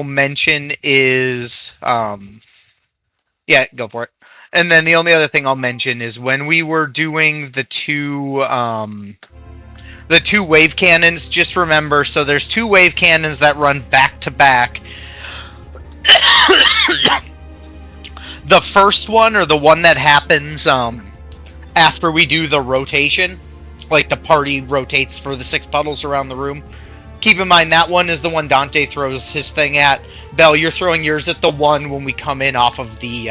mention is, yeah, go for it. And then the only other thing I'll mention is when we were doing the two wave cannons, just remember, so there's two wave cannons that run back to back. The first one, or the one that happens after we do the rotation, like the party rotates for the 6 puddles around the room. Keep in mind that one is the one Dante throws his thing at. Belle, you're throwing yours at the one when we come in off of the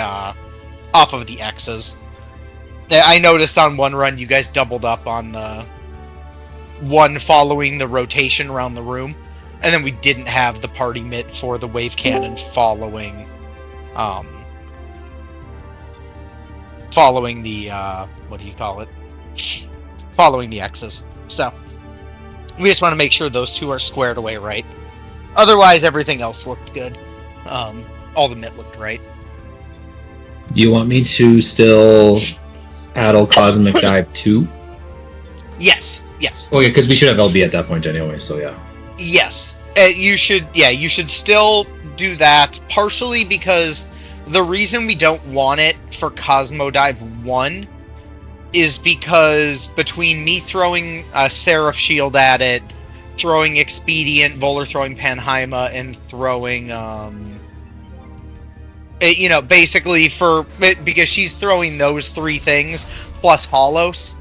X's. I noticed on one run you guys doubled up on the one following the rotation around the room, and then we didn't have the party mitt for the wave cannon following the what do you call it? Following the X's. So we just want to make sure those two are squared away right. Otherwise, everything else looked good. All the mitt looked right. Do you want me to still addle Cosmic Dive 2? Yes. Okay, because we should have LB at that point anyway, so yeah. Yes. You should still do that, partially because the reason we don't want it for Cosmo Dive 1 is because between me throwing a Seraph Shield at it, throwing Expedient, Voller throwing Panheima, and throwing, basically because she's throwing those 3 things, plus Holos,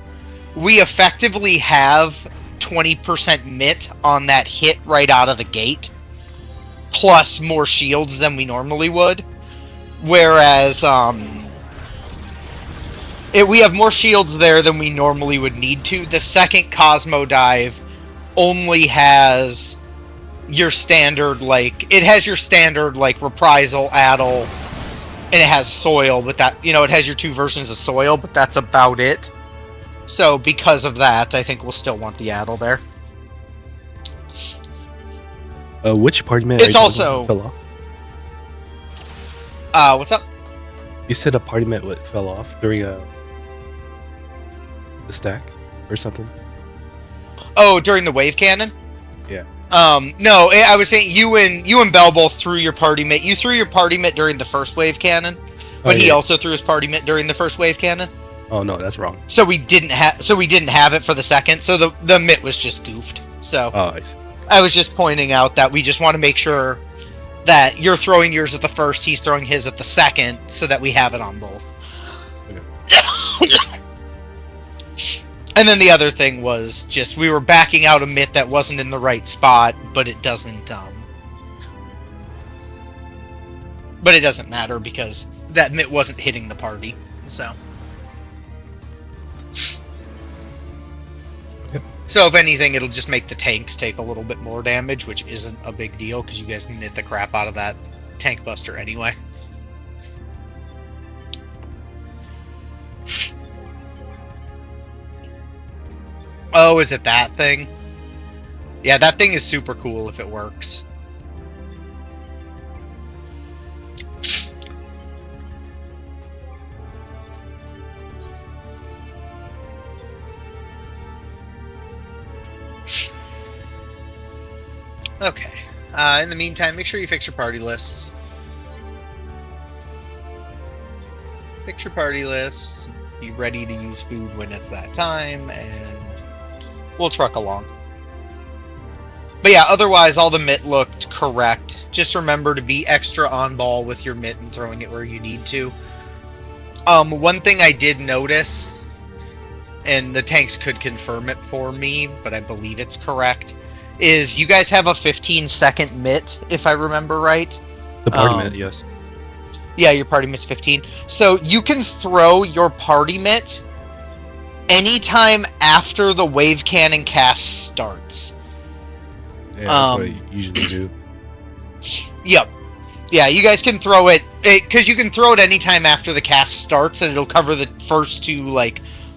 we effectively have 20% mitt on that hit right out of the gate, plus more shields than we normally would. Whereas, we have more shields there than we normally would need to. The second Cosmo Dive only has your standard, Reprisal, Addle, and it has Soil, but that, it has your 2 versions of Soil, but that's about it. So, because of that, I think we'll still want the Addle there. Which party mitt It's also... fell off? What's up? You said a party mitt fell off during the stack or something? Oh, during the wave cannon? Yeah. No, I was saying you and Bell both threw your party mitt. You threw your party mitt during the first wave cannon, but he also threw his party mitt during the first wave cannon. Oh no, that's wrong. So we didn't have it for the second. So the mitt was just goofed. So I see. I was just pointing out that we just want to make sure that you're throwing yours at the first, he's throwing his at the second, so that we have it on both. Okay. And then the other thing was just we were backing out a mitt that wasn't in the right spot, but it doesn't matter because that mitt wasn't hitting the party. So So if anything, it'll just make the tanks take a little bit more damage, which isn't a big deal because you guys can hit the crap out of that tank buster anyway. Oh, is it that thing? Yeah, that thing is super cool if it works. Okay. In the meantime, make sure you fix your party lists. Fix your party lists. Be ready to use food when it's that time, and we'll truck along. But yeah, otherwise all the mitt looked correct. Just remember to be extra on ball with your mitt and throwing it where you need to. One thing I did notice, and the tanks could confirm it for me, but I believe it's correct, is you guys have a 15-second mitt, if I remember right. The party mitt, yes. Yeah, your party mitt's 15. So you can throw your party mitt anytime after the wave cannon cast starts. Yeah, that's what I usually do. Yep. Yeah, you guys can throw it, because you can throw it anytime after the cast starts, and it'll cover the first 2,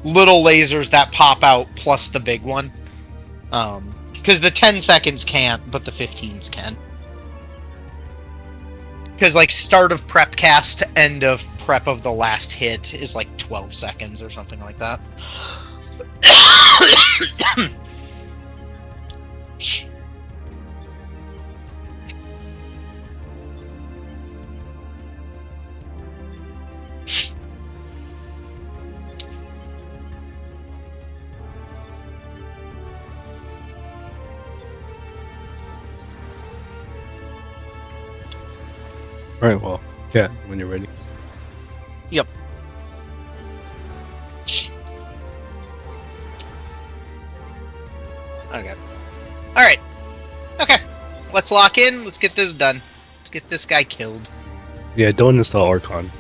little lasers that pop out, plus the big one. Because the 10 seconds can't, but the 15s can. Because, start of prep cast to end of prep of the last hit is, 12 seconds or something like that. Alright, well, yeah, when you're ready. Yep. Okay. Alright. Okay. Let's lock in. Let's get this done. Let's get this guy killed. Yeah, don't install Archon.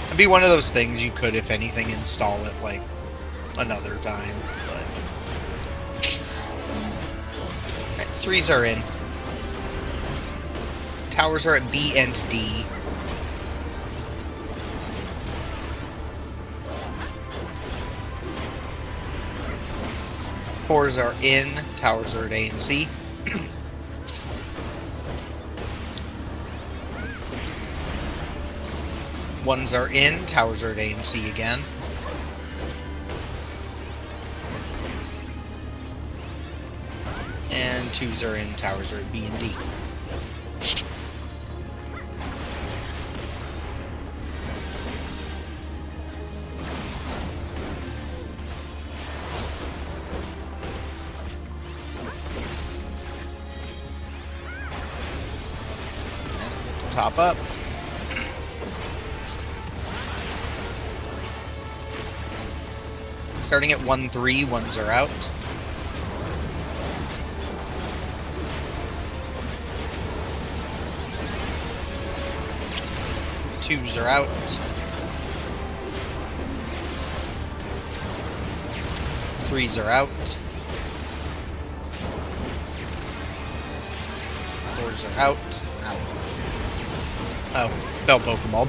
It'd be one of those things you could, if anything, install it like another time, but. Alright, 3s are in. Towers are at B and D. Fours are in. Towers are at A and C. Ones are in. Towers are at A and C again. And 2s are in. Towers are at B and D. Top up. Starting at 1-3, ones are out. Twos are out. Threes are out. Fours are out. Ow. Oh, fell Pokeball.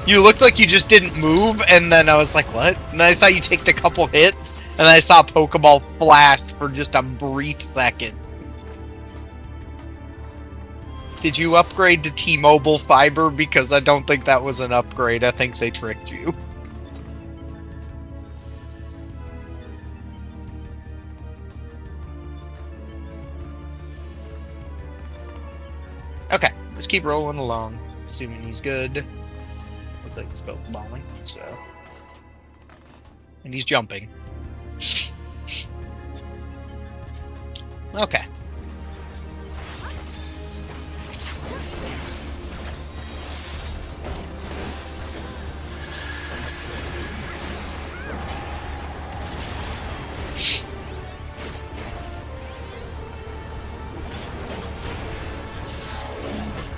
You looked like you just didn't move, and then I was like, what? And then I saw you take the couple hits, and then I saw a Pokeball flash for just a brief second. Did you upgrade to T-Mobile fiber? Because I don't think that was an upgrade. I think they tricked you. Okay, let's keep rolling along. Assuming he's good. Looks like he's Pokeballing, so. And he's jumping. Okay.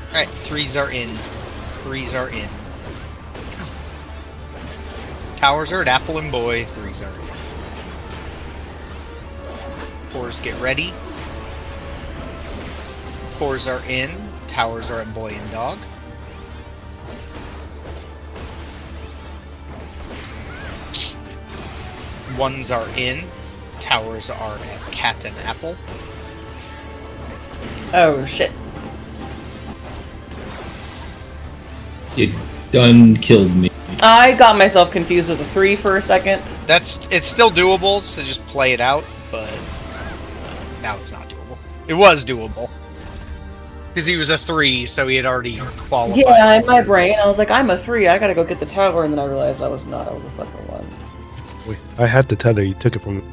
Alright, 3s are in. 3s are in. Towers are at Apple and Boy. 3s are in. 4s get ready. 4s are in. Towers are at Boy and Dog. Ones are in. Towers are at Cat and Apple. Oh shit. You done killed me. I got myself confused with a 3 for a second. It's still doable, so just play it out, but now it's not doable. It was doable. Because he was a 3, so he had already qualified. Yeah, in my brain, I was like, I'm a 3, I gotta go get the tower, and then I realized I was not, I was a fucking 1. Wait, I had the tether, you took it from me.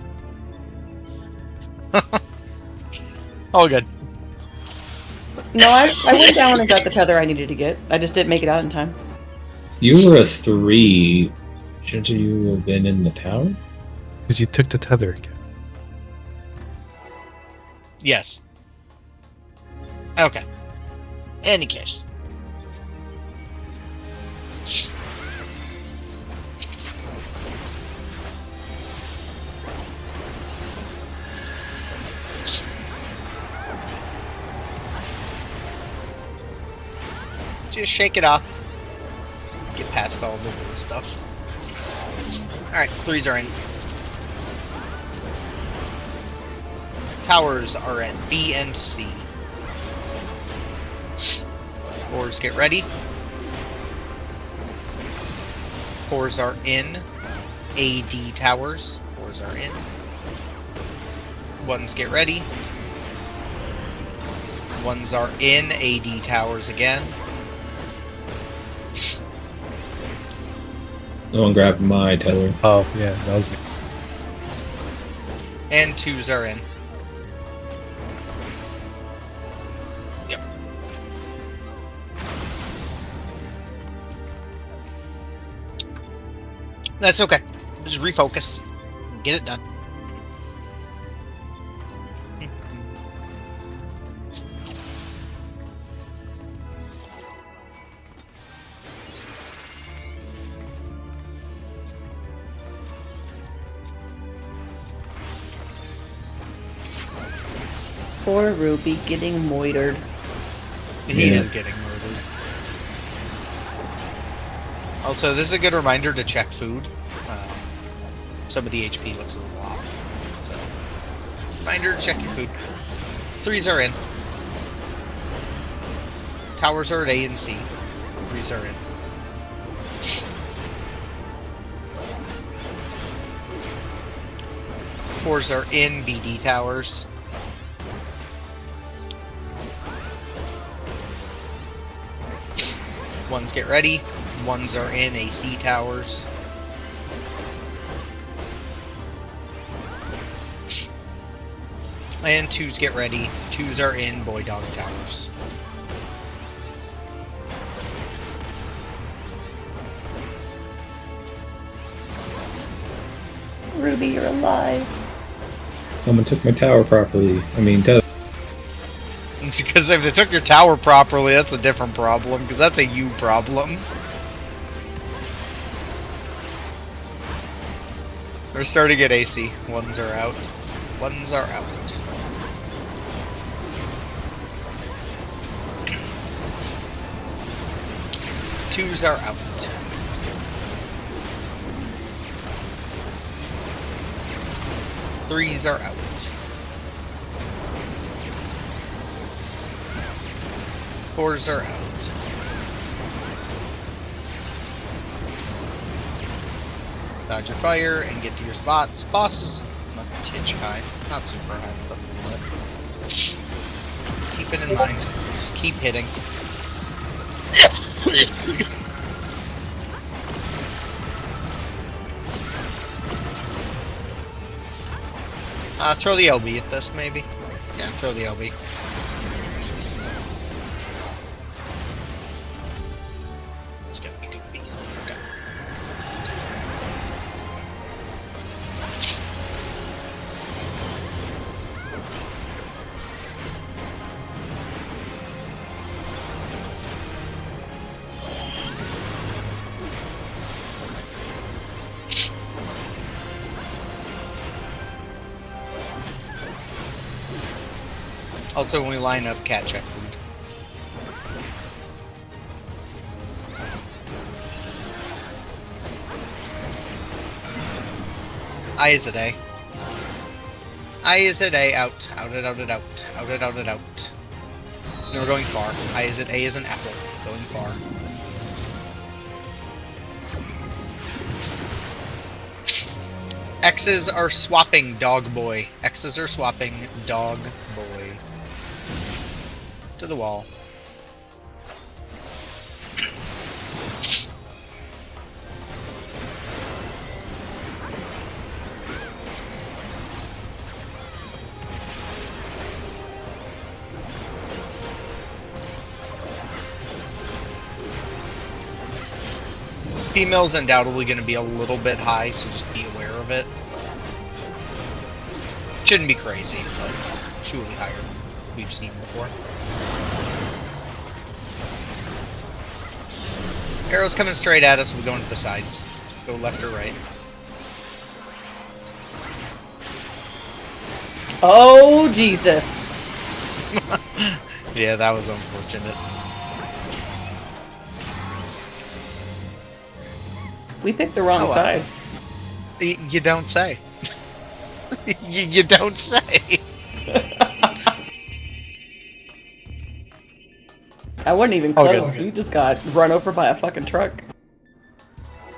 All good. No, I went down and got the tether I needed to get. I just didn't make it out in time. You were a 3. Shouldn't you have been in the tower? Because you took the tether again. Yes. Okay. Any case. Just shake it off. Get past all the little stuff. Alright, 3s are in. Towers are at B and C. 4s get ready. 4s are in. AD towers. Fours are in. Ones get ready. Ones are in. AD towers again. No one grabbed my tether. Oh, yeah, that was me. And twos are in. Yep. That's okay. Just refocus. Get it done. Poor Ruby getting moitered. He Yeah. is getting murdered. Also, this is a good reminder to check food. Some of the HP looks a little off. So, reminder to check your food. Threes are in. Towers are at A and C. Threes are in. Fours are in BD towers. Ones get ready. Ones are in AC towers. And twos get ready. Twos are in boy dog towers. Ruby, you're alive. Someone took my tower properly. I mean, tether. Because if they took your tower properly, that's a different problem. Because that's a you problem. We're starting at AC. Ones are out. Ones are out. Twos are out. Threes are out. Fours are out. Dodge your fire and get to your spots. Boss, not titch high. Not super high, but keep it in mind. Just keep hitting. Throw the LB at this, maybe? Yeah, throw the LB. It's gonna be goofy. Okay. Also, when we line up, cat check food. I is at A. I is at A, out. Out it, out it, out. Out it, out it, out. No, we're going far. I is at A is an apple. Going far. X's are swapping dog boy. X's are swapping dog boy. To the wall. Female's undoubtedly going to be a little bit high, so just be aware of it. Shouldn't be crazy, but surely higher than we've seen before. Arrows coming straight at us, we're going to the sides. Go left or right. Oh, Jesus. Yeah, that was unfortunate. We picked the wrong side. You don't say. you don't say. I wasn't even All close. good. We just got run over by a fucking truck.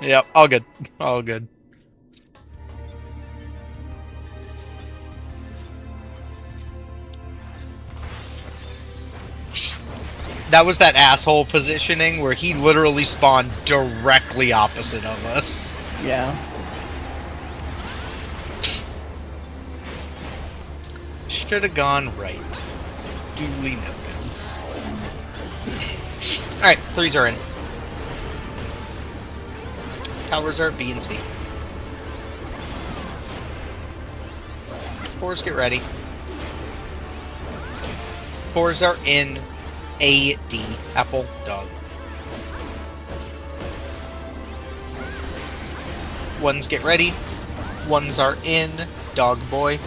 Yep, all good. All good. That was that asshole positioning where he literally spawned directly opposite of us. Yeah. Should have gone right. Duly noted. Alright, 3s are in. Towers are at B and C. 4s get ready. 4s are in A, D. Apple, dog. 1s get ready. 1s are in dog, boy.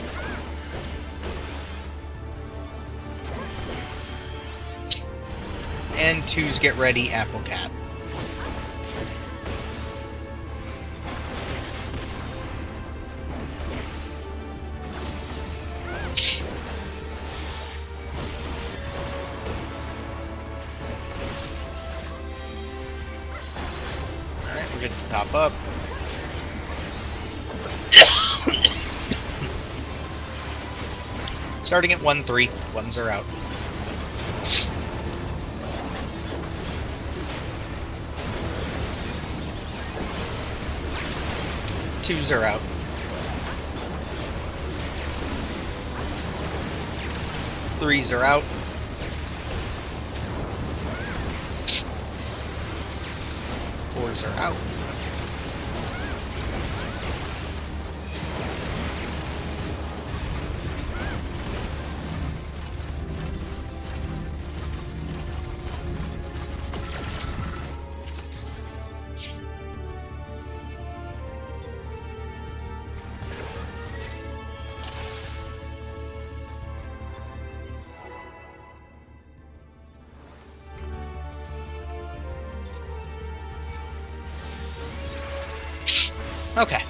And 2s get ready, apple, cat. Alright, we're good to top up. Starting at 1-3, 1s are out. Twos are out. Threes are out. Fours are out. Okay.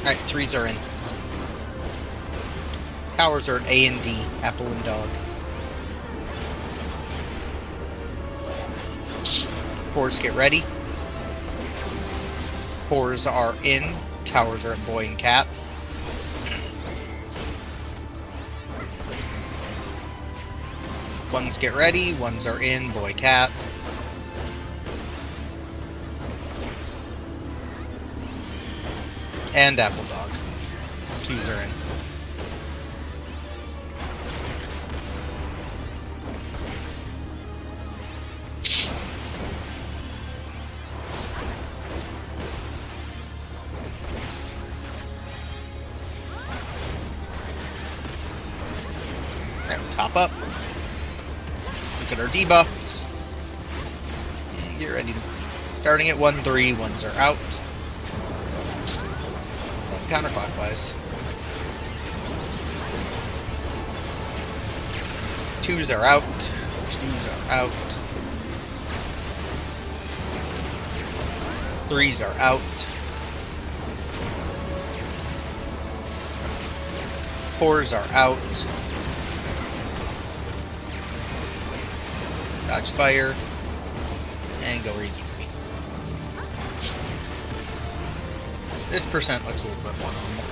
Alright, 3s are in. Towers are at A and D, apple and dog. 4s get ready. 4s are in. Towers are at boy and cat. Ones get ready. 1s are in. Boy, cat. And apple, dog. 2s are in. Top up. Look at our debuffs. Get ready. Starting at 1-3, 1s are out. Counterclockwise. 2s are out. 2s are out. 3s are out. 4s are out. Dodge fire. And go easy. This percent looks a little bit more normal.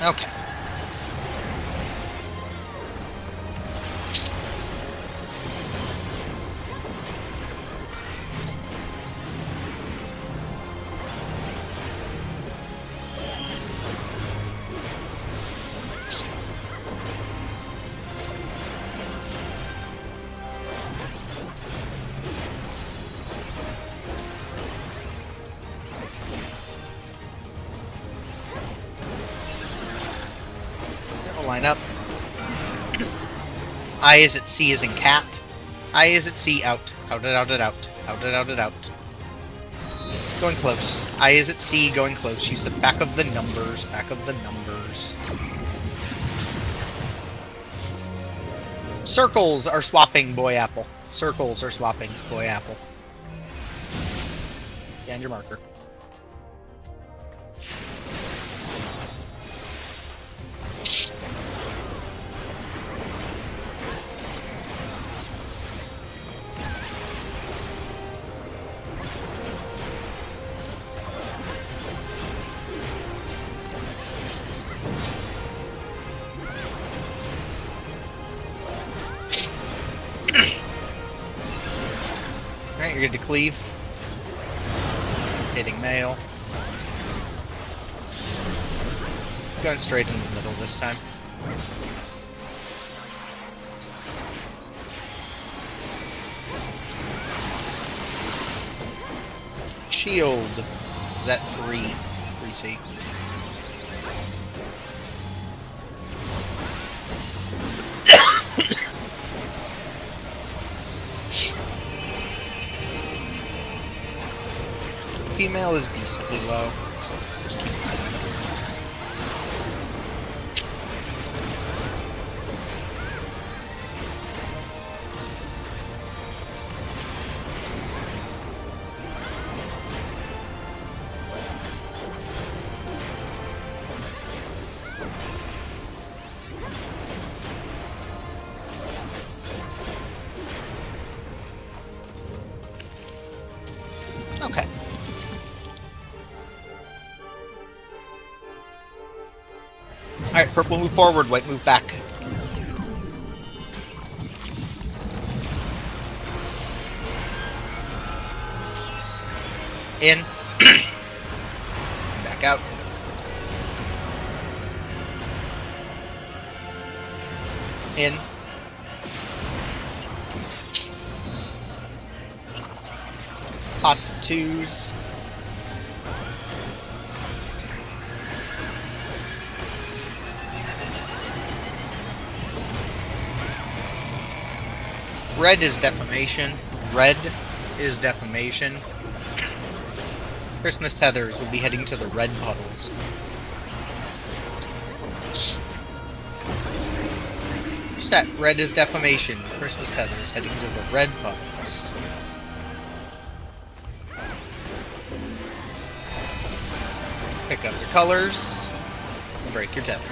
Okay. Line up. I is at C is in cat. I is at C out. Out it out it out. Out it out it out. Going close. I is at C going close. Use the back of the numbers. Back of the numbers. Circles are swapping boy apple. Circles are swapping boy apple. And your marker. Alright, you're good to cleave. Hitting male. Going straight in the middle this time. Shield. Is that 3? 3C. Female is decently low, so just keep an eye on it. Okay. Alright, purple move forward, white move back. In. Back out. In. Pots of 2s. Red is defamation. Red is defamation. Christmas tethers will be heading to the red puddles. Set. Red is defamation. Christmas tethers heading to the red puddles. Pick up your colors. And break your tether.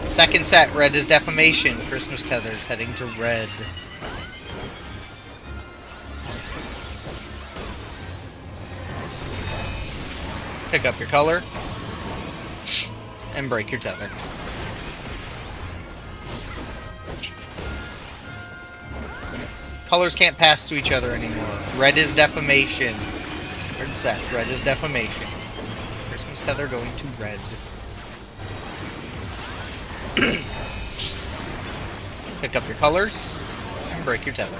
Second set, red is defamation. Christmas tethers heading to red. Pick up your color. And break your tether. Colors can't pass to each other anymore. Red is defamation. Third set, red is defamation. Christmas tether going to red. Pick up your colors and break your tether.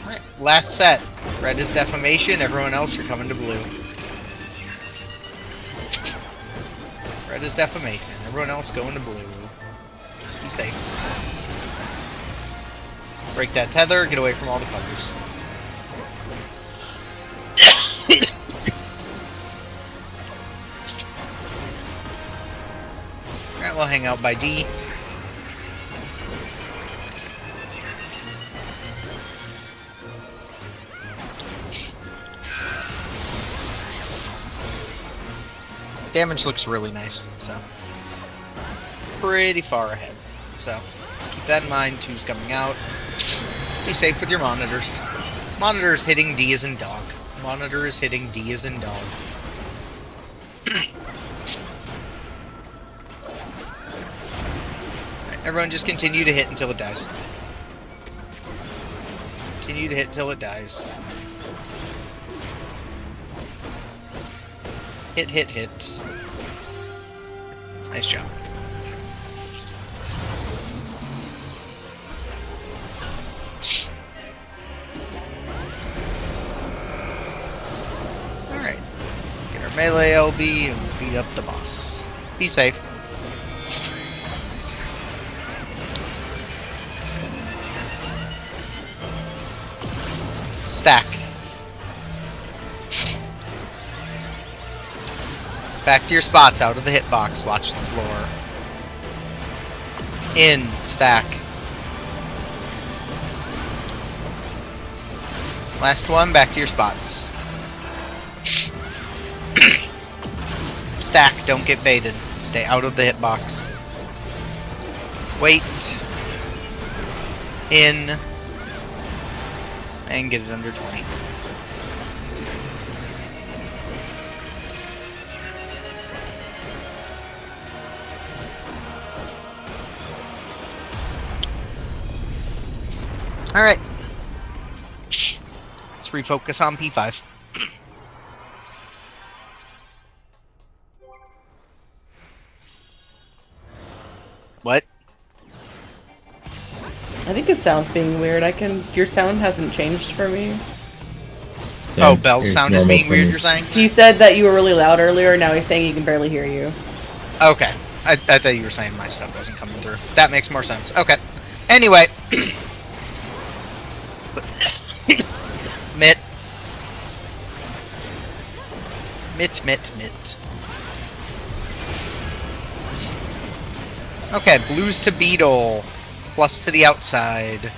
Alright, last set. Red is defamation, everyone else you're coming to blue. Red is defamation, everyone else going to blue. Be safe. Break that tether, get away from all the colors. Alright, we'll hang out by D. Damage looks really nice, so pretty far ahead. So just keep that in mind. 2's coming out. Be safe with your monitors. Monitors hitting D as in dog. Monitor is hitting D as in dog. Everyone just continue to hit until it dies. Continue to hit until it dies. Hit, hit, hit. Nice job. Alright. Get our melee LB and beat up the boss. Be safe. Stack. Back to your spots, out of the hitbox. Watch the floor. In. Stack. Last one, back to your spots. Stack, don't get baited. Stay out of the hitbox. Wait. In. And get it under 20. Alright. Let's refocus on P5. What? I think his sound's being weird. Your sound hasn't changed for me. Oh, Bell's sound is being weird, me. you're saying? He said that you were really loud earlier, now he's saying he can barely hear you. Okay. I thought you were saying my stuff wasn't coming through. That makes more sense. Okay. Anyway. Mitt. Mitt. Okay, blues to beetle. Plus to the outside.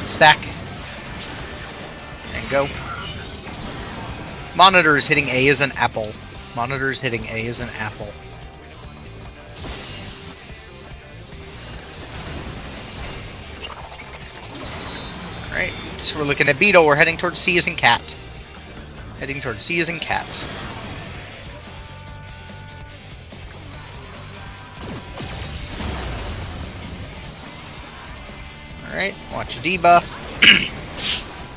Stack. And go. Monitor is hitting A as an apple. Monitor is hitting A as an apple. Alright, so we're looking at beetle. We're heading towards C as in cat. Heading towards C as in cat. Alright, watch a debuff.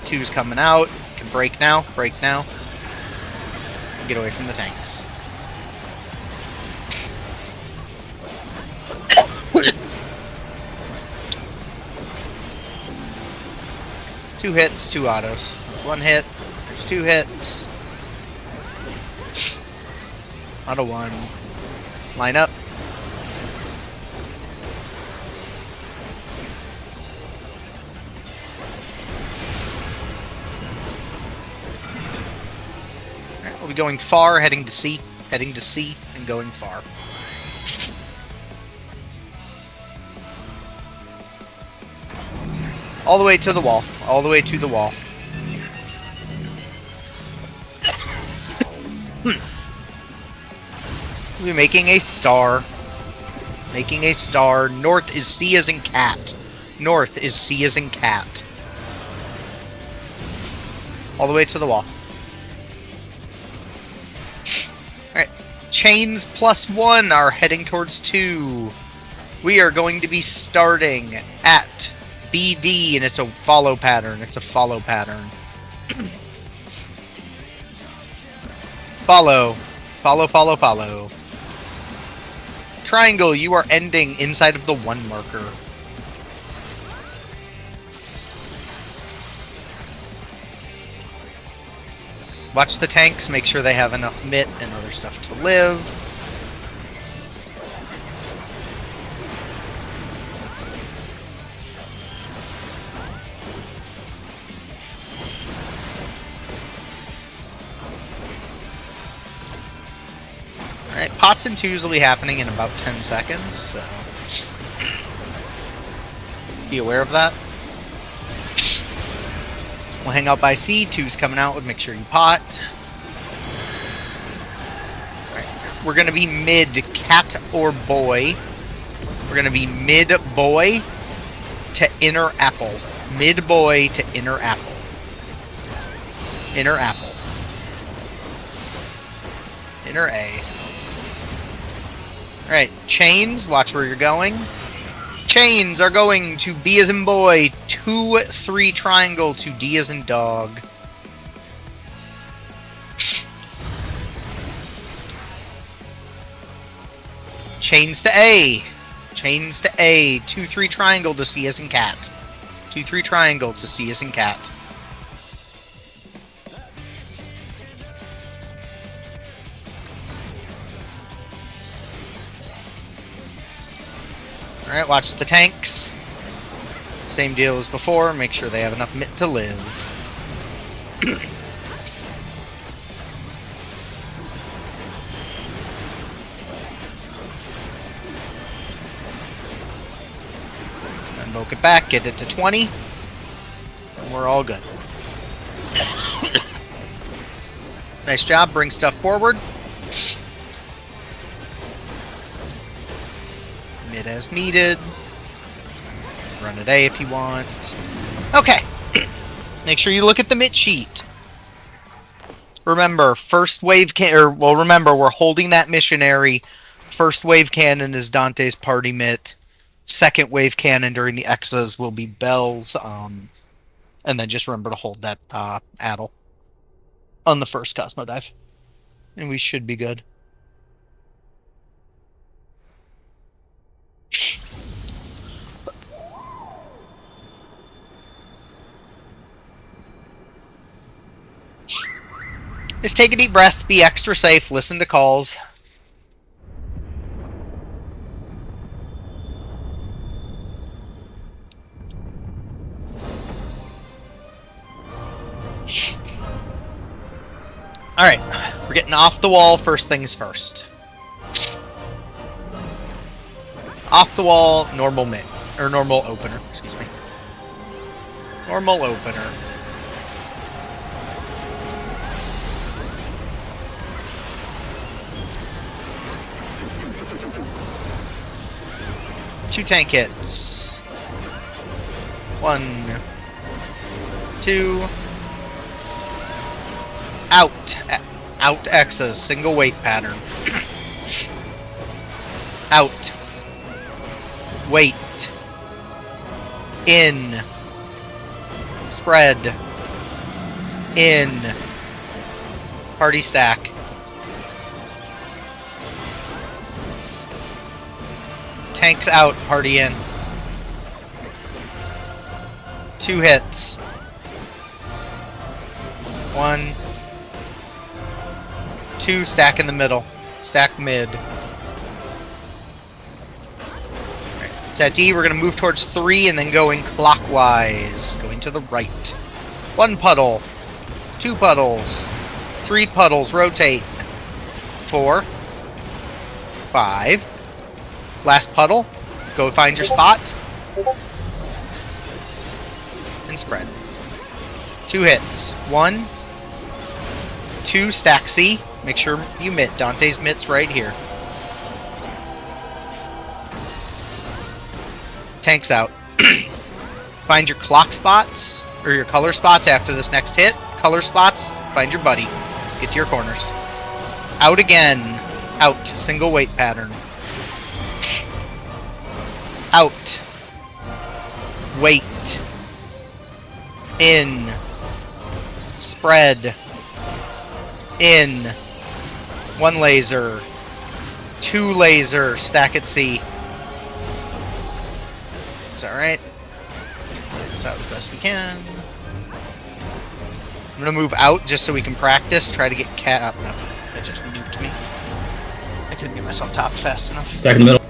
2's coming out. Can break now. Break now. Get away from the tanks. Two hits, two autos. One hit, there's two hits. Auto one. Line up. Alright, we'll be going far, heading to C. Heading to C and going far. All the way to the wall. All the way to the wall. We're making a star. Making a star. North is C as in cat. North is C as in cat. All the way to the wall. Alright. Chains +1 are heading towards 2. We are going to be starting at BD, and it's a follow pattern. It's a follow pattern. Follow. Follow, follow, follow. Triangle, you are ending inside of the 1 marker. Watch the tanks, make sure they have enough mitt and other stuff to live. Alright, pots and twos will be happening in about 10 seconds, so be aware of that. We'll hang out by C, two's coming out with make sure you pot. Alright, we're gonna be mid cat or boy. We're gonna be mid boy to inner apple. Mid boy to inner apple. Inner apple. Inner A. Alright, chains, watch where you're going. Chains are going to B as in boy, 2-3 triangle to D as in dog. Chains to A. Chains to A, 2-3 triangle to C as in cat. 2-3 triangle to C as in cat. Alright, watch the tanks. Same deal as before, make sure they have enough MIT to live. Invoke it back, get it to 20, and we're all good. Nice job, bring stuff forward. Mid as needed. Run it A if you want. Okay. Make sure you look at the MIT sheet. Remember, first wave remember, we're holding that missionary. First wave cannon is Dante's party MIT. Second wave cannon during the Exas will be Bell's. And then just remember to hold that Addle on the first Cosmo Dive. And we should be good. Just take a deep breath, be extra safe, listen to calls. Alright, we're getting off the wall first things first. Off the wall, normal mid. Or normal opener, excuse me. Normal opener. Two tank hits. 1, 2. Out. Out X's. Single weight pattern. Out. Wait. In. Spread. In. Party stack. Tanks out, party in. 2 hits. 1, 2, stack in the middle. Stack mid. Alright, it's at D, we're going to move towards 3 and then going clockwise. Going to the right. 1 puddle. 2 puddles. 3 puddles, rotate. 4. 5. Last puddle. Go find your spot. And spread. 2 hits. 1. 2, stack C. Make sure you mitt. Dante's mitt's right here. Tanks out. Find your clock spots, or your color spots after this next hit. Color spots, find your buddy. Get to your corners. Out again. Out. Single weight pattern. Out. Wait. In. Spread. In. 1 laser. 2 laser. Stack at C. It's alright. Get this out as best we can. I'm gonna move out just so we can practice. Try to get cat up. No, it just nuked me. I couldn't get myself topped fast enough. Stack in the middle.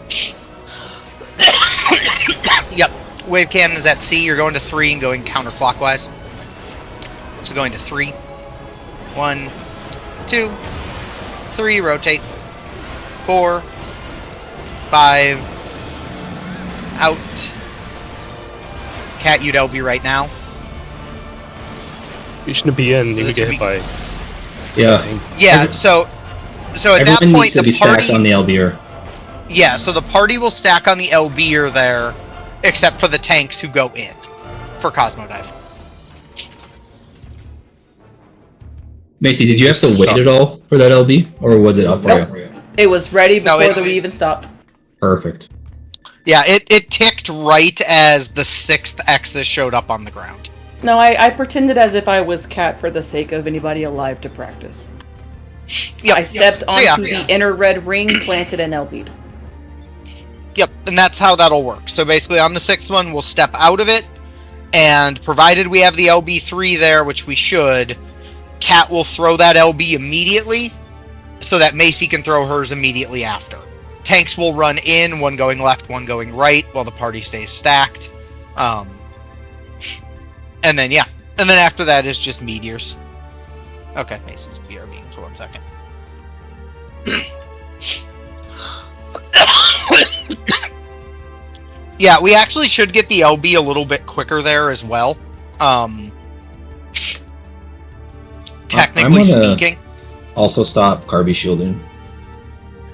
Yep. Wave cannon is at C. You're going to 3 and going counterclockwise. So going to 3. 1, 2, 3. Rotate. 4, 5. Out. Cat, you'd LB right now. You shouldn't be in. You would get hit by. Yeah. Yeah. So at that Everyone point, needs to the be stacked party. on the LBR. Yeah. So the party will stack on the LBer there, except for the tanks who go in for Cosmo Dive. Macy, did you have to wait at all for that LB, or was it up for you? It was ready No, before we even stopped. Perfect. Yeah, it ticked right as the 6th Exus showed up on the ground. No, I pretended as if I was Cat for the sake of anybody alive to practice. Yep, I stepped So onto the inner red ring, planted, and LB'd. Yep, and that's how that'll work. So basically on the 6th one, we'll step out of it, and provided we have the LB3 there, which we should, Cat will throw that LB immediately, so that Macy can throw hers immediately after. tanks will run in, one going left, one going right, while the party stays stacked. And then, yeah. And then after that is just meteors. Okay, Mason's BRB for 1 second. Yeah, we actually should get the LB a little bit quicker there as well. Technically speaking. Also stop Carby shielding.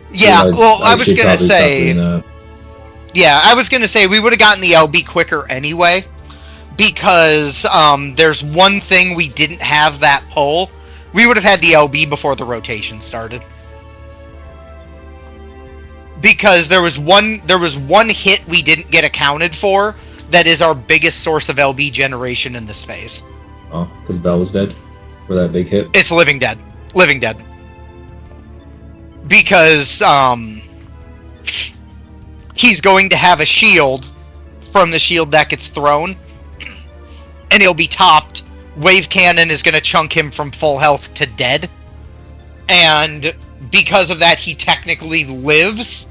Yeah, well, I was should gonna probably stop say... doing that. Yeah, I was gonna say we would have gotten the LB quicker anyway, because there's one thing we didn't have that pull. We would have had the LB before the rotation started. Because there was one hit we didn't get accounted for that is our biggest source of LB generation in this phase. Oh, because Bell was dead for that big hit? It's Living Dead. Living Dead. Because he's going to have a shield from the shield that gets thrown, and he'll be topped. Wave Cannon is going to chunk him from full health to dead. And because of that, he technically lives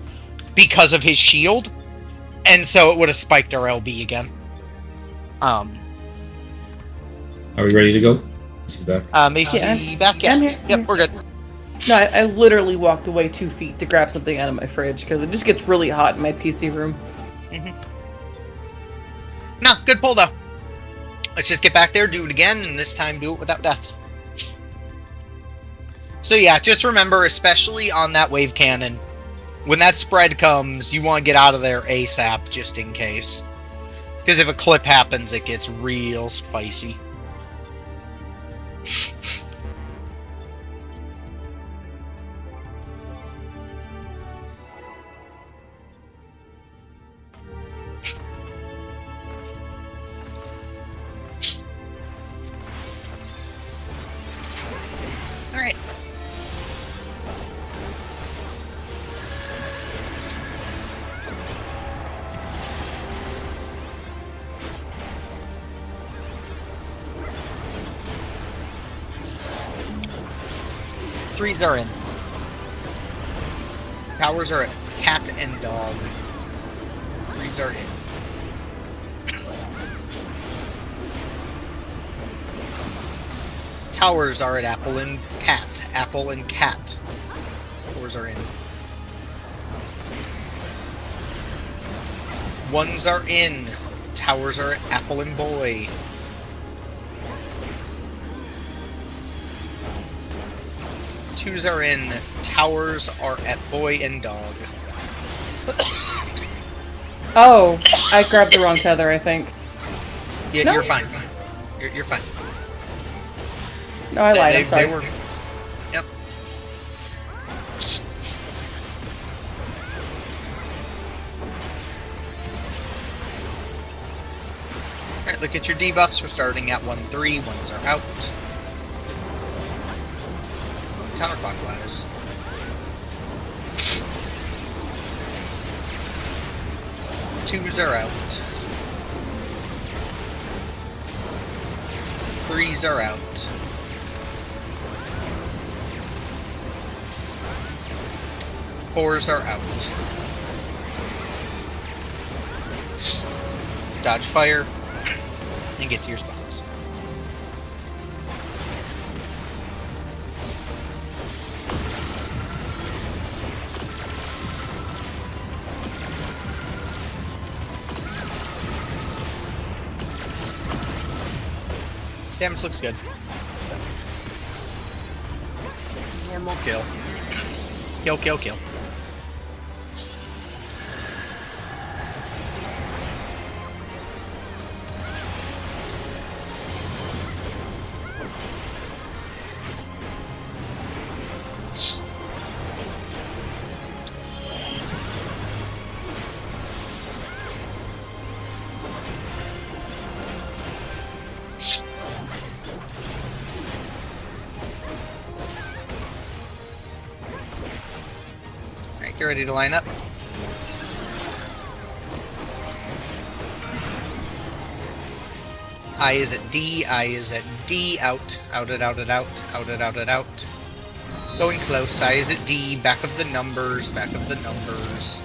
because of his shield. And so it would have spiked our LB again. Are we ready to go? Macy's back. Macy back? Yeah. I'm here. Yep, we're good. No, I literally walked away 2 feet to grab something out of my fridge because it just gets really hot in my PC room. No, good pull though. Let's just get back there, do it again, and this time do it without death. So yeah, just remember, especially on that wave cannon, when that spread comes, you want to get out of there ASAP, just in case. Because if a clip happens, it gets real spicy. Alright. Threes are in. Towers are at cat and dog. Threes are in. Towers are at apple and cat. Apple and cat. Fours are in. Ones are in. Towers are at apple and boy. Twos are in. Towers are at boy and dog. Oh, I grabbed the wrong tether, I think. Yeah, No. you're fine. You're fine. No, I lied, I'm sorry. They were... Yep. Alright, look at your debuffs. We're starting at 1-3. Ones are out. Counterclockwise. Twos are out. Threes are out. Fours are out. Dodge fire and get to your spots. Damage looks good. Normal kill. Kill, kill, kill. Alright, get ready to line up. I is at D, I is at D, out, out it, out it, out, out it, out it, out. Going close. Size at D. Back of the numbers. Back of the numbers.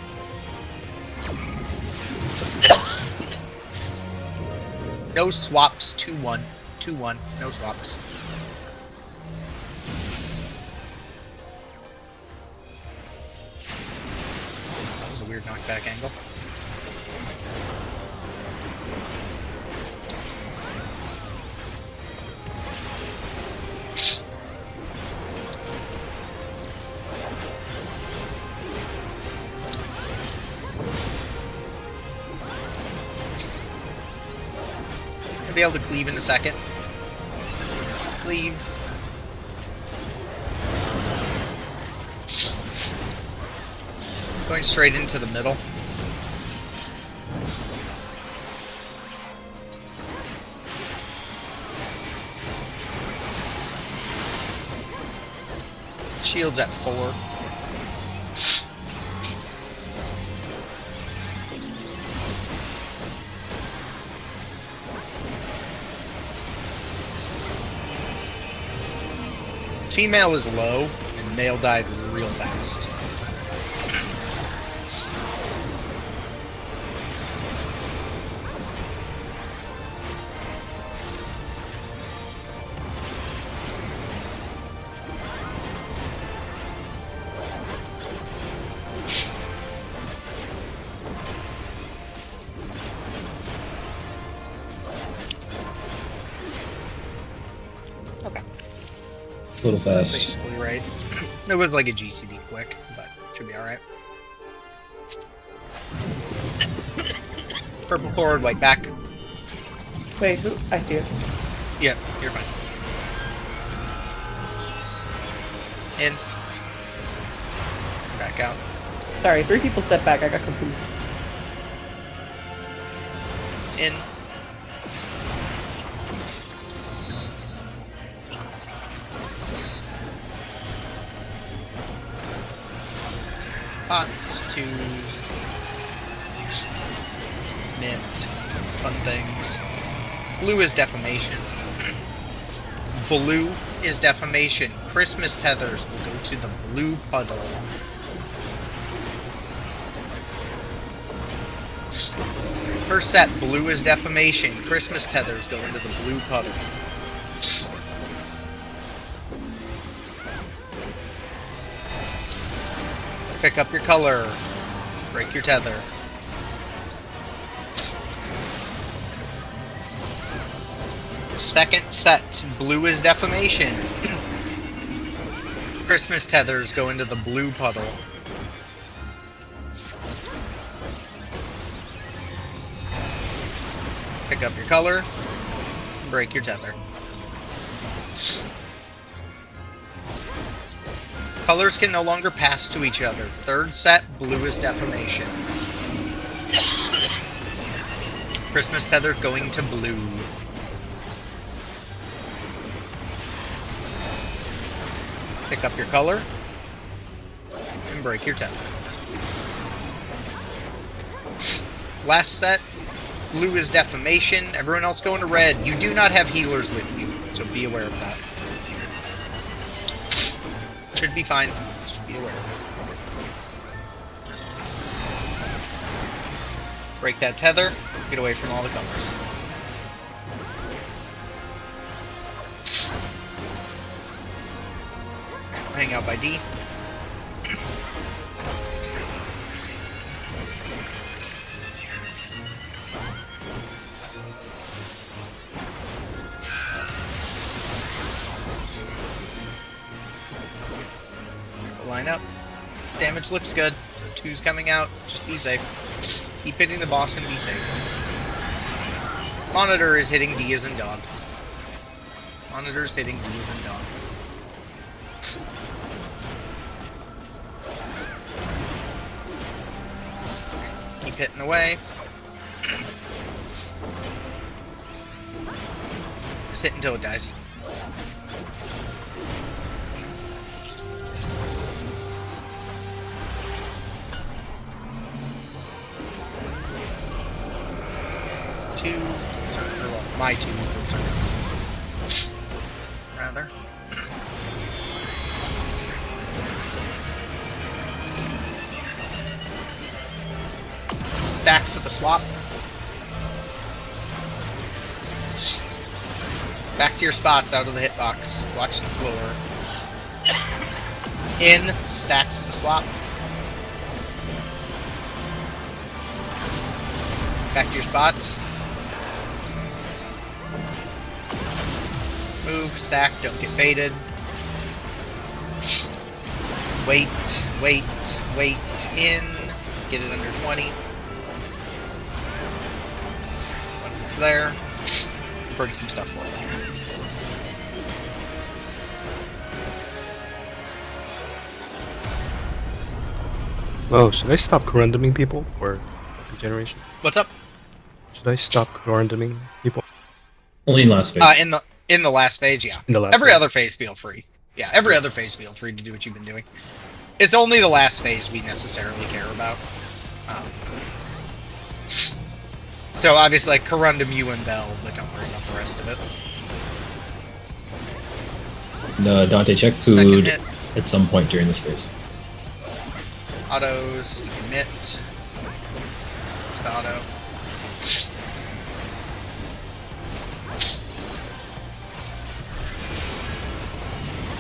No swaps. 2-1. 2-1. No swaps. That was a weird knockback angle. I'll be able to cleave in a second. Cleave. Going straight into the middle. Shields at 4. Female is low, and male died real fast. Okay. A little fast. Basically right. It was like a GCD quick, but should be alright. Purple forward, white back. Wait, who? I see it. Yep, you're fine. In. Back out. Sorry, 3 people stepped back. I got confused. In. Pots, twos, mint, fun things. Blue is defamation. Blue is defamation. Christmas tethers will go to the blue puddle. First set, blue is defamation. Christmas tethers go into the blue puddle. Pick up your color. Break your tether. Second set, blue is defamation. Christmas tethers go into the blue puddle. Pick up your color. Break your tether. Colors can no longer pass to each other. Third set, blue is defamation. Christmas tether going to blue. Pick up your color and break your tether. Last set, blue is defamation. Everyone else going to red. You do not have healers with you, so be aware of that. Should be fine. Just be aware of it. Break that tether. Get away from all the colors. Hang out by D. Line up. Damage looks good. 2's coming out. Just be safe. Keep hitting the boss and be safe. Monitor is hitting D as in dog. Monitor's hitting D as in dog. Keep hitting away. Just hit until it dies. Two, well, my 2 concern. Rather. Stacks with the swap. Back to your spots, out of the hitbox. Watch the floor. In, stacks with the swap. Back to your spots. Move, stack, don't get baited. Wait, wait, wait, in. Get it under 20. Once it's there, bring some stuff for you. Oh, should I stop randoming people or regeneration? What's up? Should I stop randoming people Only in last phase. In the last phase, yeah. in the last? Every phase? other phase, feel free. Yeah, every other phase, feel free to do what you've been doing. It's only the last phase we necessarily care about. So obviously, like Corundum, you and Bell, but don't worry about the rest of it. No, Dante, check Second food hit. at some point during this phase. Autos, you commit. It's the auto.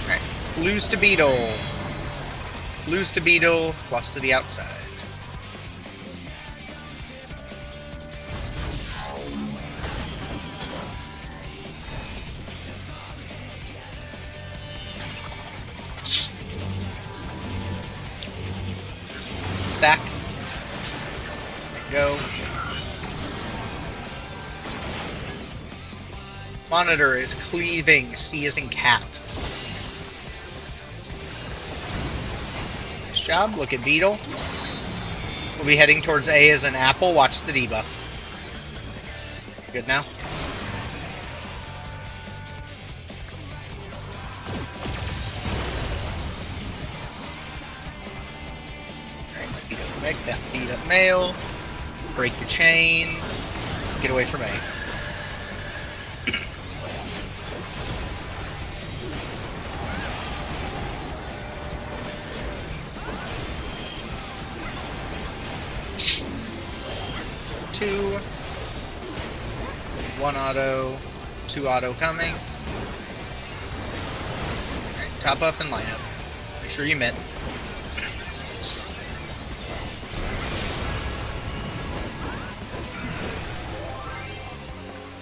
Alright, lose to Beetle. Lose to Beetle, plus to the outside. Stack. Go. Monitor is cleaving. C is in cat. Nice job. Look at Beetle. We'll be heading towards A as an apple. Watch the debuff. Good now? Make that beat up male. Break your chain. Get away from A. Two. One auto. Two auto coming. Alright, top up and line up. Make sure you mint.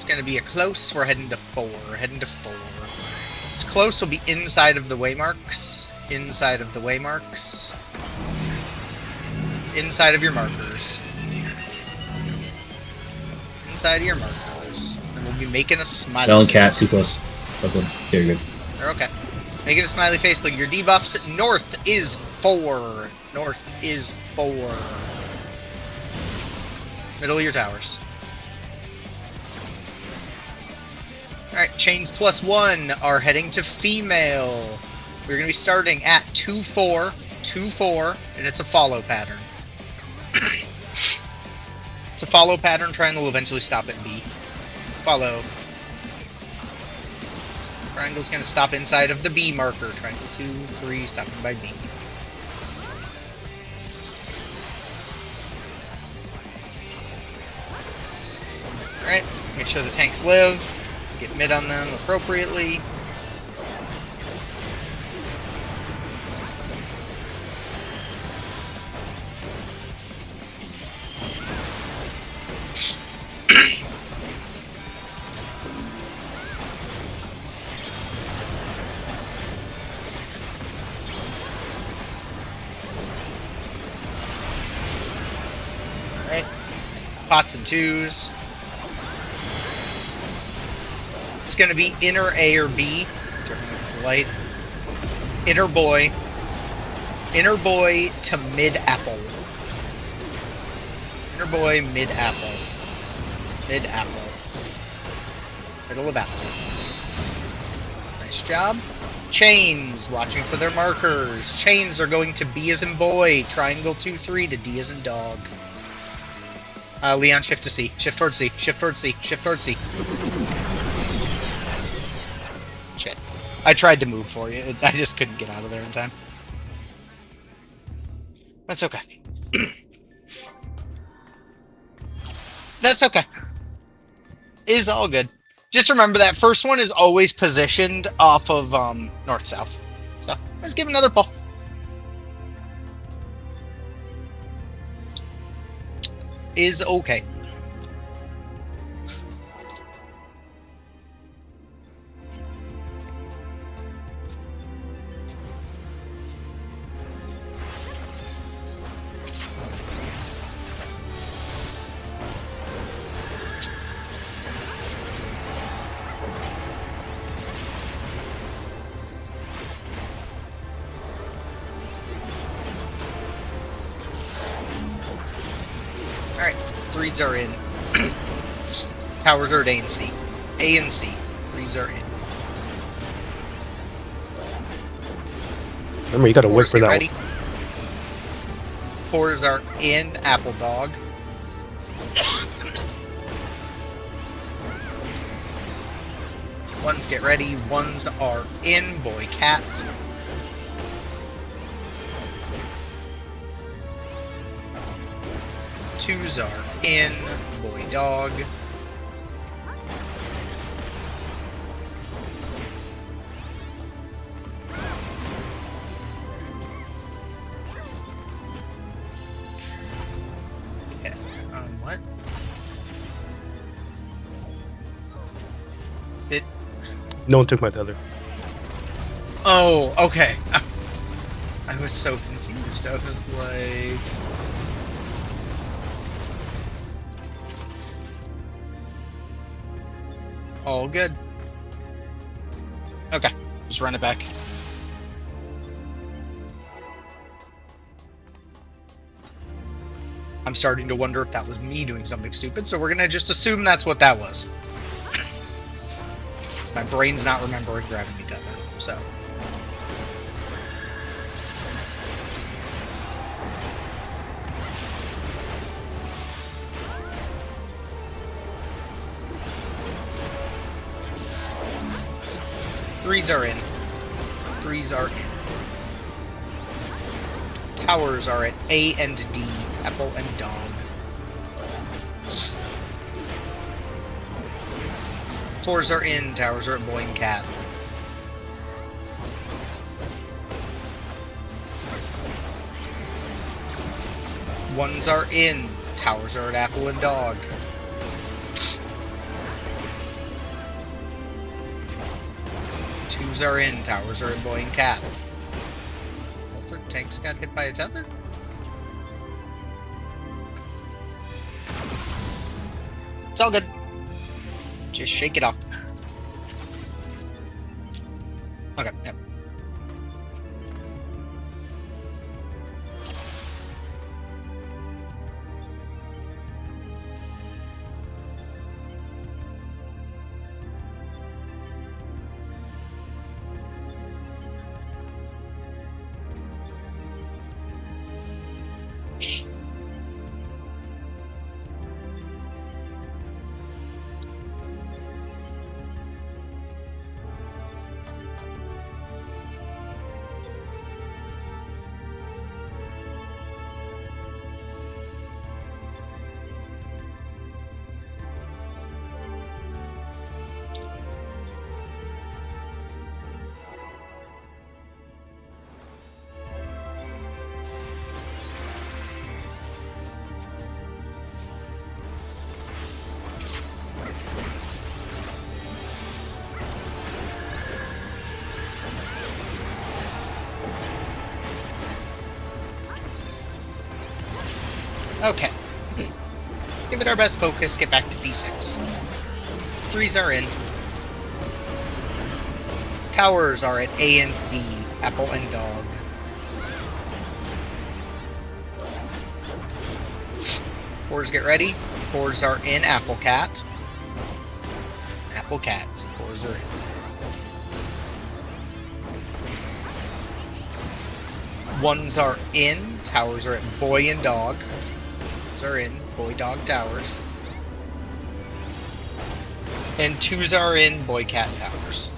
Gonna be a close. We're heading to 4. Heading to 4. It's close. Will be inside of the waymarks. Inside of the waymarks. Inside of your markers. Inside of your markers. And we'll be making a smiley Bell and cat, face. too close. Brooklyn, very good. They're okay. Making a smiley face. Look, your debuffs. North is 4. North is 4. Middle of your towers. Alright, chains +1 are heading to female. We're going to be starting at 2-4, 2-4, and it's a follow pattern. It's a follow pattern, triangle will eventually stop at B. Follow. Triangle's going to stop inside of the B marker. Triangle 2, 3, stopping by B. Alright, make sure the tanks live. Get mid on them appropriately. Alright. Pots and twos. It's going to be inner A or B. It's the light. Inner boy to mid apple. Inner boy, mid apple. Mid apple. Middle of apple. Nice job. Chains, watching for their markers. Chains are going to B as in boy. Triangle 2-3 to D as in dog. Leon, shift to C. Shift towards C. Shift towards C. Shift towards C. Shit. I tried to move for you. I just couldn't get out of there in time. That's okay. That's okay. Is all good. Just remember that first one is always positioned off of north-south. So let's give another pull. Is okay. Alright, 3s are in. Towers are at A and C. A and C. 3s are in. Remember, you gotta wait 4s for get that ready. 4s are in Apple Dog. Ones get ready. 1s are in Boy Cat. Twos are in Boy Dog. Okay. What? No one took my tether. Oh, okay. I was so confused. I was like... All good. Okay, just run it back. I'm starting to wonder if that was me doing something stupid, so we're gonna just assume that's what that was. My brain's not remembering gravity tether, so. Threes are in. 3s are in. Towers are at A and D. Apple and Dog. Fours are in. Towers are at Boy and Cat. Ones are in. Towers are at Apple and Dog. Twos are in. Towers are at Boy and Cat. Both their tanks got hit by a tether? It's all good. Just shake it off. Okay, yep. Okay. Let's give it our best focus, get back to D6. 3s are in. Towers are at A and D, Apple and Dog. Fours get ready. Fours are in Apple Cat. Apple Cat. Fours are in. Ones are in. Towers are at Boy and Dog. Ones are in. Boy, Dog, Towers. And twos are in. Boy, Cat, Towers.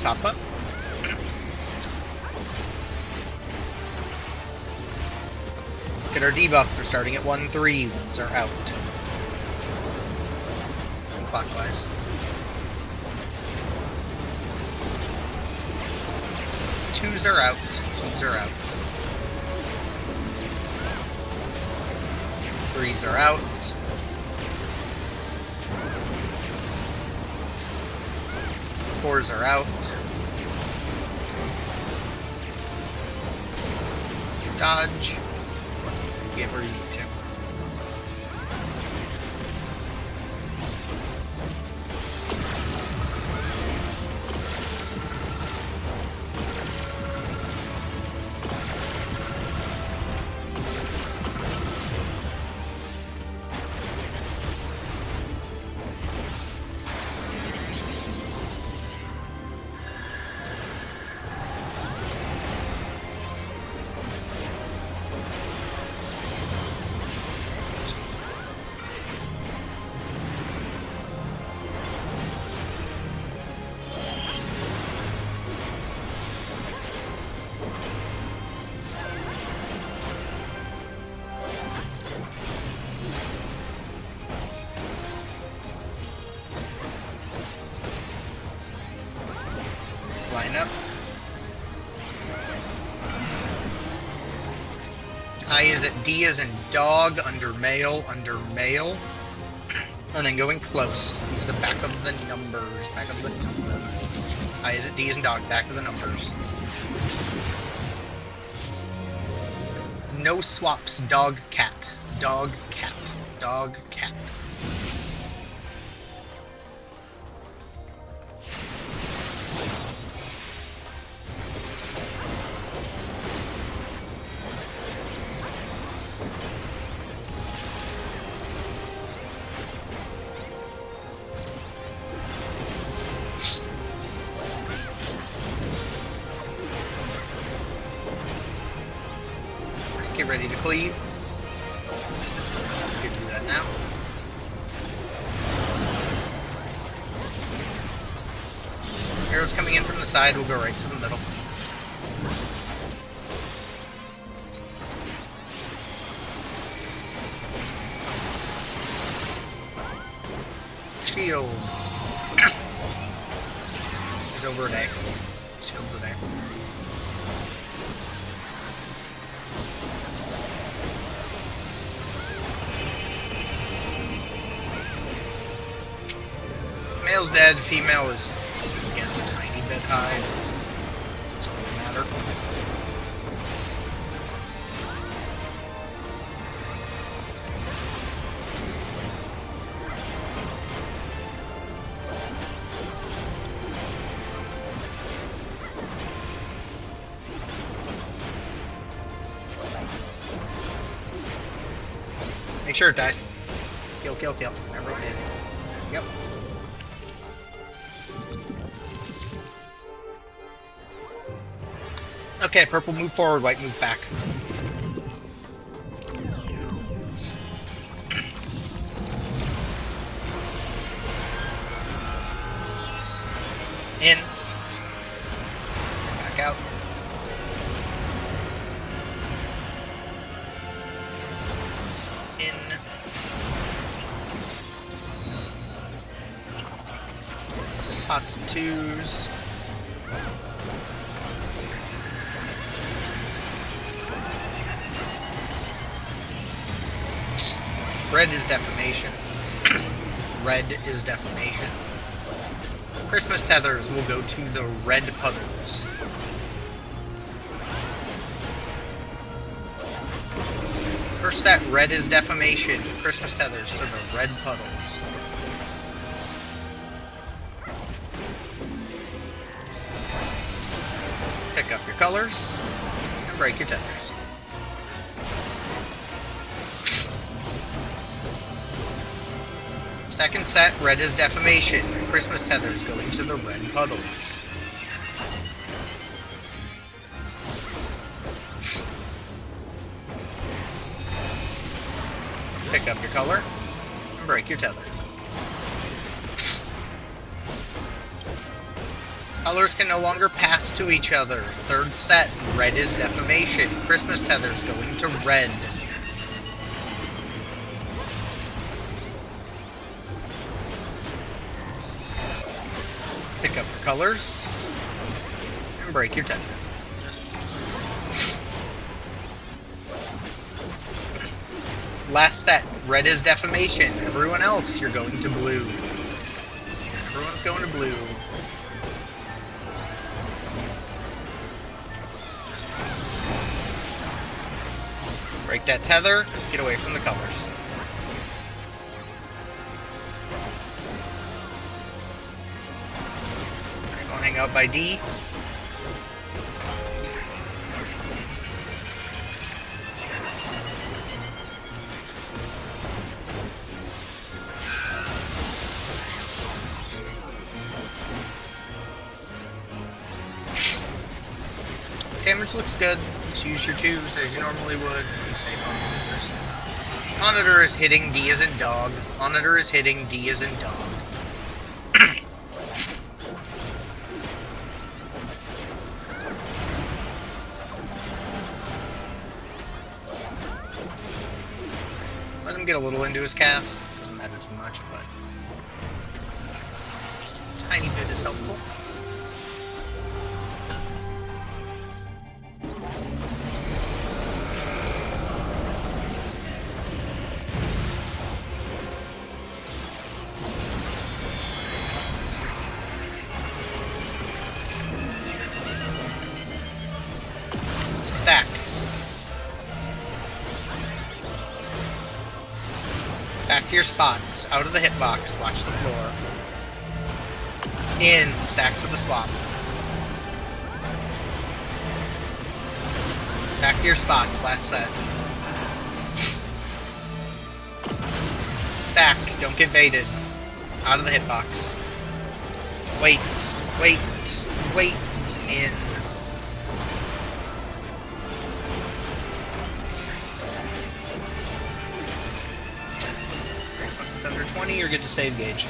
pop up. Get our debuff. We're starting at 1-3. Ones are out. Clockwise. Twos are out. Twos are out. Threes are out. Fours are out. Dodge. Get where you need to. Line up. I is at D is in dog, under male, and then going close. Use the back of the numbers, back of the numbers. I is at D is in dog, back of the numbers. No swaps, dog, cat, dog, cat, dog, cat. Get ready to cleave. You can do that now. Arrows coming in from the side will go right to the middle. Shield. Is over there. Shield's over there. Male's dead, female is, I guess, a tiny bit high. Doesn't really matter. Make sure it dies. Kill, kill, kill. Everyone did. Yep. Okay, purple move forward, white move back. In. Back out. In. Pots and twos. Red is defamation. Red is defamation. Christmas tethers will go to the red puddles. First set, red is defamation. Christmas tethers to the red puddles. Pick up your colors and break your tethers. Second set, red is defamation. Christmas tethers go into the red puddles. Pick up your color and break your tether. Colors can no longer pass to each other. Third set, red is defamation. Christmas tether's going to red. Pick up your colors and break your tether. Last set, red is defamation. Everyone else, you're going to blue. Everyone's going to blue. Break that tether, get away from the colors. Alright, we'll hang out by D. Damage looks good. Just use your 2s as you normally would. Be safe on monitors. Monitor is hitting, D is in dog. Monitor is hitting, D is in dog. Let him get a little into his cast. Doesn't matter too much, but a tiny bit is helpful. Stack. Back to your spots. Out of the hitbox. Watch the floor. In. Stacks with the swap. Back to your spots. Last set. Stack. Don't get baited. Out of the hitbox. Wait. Wait. Wait. In. Under 20, you're good to save gauge.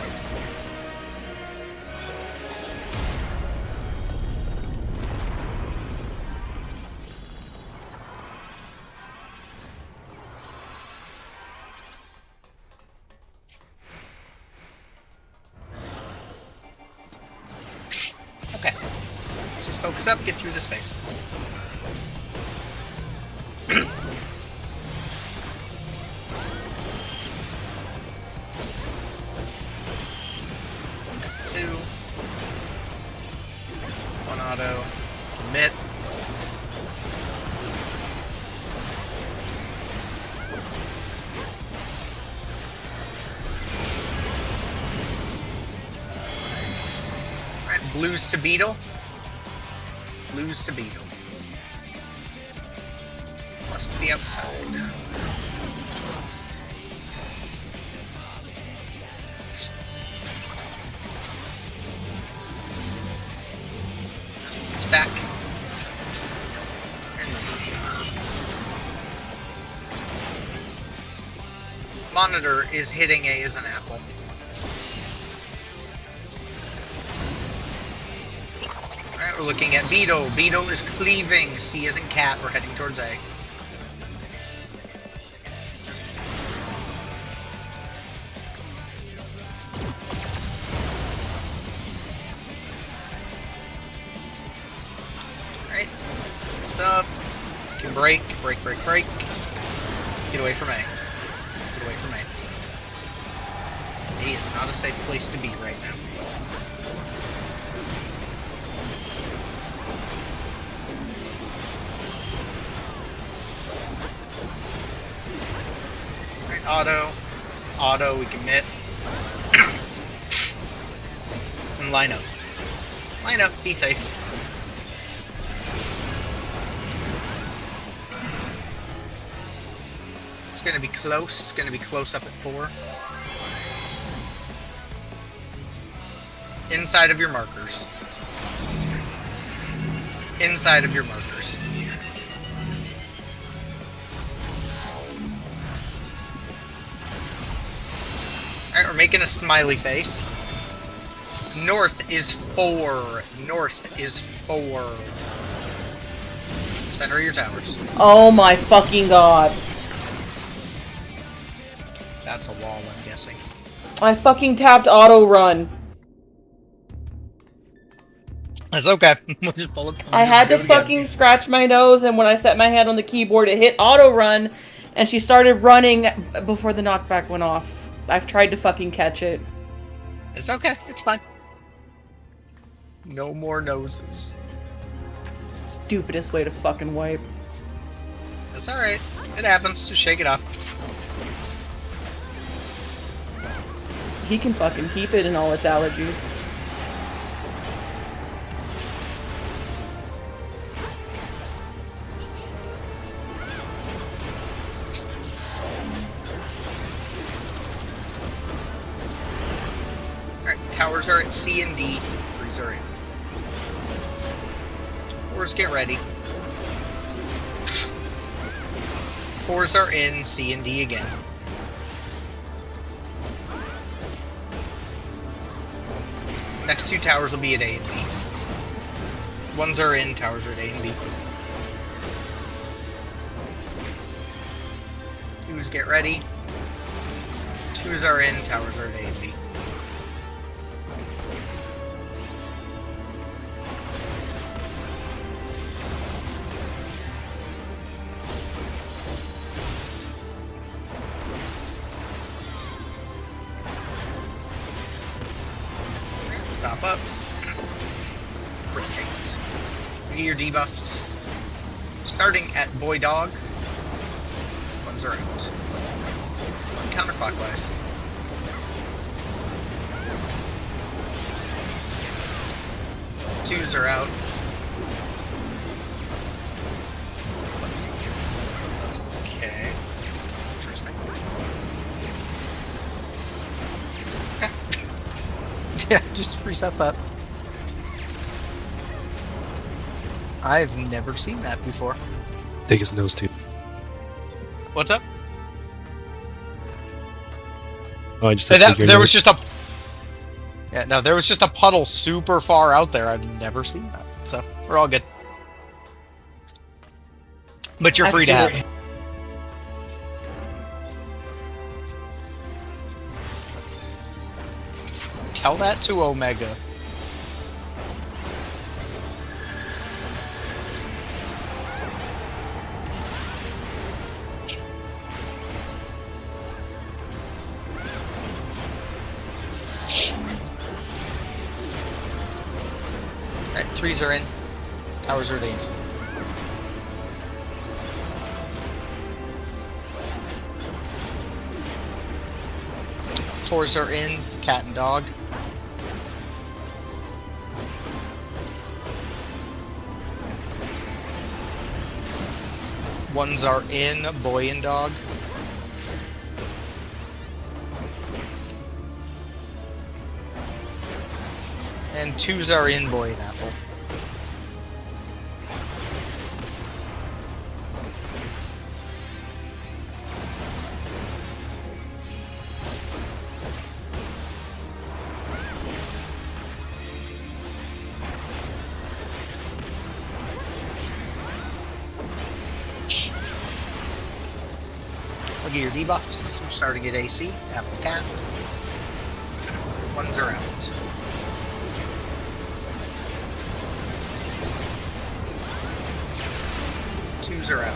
Okay. Let's just focus up, get through this phase. One auto, commit. Alright, blues to beetle. Blues to beetle. Plus to the outside. Stack. And monitor is hitting A as an apple. Alright, we're looking at Beetle. Beetle is cleaving. C as in cat. We're heading towards A. Up. You can break. Get away from A. Get away from A. A is not a safe place to be right now. Alright, auto. Auto, we commit. And line up. Line up, be safe. Gonna be close. It's gonna be close up at 4. Inside of your markers. Inside of your markers. Alright, we're making a smiley face. North is 4. North is 4. Center your towers. Oh my fucking god. That's a wall, I'm guessing. I fucking tapped auto run. That's okay. We'll just pull it. I had to fucking scratch my nose, and when I set my hand on the keyboard, it hit auto run, and she started running before the knockback went off. I've tried to fucking catch it. It's okay. It's fine. No more noses. Stupidest way to fucking wipe. It's alright. It happens. Just shake it off. He can fucking keep it and all its allergies. Alright, towers are at C and D. Threes are in. Fours get ready. Fours are in, C and D again. Next two towers will be at A and B. Ones are in, towers are at A and B. Twos get ready. Twos are in, towers are at A and B. Top up. Rotate. Get your debuffs. Starting at Boy Dog. Ones are out. Counterclockwise. Twos are out. Okay. Interesting. Yeah, just reset that. I've never seen that before. Take his nose too. What's up? Oh, I just Hey, said take your there nose. was just a... Yeah, no, there was just a puddle super far out there. I've never seen that. So, we're all good. But you're free to have it. Tell that to Omega. Alright, threes are in. Towers are dancing. Fours are in. Cat and dog. Ones are in. Boy and dog. And twos are in Boy and apple. Look at your debuffs. We're starting at AC. Apple cat. Ones are out. Twos are out.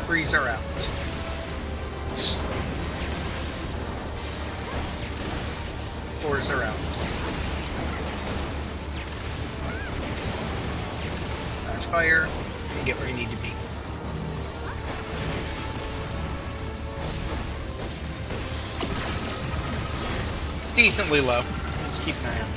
Threes are out. Fours are out. Flash fire, and get where you need to be. It's decently low. Just keep an eye on it.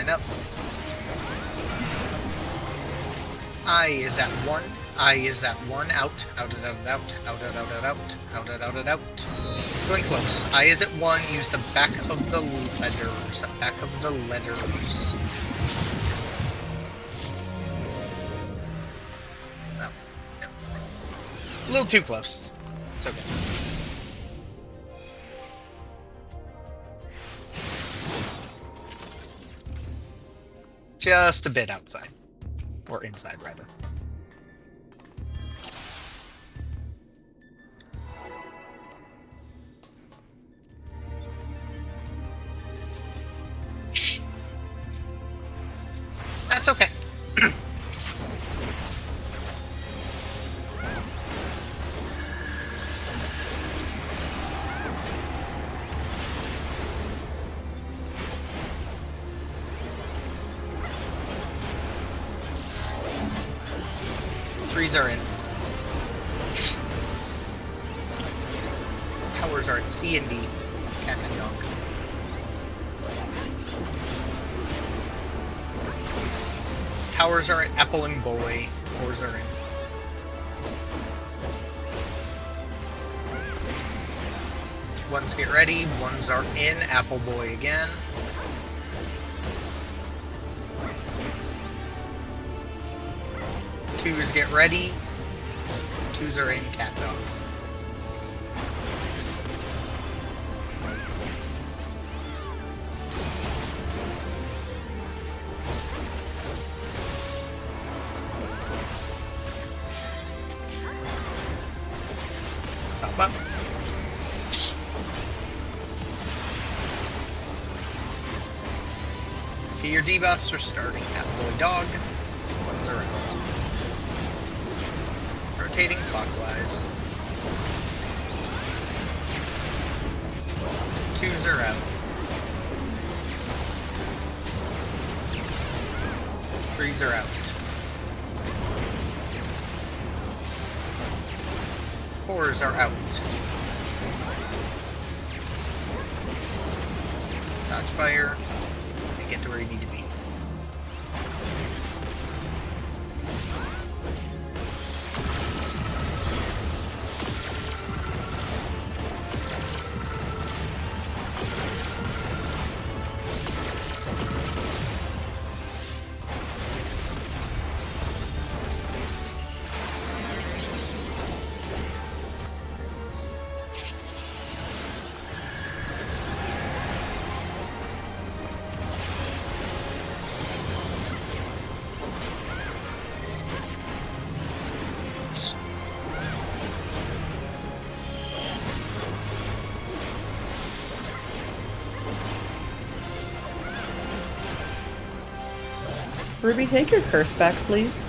line up. I is at 1. I is at 1. Out. Out, out, out, out. Out, out, out, out, out. Out, out, out, out, out. Going close. I is at 1. Use the back of the letters. The back of the letters. No. No. A little too close. It's okay. Just a bit outside. Or inside, rather. That's okay. Threes are in. Towers are at C and D. Cat and dog. Towers are at Apple and Boy. Fours are in. Ones get ready. Ones are in. Apple Boy again. Twos get ready. Twos are in. Cat dog. Up. Okay, your debuffs are starting. Apple Boy dog. Ones are out. Rotating clockwise. Twos are out. Threes are out. Fours are out. Dodge fire. And get to where you need to be. Ruby, take your curse back, please.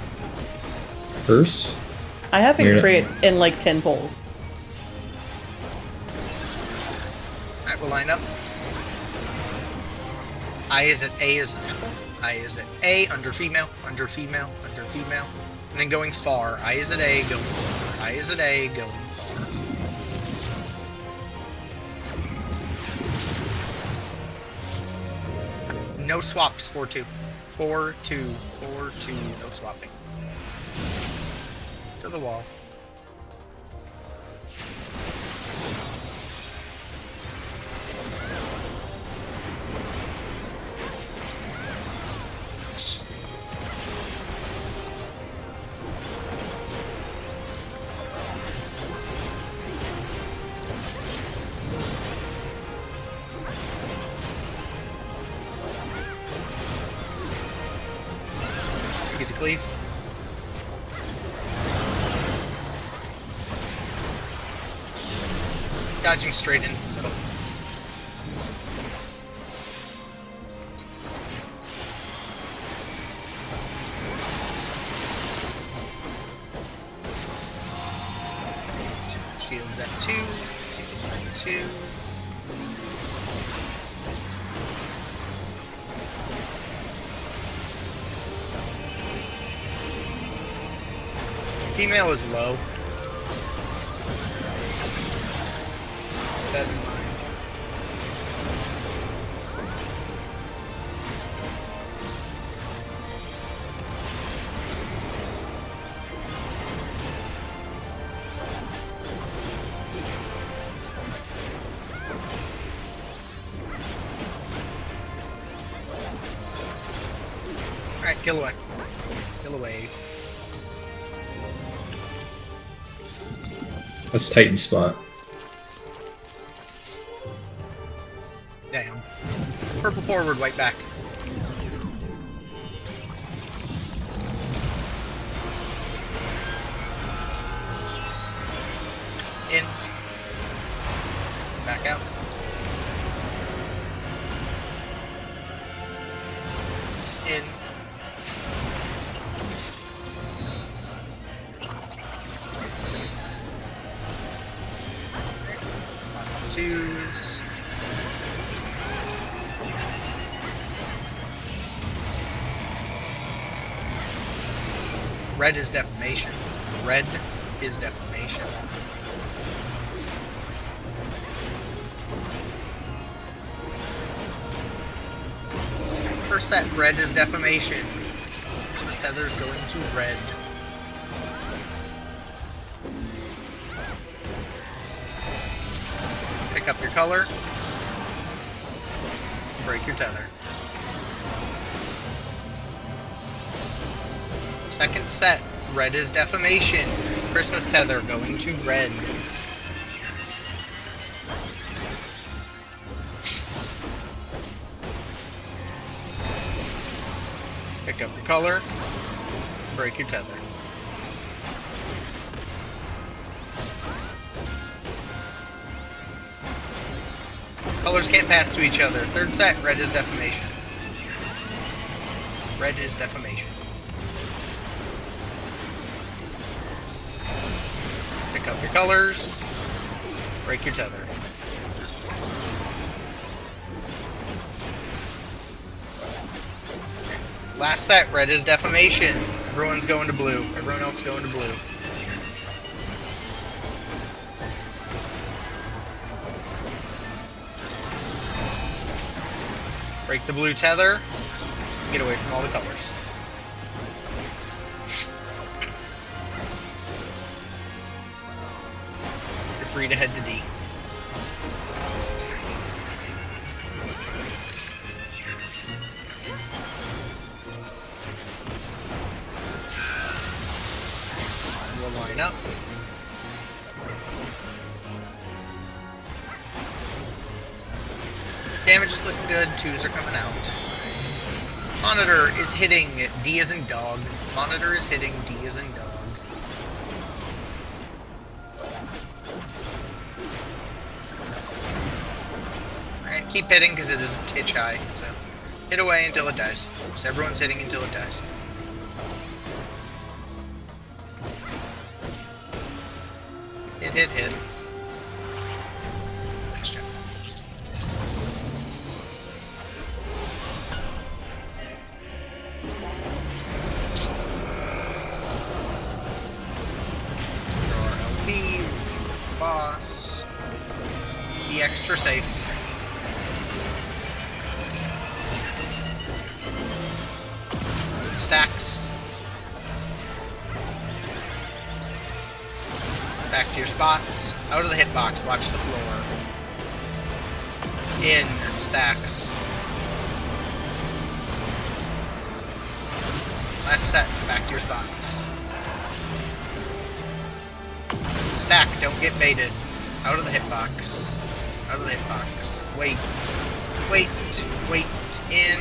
Curse? I have You're it not- crit in like 10 polls. Alright, we'll line up. I is at A is at Apple. I is at A, under female, under female, under female. And then going far. I is at A, going far. I is at A, going far. No swaps, 4-2. 4-2. 4-2, no swapping. To the wall. Get to cleave. Dodging straight into the middle. Shields at 2. Shields at 2. Female is low. Keep that in mind. Heal away. Heal away. That's Titan spot. Damn. Purple forward, white back. In. Back out. In. Lots of twos. Red is defamation. Red is defamation. First set, red is defamation. Christmas tether's going to red. Pick up your color. Break your tether. Second set, red is defamation. Christmas tether going to red. Pick up your color. Break your tether. Colors can't pass to each other. Third set, red is defamation. Red is defamation. Pick up your colors. Break your tether. Last set, red is defamation. Everyone's going to blue. Everyone else is going to blue. Break the blue tether. Get away from all the colors. You're free to head to D. We'll line up. Damage is looking good. Twos are coming out. Monitor is hitting. D as in dog. Monitor is hitting. D as in dog. Alright, keep hitting because it is a titch high. So hit away until it dies. So everyone's hitting until it dies. Hit, hit, hit. Nice job. Throw our LP, boss. Be extra safe. Stacks. Back to your spots. Out of the hitbox. Watch the floor. In. Stacks. Last set. Back to your spots. Stack. Don't get baited. Out of the hitbox. Out of the hitbox. Wait. Wait. Wait. In.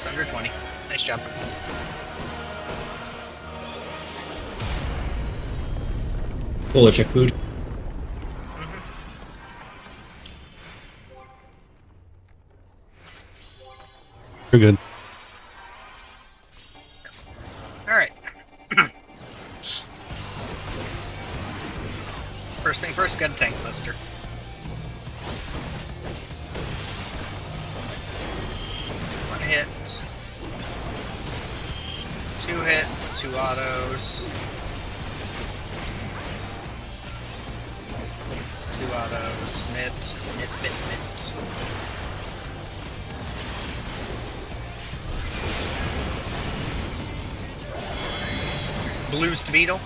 Under 20. Nice job. Bullet check food. You're good. Alright. First thing first, we got a tank buster. One hit. Two hits, two autos. Two autos. Mit. Mit, mit, mit. Blues to beetle.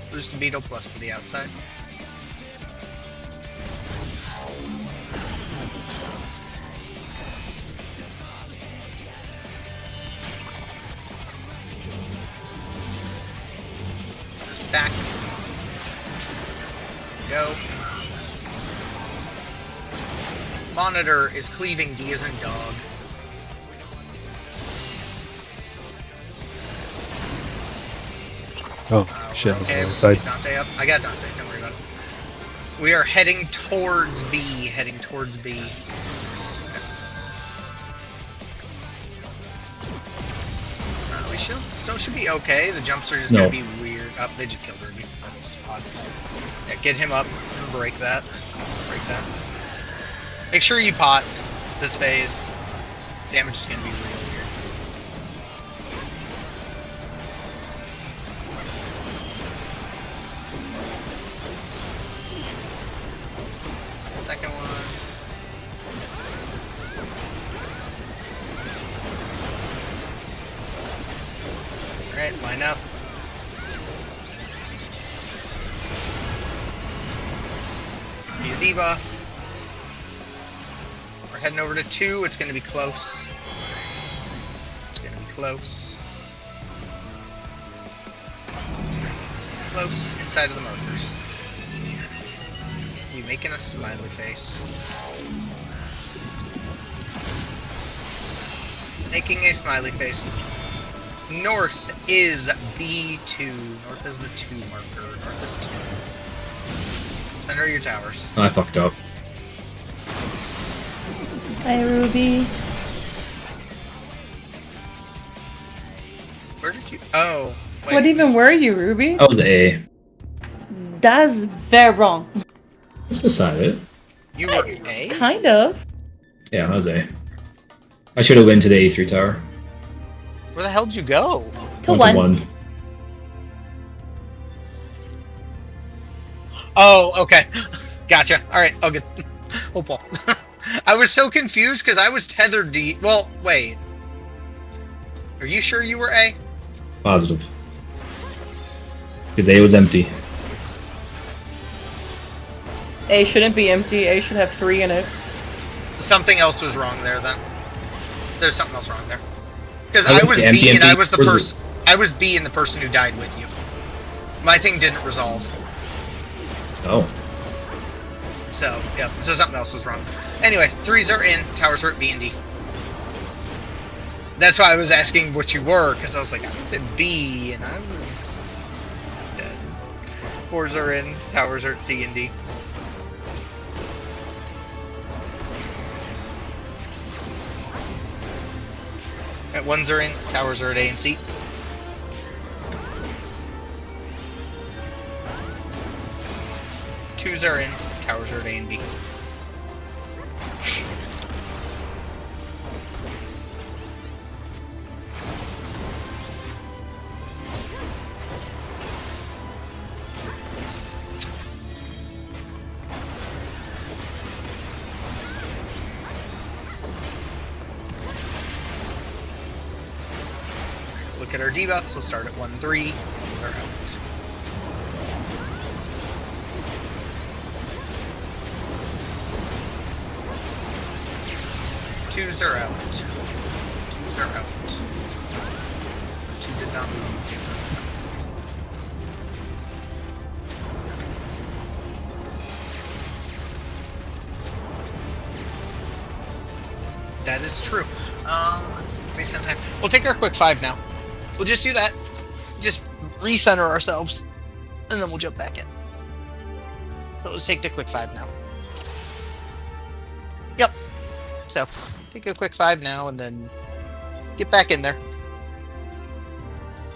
Blues to beetle plus to the outside. go. Monitor is cleaving D as in dog. Oh, shit. I was on Okay, the we'll side. get Dante up. I got Dante, don't worry about it. We are heading towards B, heading towards B. We still should be okay. The jumps are just gonna be weird. Oh, they just killed Ruby. That's odd. Yeah, get him up and break that. Break that. Make sure you pot this phase. Damage is gonna be real weird. Second one. Alright, line up. Be a diva. We're heading over to 2. It's gonna be close. It's gonna be close. Close inside of the markers. You making a smiley face. Making a smiley face. North is B2. North is the 2 marker. North is 2. Center your towers. I fucked up. Hi, Ruby. Where did you? Oh, wait. What even were you, Ruby? Oh, the A. That's very wrong. That's beside it. You were A? Kind of. Yeah, I was A. I should have went to the A3 tower. Where the hell did you go? To Went one. to 1. Oh, okay. Gotcha. Alright, oh good. Oh, Paul. I was so confused because I was tethered to... Well, wait. Are you sure you were A? Positive. Because A was empty. A shouldn't be empty. A should have 3 in it. Something else was wrong there then. There's something else wrong there. Because I I was was empty, B and empty. I was the Where's person... I was B and the person who died with you. My thing didn't resolve. Oh. So, yeah, so something else was wrong. Anyway, 3s are in, towers are at B and D. That's why I was asking what you were, because I was like, I was at B, and I was dead. 4s are in, towers are at C and D. At 1s are in, towers are at A and C. Twos are in, towers are at A and B. Look at our debuffs, we'll start at 1-3. Those are out. Twos are out. Twos are out. 2 did not move. That is true. Let's waste some time. We'll take our quick 5 now. We'll just do that. Just recenter ourselves, and then we'll jump back in. So let's take the quick 5 now. Yep. So, take a quick 5 now, and then get back in there.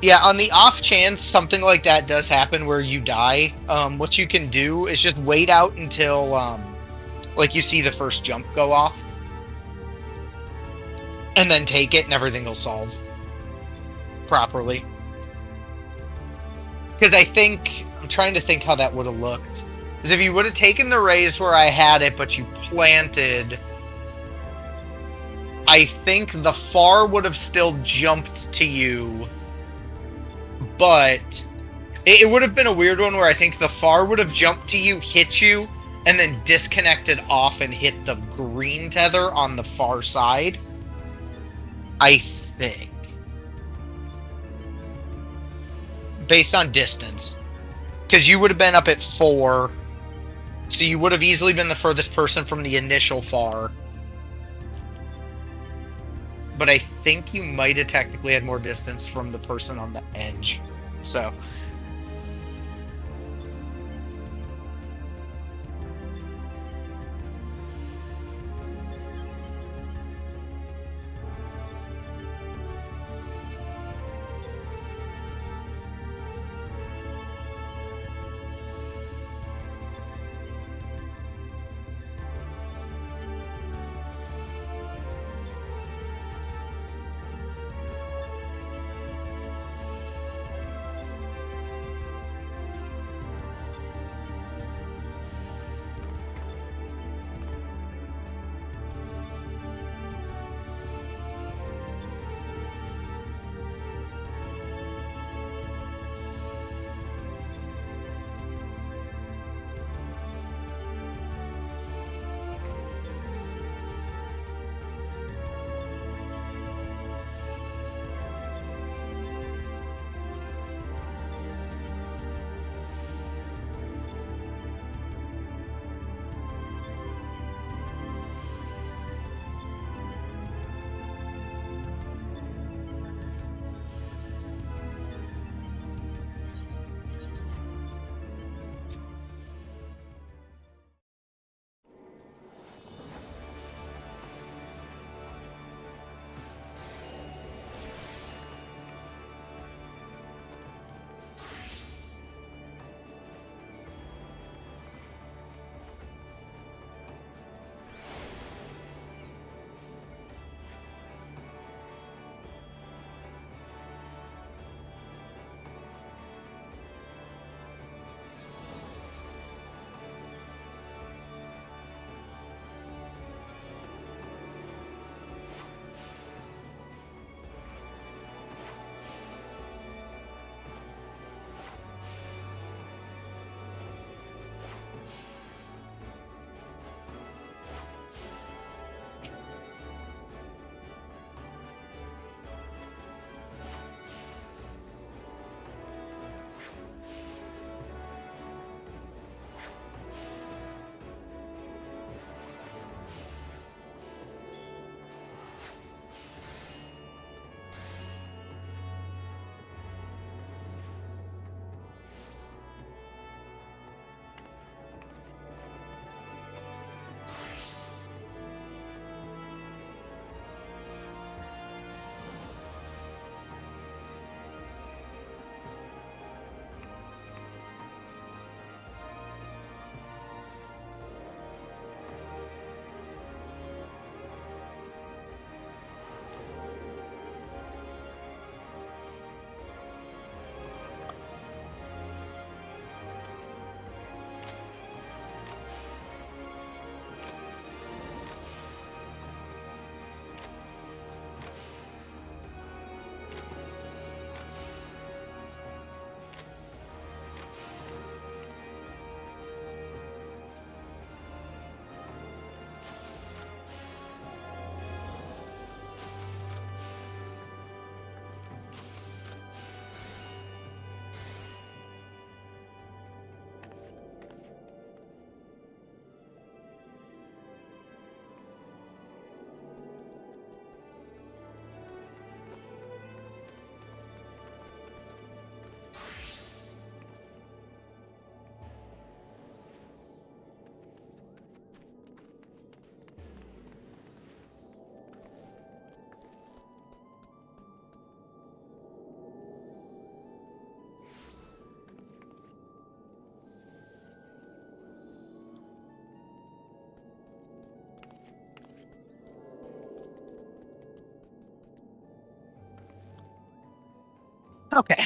Yeah, on the off chance something like that does happen where you die, what you can do is just wait out until, like, you see the first jump go off. And then take it, and everything will solve properly. Because I think, I'm trying to think how that would have looked. Because if you would have taken the raise where I had it, but you planted, I think the far would have still jumped to you, but it would have been a weird one where I think the far would have jumped to you, hit you, and then disconnected off and hit the green tether on the far side. I think. Based on distance. Because you would have been up at 4, So you would have easily been the furthest person from the initial far. But I think you might have technically had more distance from the person on the edge. So. Okay.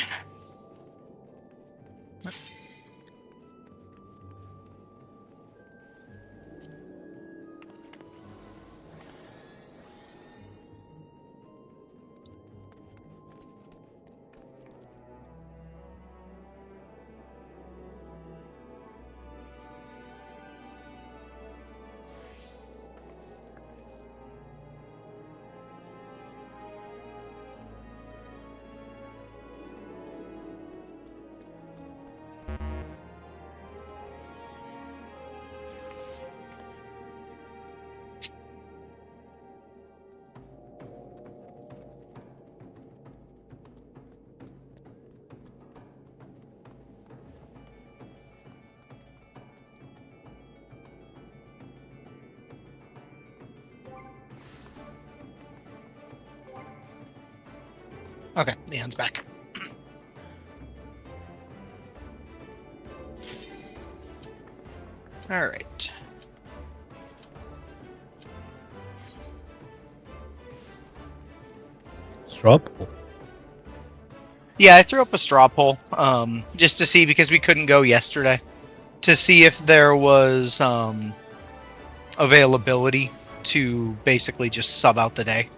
Okay, Leon's back. Alright. Straw poll. Yeah, I threw up a straw poll, just to see, because we couldn't go yesterday, to see if there was availability to basically just sub out the day.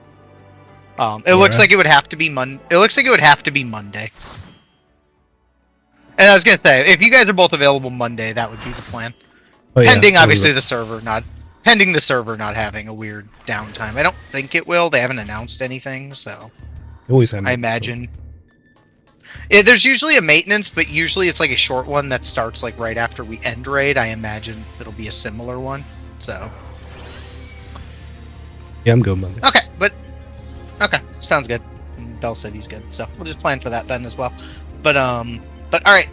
It looks like it would have to be It looks like it would have to be Monday. And I was gonna say, if you guys are both available Monday, that would be the plan. Oh, yeah, Pending, obviously, totally. pending the server not having a weird downtime. I don't think it will. They haven't announced anything, so Always have I imagine. Yeah, there's usually a maintenance, but usually it's like a short one that starts like right after we end raid. I imagine it'll be a similar one. So Yeah, I'm good Monday. okay, sounds good. And Bell said he's good, so we'll just plan for that then as well. But all right.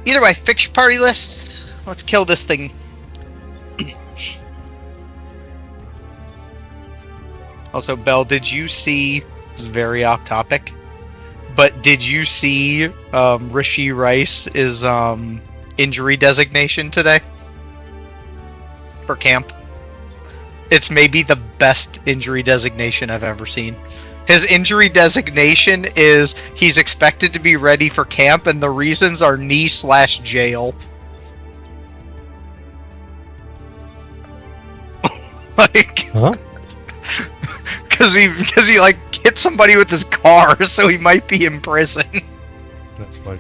Either way, fix your party lists. Let's kill this thing. Also, Bell, did you see? This is very off topic. But did you see Rishi Rice's injury designation today for camp? It's maybe the best injury designation I've ever seen. His injury designation is he's expected to be ready for camp, and the reasons are knee/jail. Like, Huh? because he like hit somebody with his car, so he might be in prison. That's fine.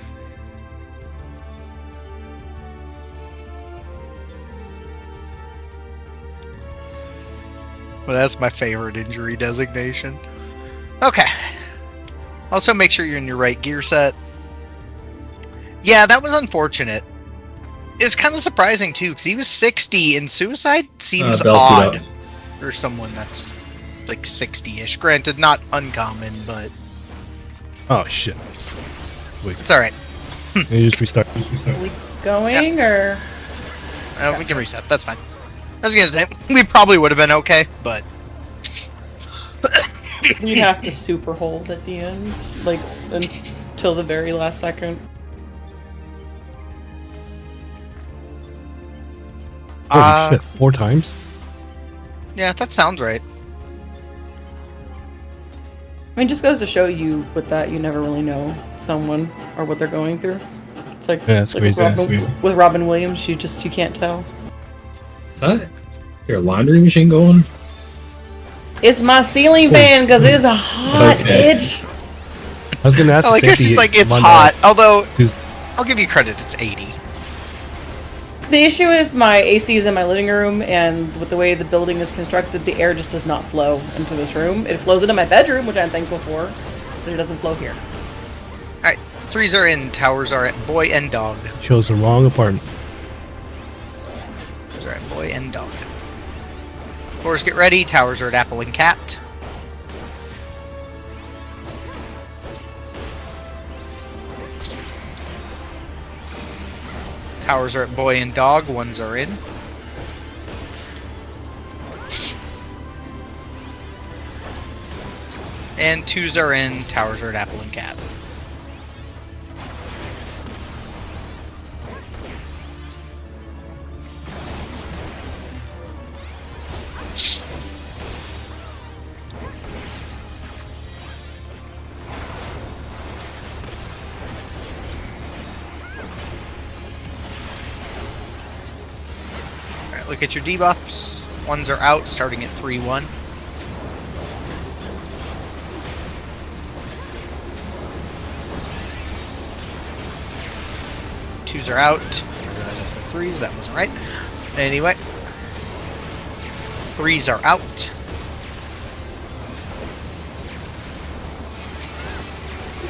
Well, that's my favorite injury designation. Okay. Also, make sure you're in your right gear set. Yeah, that was unfortunate. It's kind of surprising too, because he was 60, and suicide seems odd for someone that's like 60-ish. Granted, not uncommon, but Oh shit. Wait. it's all right. You just restart. Are we going or? We can reset. That's fine. I was gonna say we probably would have been okay, but You have to super hold at the end, like until the very last second. Holy shit, 4 times? yeah, that sounds right. I mean, just goes to show you with that you never really know someone or what they're going through. It's like, Yeah, that's crazy. with Robin Williams, you can't tell. Is that your laundry machine going? It's my ceiling fan because it's a hot Okay. itch. I was gonna ask I like the how same she's thing like, it's Monday. hot. Although, Tuesday. I'll give you credit, it's 80. The issue is my AC is in my living room, and with the way the building is constructed, the air just does not flow into this room. It flows into my bedroom, which I'm thankful for, but it doesn't flow here. Alright, 3s are in, towers are at boy and dog. Chose the wrong apartment. 3s are at boy and dog. 4s get ready, towers are at apple and cat. Towers are at boy and dog, 1s are in. And 2s are in, towers are at apple and cat. Alright, look at your debuffs. 1s are out, starting at 3-1. Twos are out. I realize I said 3s, that wasn't right. Anyway. 3s are out.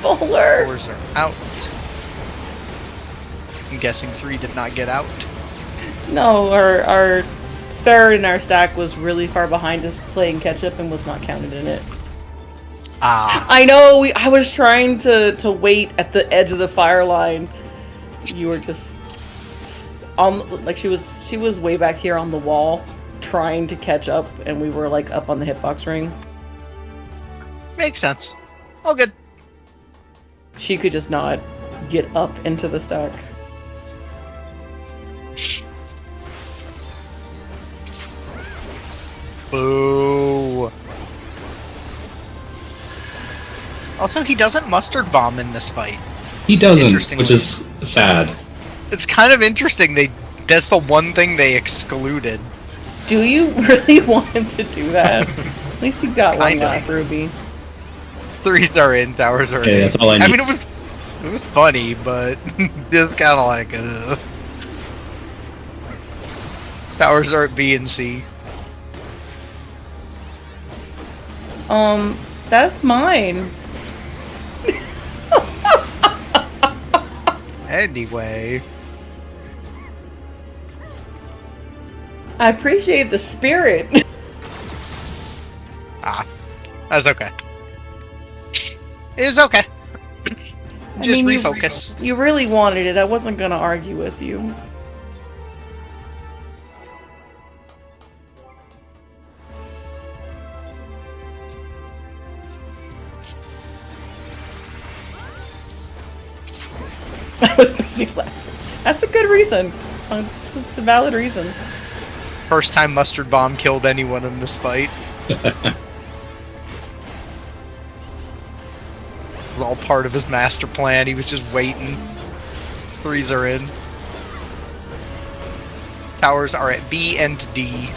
Bowler! 4s are out. I'm guessing 3 did not get out. No, our third in our stack was really far behind us playing catch up and was not counted in it. Ah. I know, I was trying to wait at the edge of the fire line. You were just on, like, she was way back here on the wall trying to catch up, and we were like up on the hitbox ring. Makes sense. All good. she could just not get up into the stack. Boo. Also, he doesn't mustard bomb in this fight. He doesn't, Interestingly. which is sad. It's kind of interesting. That's the one thing they excluded. Do you really want him to do that? At least you got one Kinda. laugh, Ruby. 3s are in, towers are Okay, in. that's all I need. I mean, it was funny, but just kind of like, towers are at B and C. That's mine. Anyway, I appreciate the spirit. that's okay. It's okay. I Just mean, refocus. You really wanted it. I wasn't gonna argue with you. I was busy laughing. That's a good reason. It's a valid reason. First time mustard bomb killed anyone in this fight. It was all part of his master plan. He was just waiting. 3s are in. Towers are at B and D.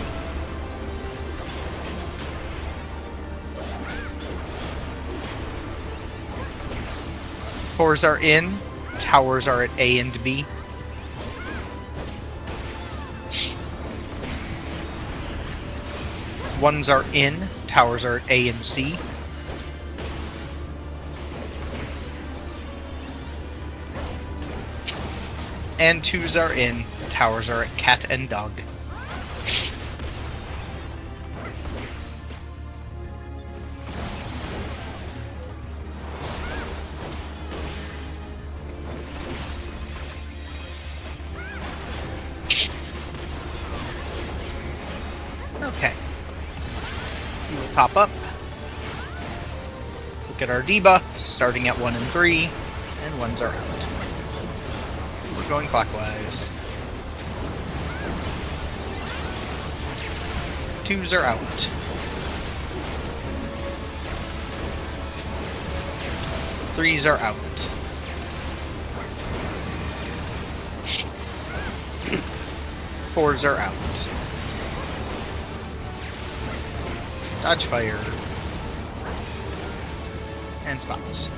Fours are in. Towers are at A and B. Ones are in. Towers are at A and C. And 2s are in. Towers are at cat and dog. Okay. We'll pop up. Look at our debuff, starting at 1 and 3, and 1s are out. We're going clockwise. 2s are out. 3s are out. 4s are out. Dodge fire. And spots.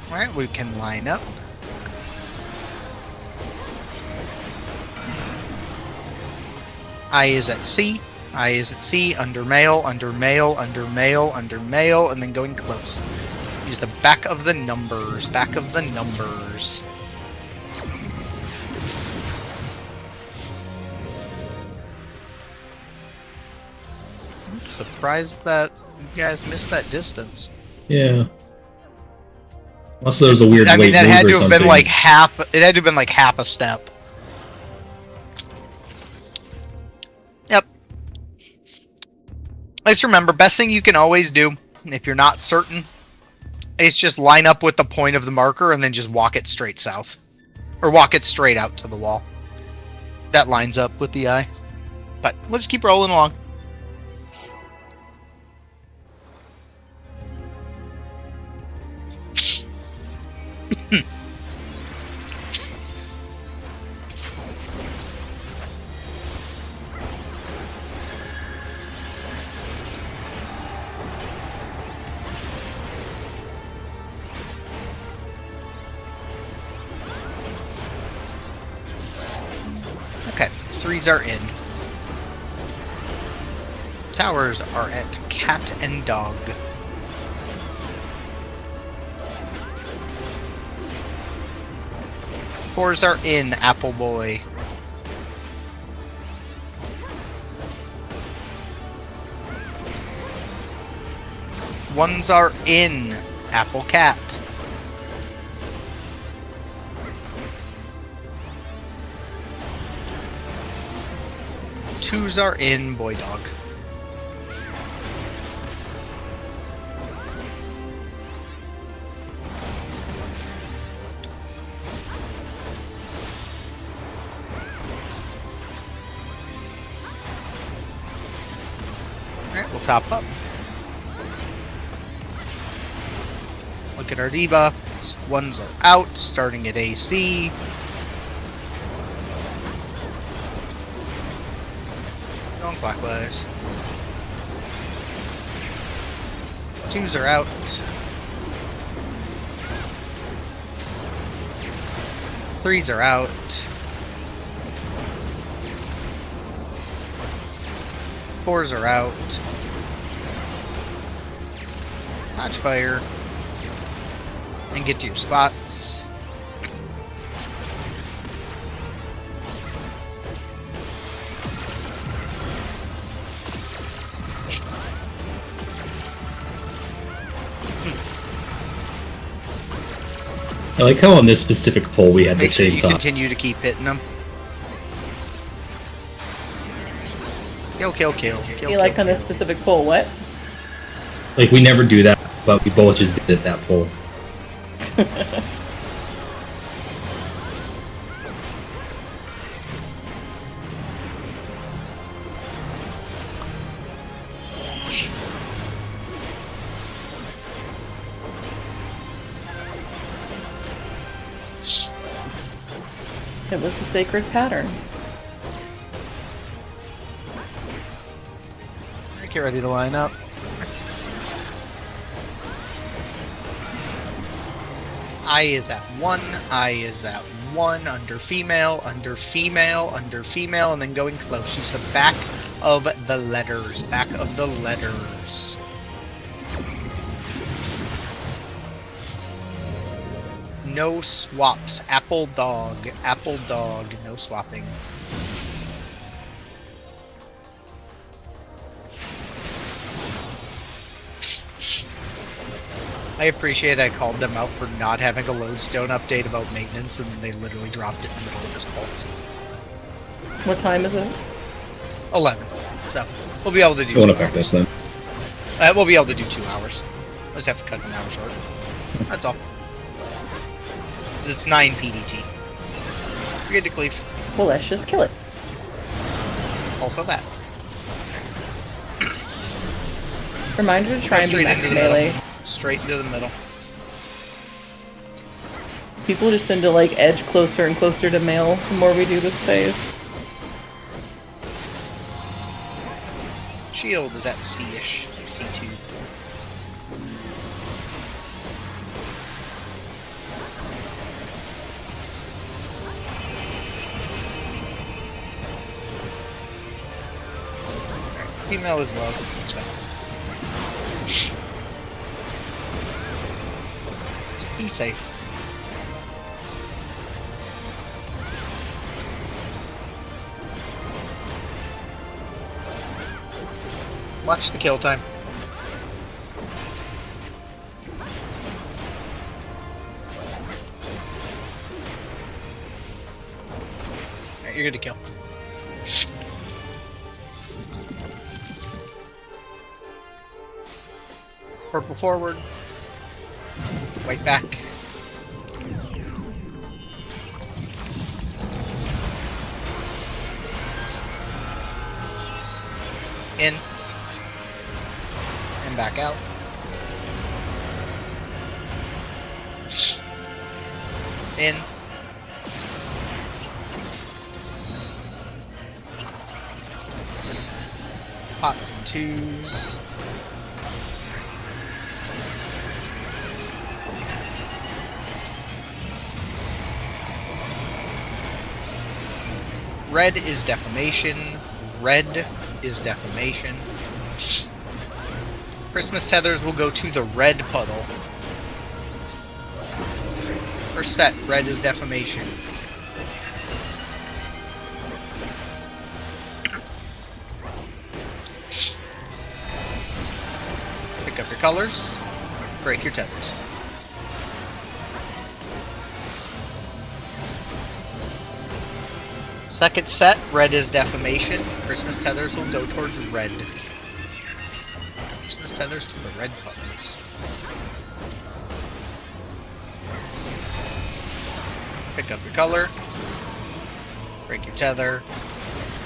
Alright, we can line up. I is at C. I is at C, under mail, under mail, under mail, under mail, and then going close. Use the back of the numbers, back of the numbers. I'm surprised that you guys missed that distance. Yeah. Unless there was a weird I mean, late that move had or to have been something. like half. It had to have been like half a step. Yep. Let's remember, best thing you can always do if you're not certain is just line up with the point of the marker and then just walk it straight south, or walk it straight out to the wall. That lines up with the eye. But we'll just keep rolling along. Threes are in. Towers are at cat and dog. Fours are in, Apple Boy. Ones are in, Apple Cat. Twos are in, Boy Dog. Alright, we'll top up. Look at our debuffs. Ones are out, starting at AC. Going clockwise. Twos are out. Threes are out. Fours are out. Notch fire. And get to your spots. I like how on this specific poll we had the Make sure same you thought. continue to keep hitting them. Kill. You like on this specific poll, what? Like, we never do that, but we both just did it that poll. It was the sacred pattern. Get ready to line up. I is at 1, I is at 1, under female, and then going close. Use the back of the letters. No swaps. Apple dog, no swapping. I appreciate I called them out for not having a lodestone update about maintenance, and they literally dropped it in the middle of this poll. What time is it? 11. So, we'll be able to do It won't 2 affect hours. us then. We'll be able to do 2 hours. I just have to cut an hour short. That's all. 'Cause it's 9 PDT. Forget to cleave. Well, let's just kill it. Also that. Reminder to try and be max melee. Straight into the middle. People just tend to like edge closer and closer to male the more we do this phase. Shield is at C-ish. C2. Female as well. So. Be safe. Watch the kill time. Alright, you're good to kill. Purple forward. White back. In. And back out. In. Pots and twos. Red is defamation. Red is defamation. Christmas tethers will go to the red puddle. First set, red is defamation. Pick up your colors. Break your tethers. Second set, red is defamation. Christmas tethers will go towards red. Christmas tethers to the red puddles. Pick up your color. Break your tether.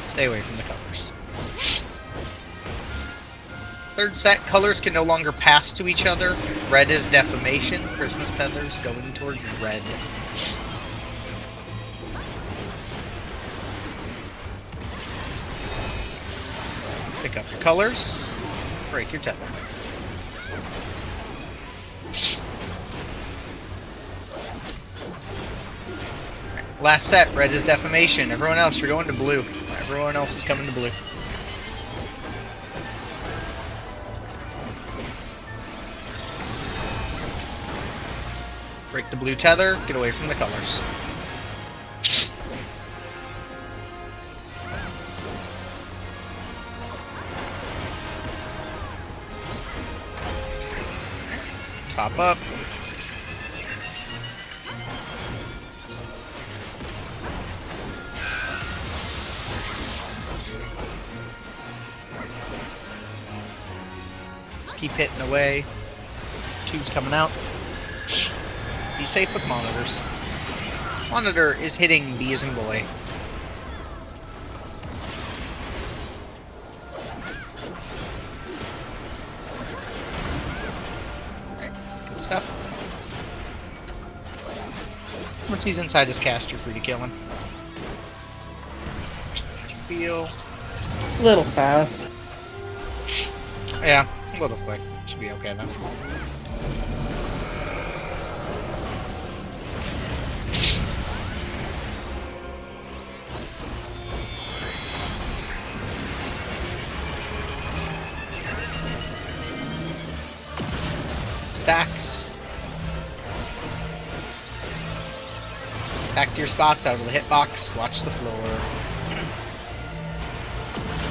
Stay away from the colors. Third set, colors can no longer pass to each other. Red is defamation. Christmas tethers going towards red. Pick up your colors. Break your tether. Right, last set, red is defamation. Everyone else, you're going to blue. Everyone else is coming to blue. Break the blue tether, get away from the colors. Top up. Just keep hitting away. Two's coming out. Be safe with monitors. Monitor is hitting B as in boy. Stuff. Once he's inside his cast, you're free to kill him. Feel A little fast. yeah, a little quick. Should be okay then. Stacks. Back to your spots, out of the hitbox. Watch the floor.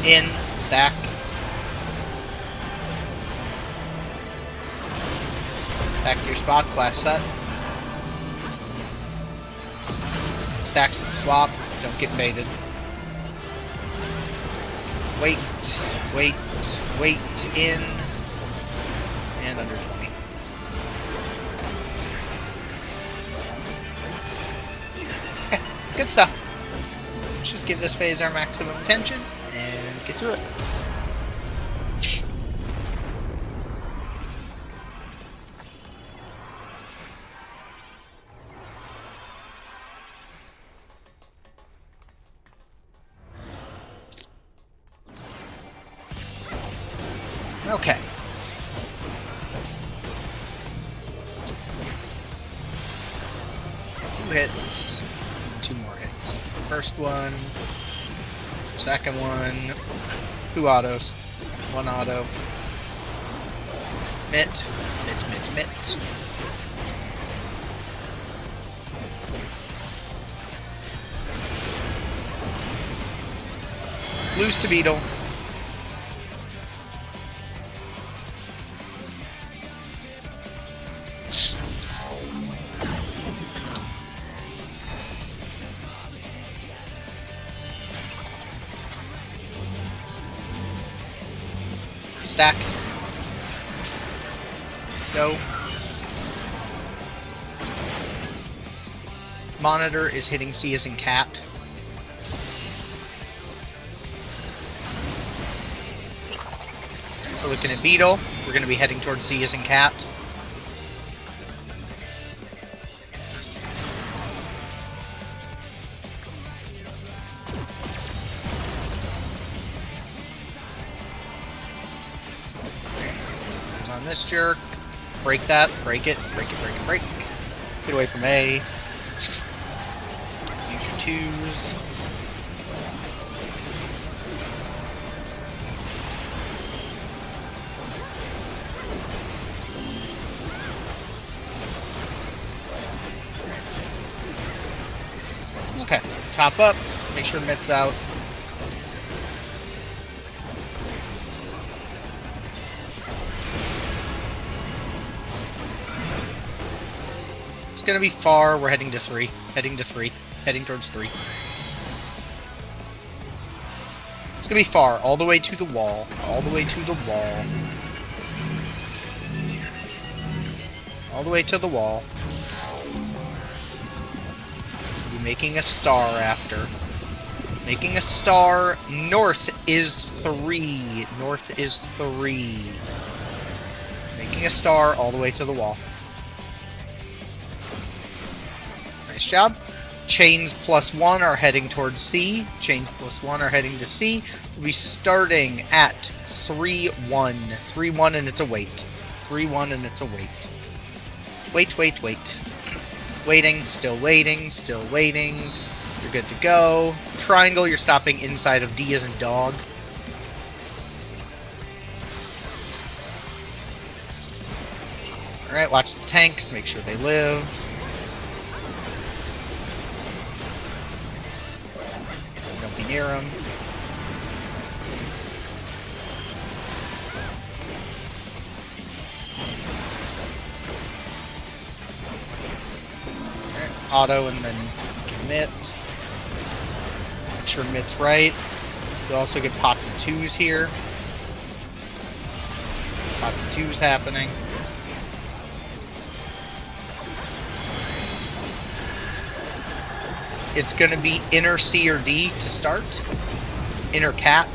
In. Stack. Back to your spots, last set. Stacks with the swap. Don't get baited. Wait. Wait. Wait. In. And under 20. Good stuff. Let's just give this phase our maximum attention and get through it. Okay. Two hits. Two more hits. First one, second one, two autos, one auto, mitt, mitt, mitt, mitt. Blues to beetle. Stack. Go. Monitor is hitting C as in cat. We're looking at beetle. We're going to be heading towards C as in cat. On this jerk. Break that. Break it. Break it. Break it. Break. Get away from A. Use your twos. Okay, top up. Make sure Mitt's out. It's gonna be far. We're heading to 3. Heading to 3. Heading towards 3. It's gonna be far. All the way to the wall. All the way to the wall. All the way to the wall. We're making a star after. Making a star. North is 3. North is 3. Making a star all the way to the wall. Nice job. Chains +1 are heading towards C. Chains +1 are heading to C. We'll be starting at 3-1. 3-1 and it's a wait. 3-1 and it's a wait. Wait, wait, wait. Waiting, still waiting, still waiting. You're good to go. Triangle, you're stopping inside of D as in dog. Alright, watch the tanks, make sure they live. Don't be near them. Alright, auto and then commit. Make sure Mitt's right. You'll also get pots of 2s here. Pots of 2s happening. It's going to be inner C or D to start. Inner cat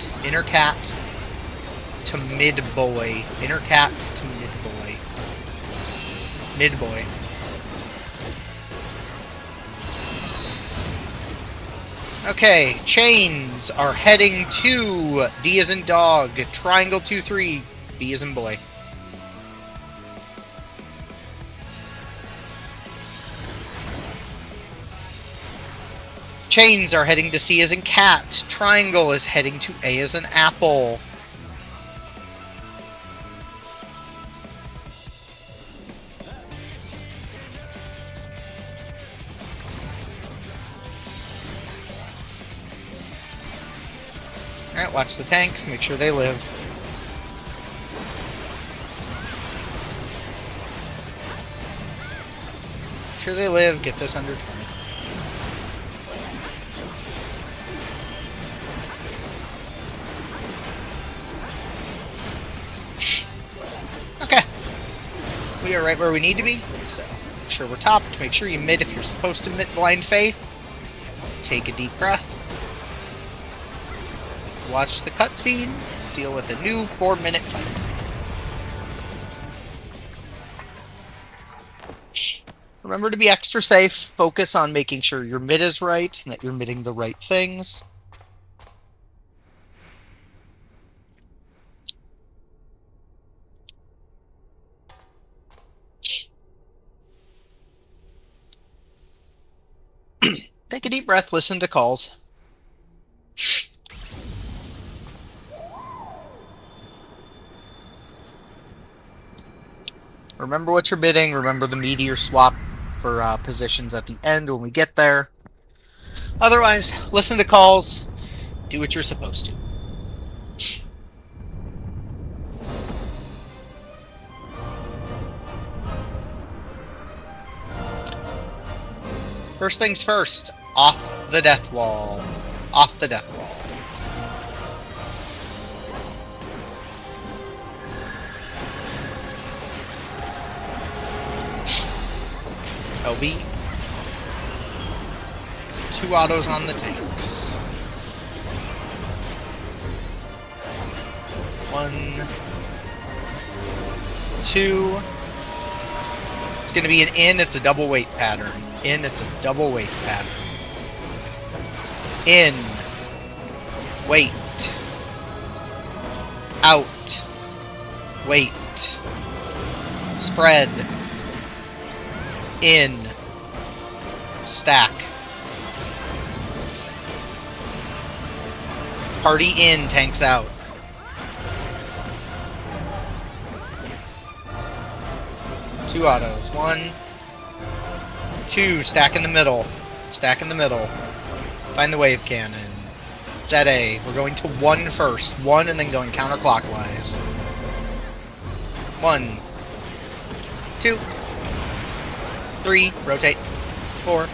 to mid boy. Inner cat to mid boy. Mid boy. Okay, chains are heading to D as in dog. Triangle 2-3. B as in boy. Chains are heading to C as in cat. Triangle is heading to A as in apple. Alright, watch the tanks, make sure they live. Make sure they live, get this under 20. Okay. We are right where we need to be, so make sure we're topped, make sure you mid if you're supposed to mid blind faith. Take a deep breath. Watch the cutscene, deal with a new 4-minute fight. Remember to be extra safe, focus on making sure your mid is right, and that you're midding the right things. Take a deep breath, listen to calls. Remember what you're bidding, remember the meteor swap for positions at the end when we get there. Otherwise, listen to calls, do what you're supposed to. First things first, off the death wall. Off the death wall. LB. 2 autos on the tanks. 1, 2. It's going to be an in, it's a double weight pattern. In, it's a double weight pattern. In. Wait. Out. Wait. Spread. In. Stack. Party in, tanks out. Two autos. 1, 2, stack in the middle. Stack in the middle. Find the wave cannon. It's at A. We're going to 1 first. 1 and then going counterclockwise. 1, 2, 3, rotate. 4,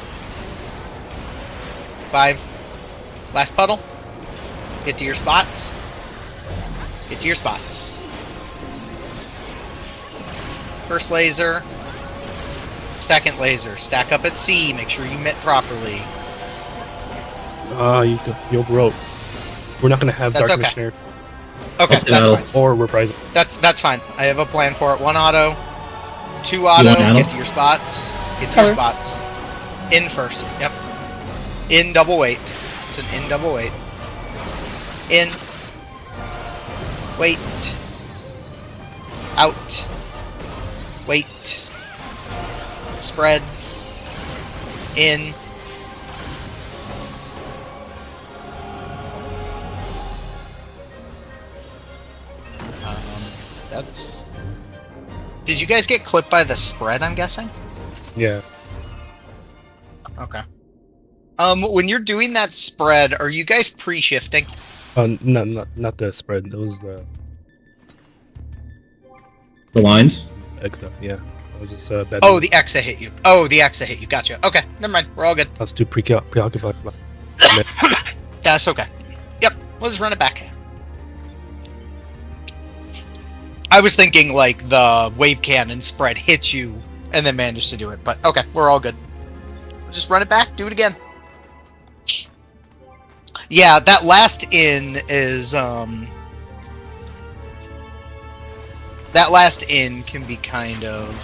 5. Last puddle. Get to your spots. Get to your spots. First laser. Second laser. Stack up at C. Make sure you mitt properly. You overwrote. We're not gonna have That's Dark okay. Missionary Okay, That's that's no. fine. or Reprisal. That's fine. I have a plan for it. 1 auto. 2 want auto. auto? Get to your spots. Get to your Cover. spots. In first. Yep. In double weight. It's an in double weight. In. Wait. Out. Wait. Spread. In. That's... Did you guys get clipped by the spread, I'm guessing? Yeah. Okay. When you're doing that spread, are you guys pre-shifting? Not the spread. It was the lines. extra. Yeah. It was just bad. Oh, the Exa hit you. Oh, the Exa hit you. Gotcha. Okay, never mind. We're all good. I was too preoccupied. That's okay. Yep, we'll just run it back. I was thinking, like, the wave cannon spread hit you and then managed to do it, but okay, we're all good. We'll just run it back, do it again. Yeah, that last in is, that last in can be kind of...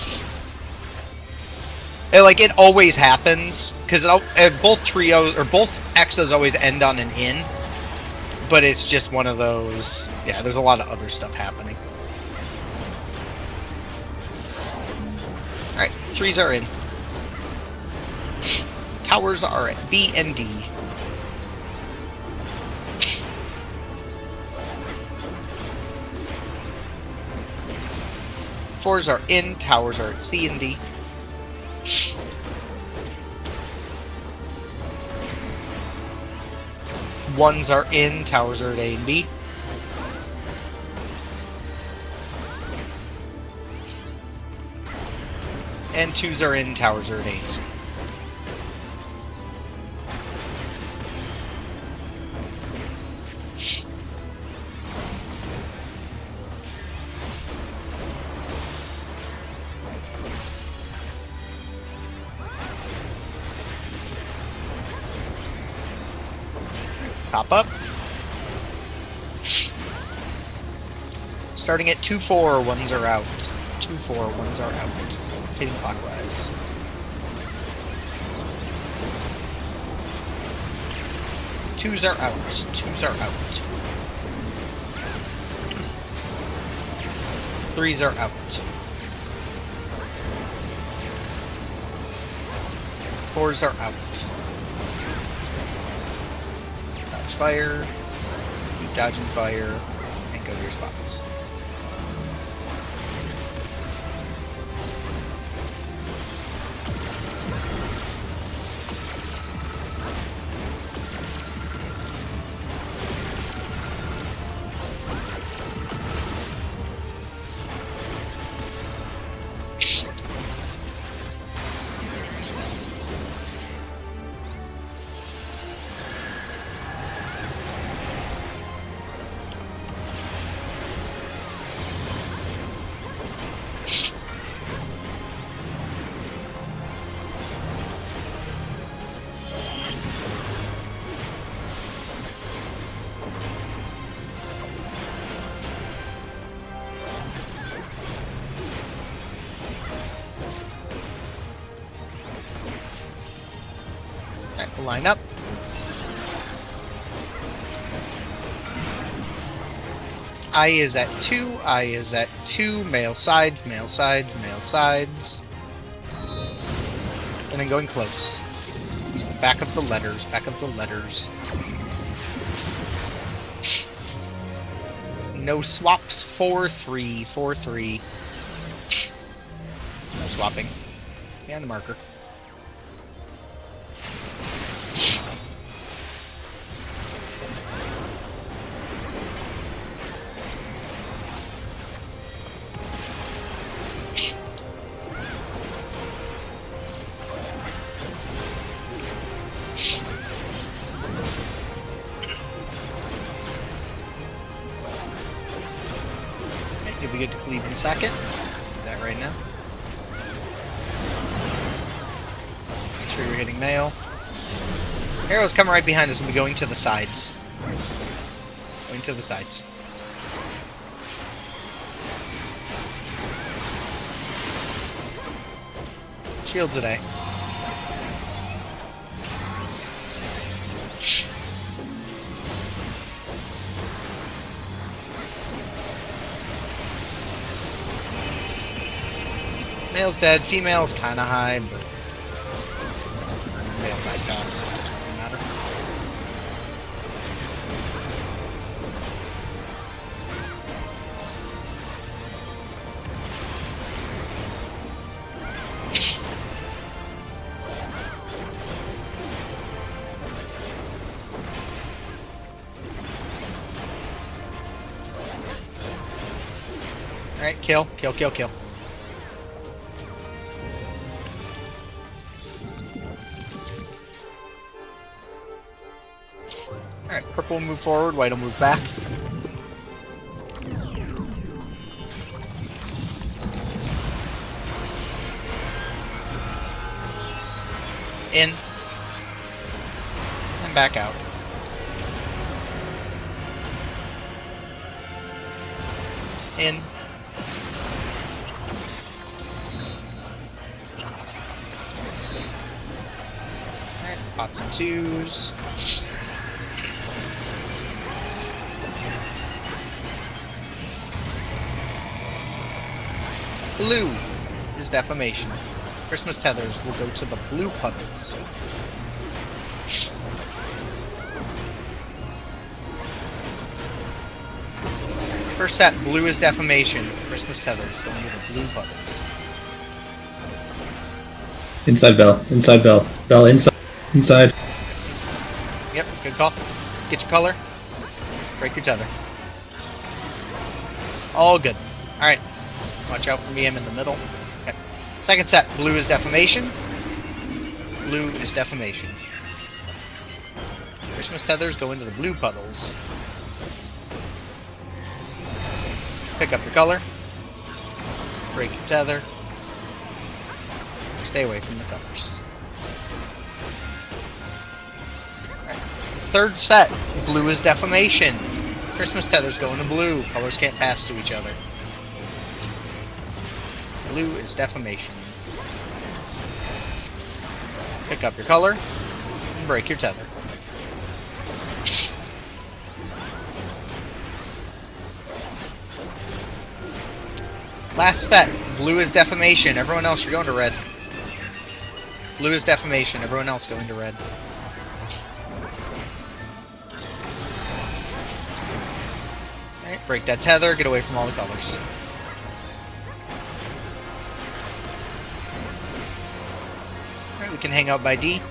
it always happens, because both trios, or both Exas always end on an in, but it's just one of those... Yeah, there's a lot of other stuff happening. Alright, 3s are in. Towers are at B and D. Fours are in, towers are at C and D. Ones are in, towers are at A and B. And 2s are in, towers are at A and C. Top up. Starting at 2-4, ones are out. 2-4, ones are out. Rotating clockwise. Twos are out. Twos are out. 3s are out. 4s are out. Dodge fire. Keep dodging fire. And go to your spots. Alright, we'll line up. I is at 2, I is at 2, male sides, male sides, male sides. And then going close. Back up the letters, back up the letters. No swaps, 4-3, 4-3. No swapping. And the marker. be good to cleave in a second. Do that right now. Make sure you're hitting male. Arrows coming right behind us and be going to the sides. Going to the sides. Shields today. Male's dead, female's kinda high, but male bypass, so it doesn't really matter. Alright, kill, kill, kill, kill. Alright, purple will move forward, white will move back. In. And back out. In. Alright, pots and twos. Blue is defamation. Christmas tethers will go to the blue puddles. First set, blue is defamation. Christmas tethers going to the blue puddles. Inside bell. Inside bell. Bell inside. Inside. Yep, good call. Get your color. Break your tether. All good. Alright. Watch out for me, I'm in the middle. Okay. Second set, blue is defamation. Blue is defamation. Christmas tethers go into the blue puddles. Pick up your color. Break your tether. Stay away from the colors. Alright. Third set, blue is defamation. Christmas tethers go into blue. Colors can't pass to each other. Blue is defamation. Pick up your color and break your tether. Last set, blue is defamation. Everyone else, you're going to red. Blue is defamation. Everyone else going to red. Alright, break that tether, get away from all the colors. Alright, we can hang out by D.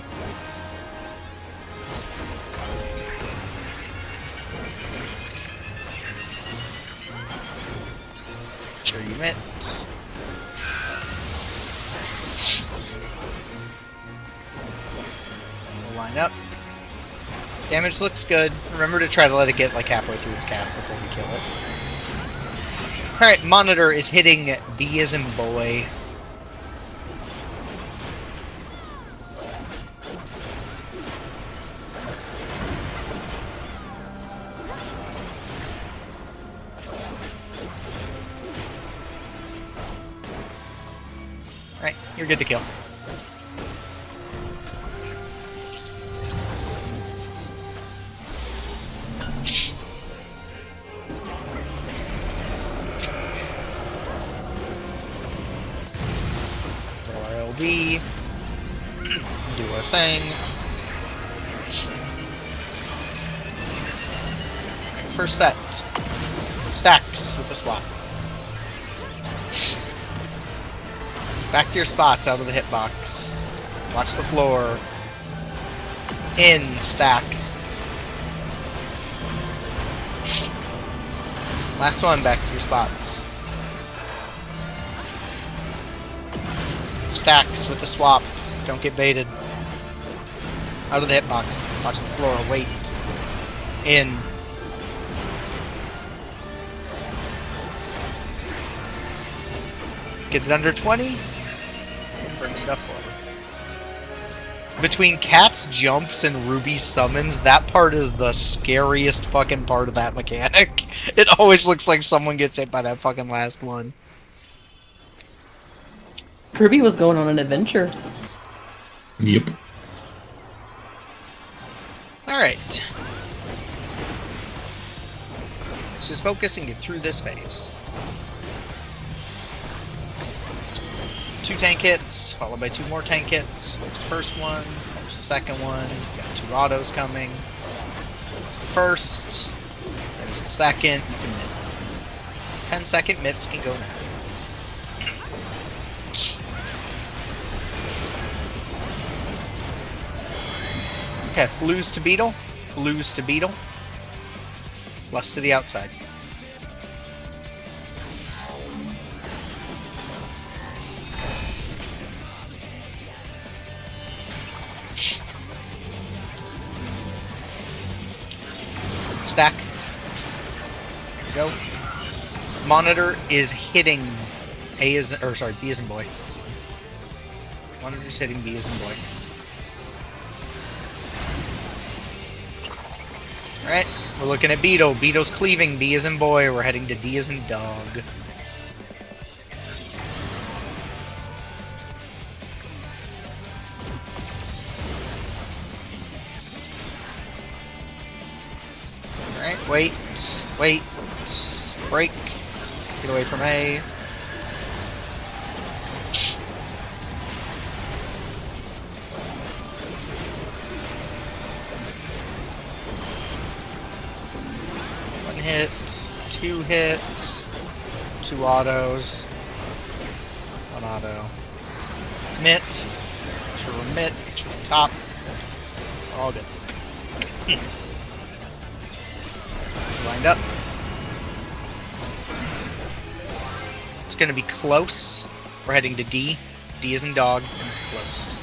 Sure you meant. We'll line up. Damage looks good. Remember to try to let it get like halfway through its cast before we kill it. Alright, monitor is hitting B as in boy. Alright, you're good to kill. LB. Do our thing. Alright, first set. Stacks with the swap. Back to your spots out of the hitbox. Watch the floor. In, stack. Last one, back to your spots. Stacks with the swap. Don't get baited. Out of the hitbox. Watch the floor. Wait. In. Get it under 20. And bring stuff forward. Between Cat's jumps and Ruby's summons, that part is the scariest fucking part of that mechanic. It always looks like someone gets hit by that fucking last one. Ruby was going on an adventure. Yep. Alright. Let's just focus and get through this phase. 2 tank hits, followed by 2 more tank hits. There's the first one, there's the second one. Got 2 autos coming. There's the first, there's the second. You can mid. 10-second mids can go now. Okay, blues to beetle, blues to beetle. Less to the outside. Stack. There we go. Monitor is hitting B is in boy. Monitor's hitting B is in boy. Alright, we're looking at Beetle. Beetle's cleaving, B is in boy. We're heading to D as in dog. Alright, wait, break, get away from A. One hit, 2 hits, 2 autos, 1 auto. Mitt, to remit, to top, we're all good. Lined up. It's gonna be close. We're heading to D. D is in dog, and it's close.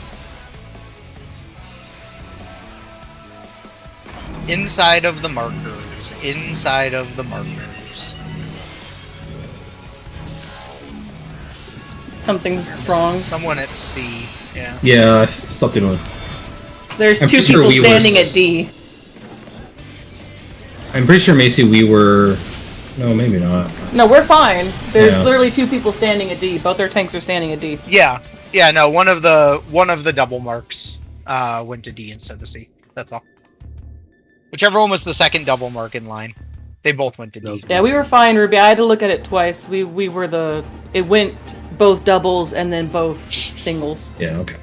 Inside of the markers. Inside of the markers. Something's wrong. Someone at C. Yeah. Yeah, something with. There's I'm 2 pretty sure people we were standing at D. I'm pretty sure, Macy, we were. No, maybe not. No, we're fine. There's Yeah. literally 2 people standing at D. Both their tanks are standing at D. Yeah. Yeah, no, one of the double marks went to D instead of C. That's all. Whichever one was the second double mark in line. They both went to D. Yeah, we were fine, Ruby. I had to look at it twice. We were the... It went both doubles and then both singles. Yeah, okay.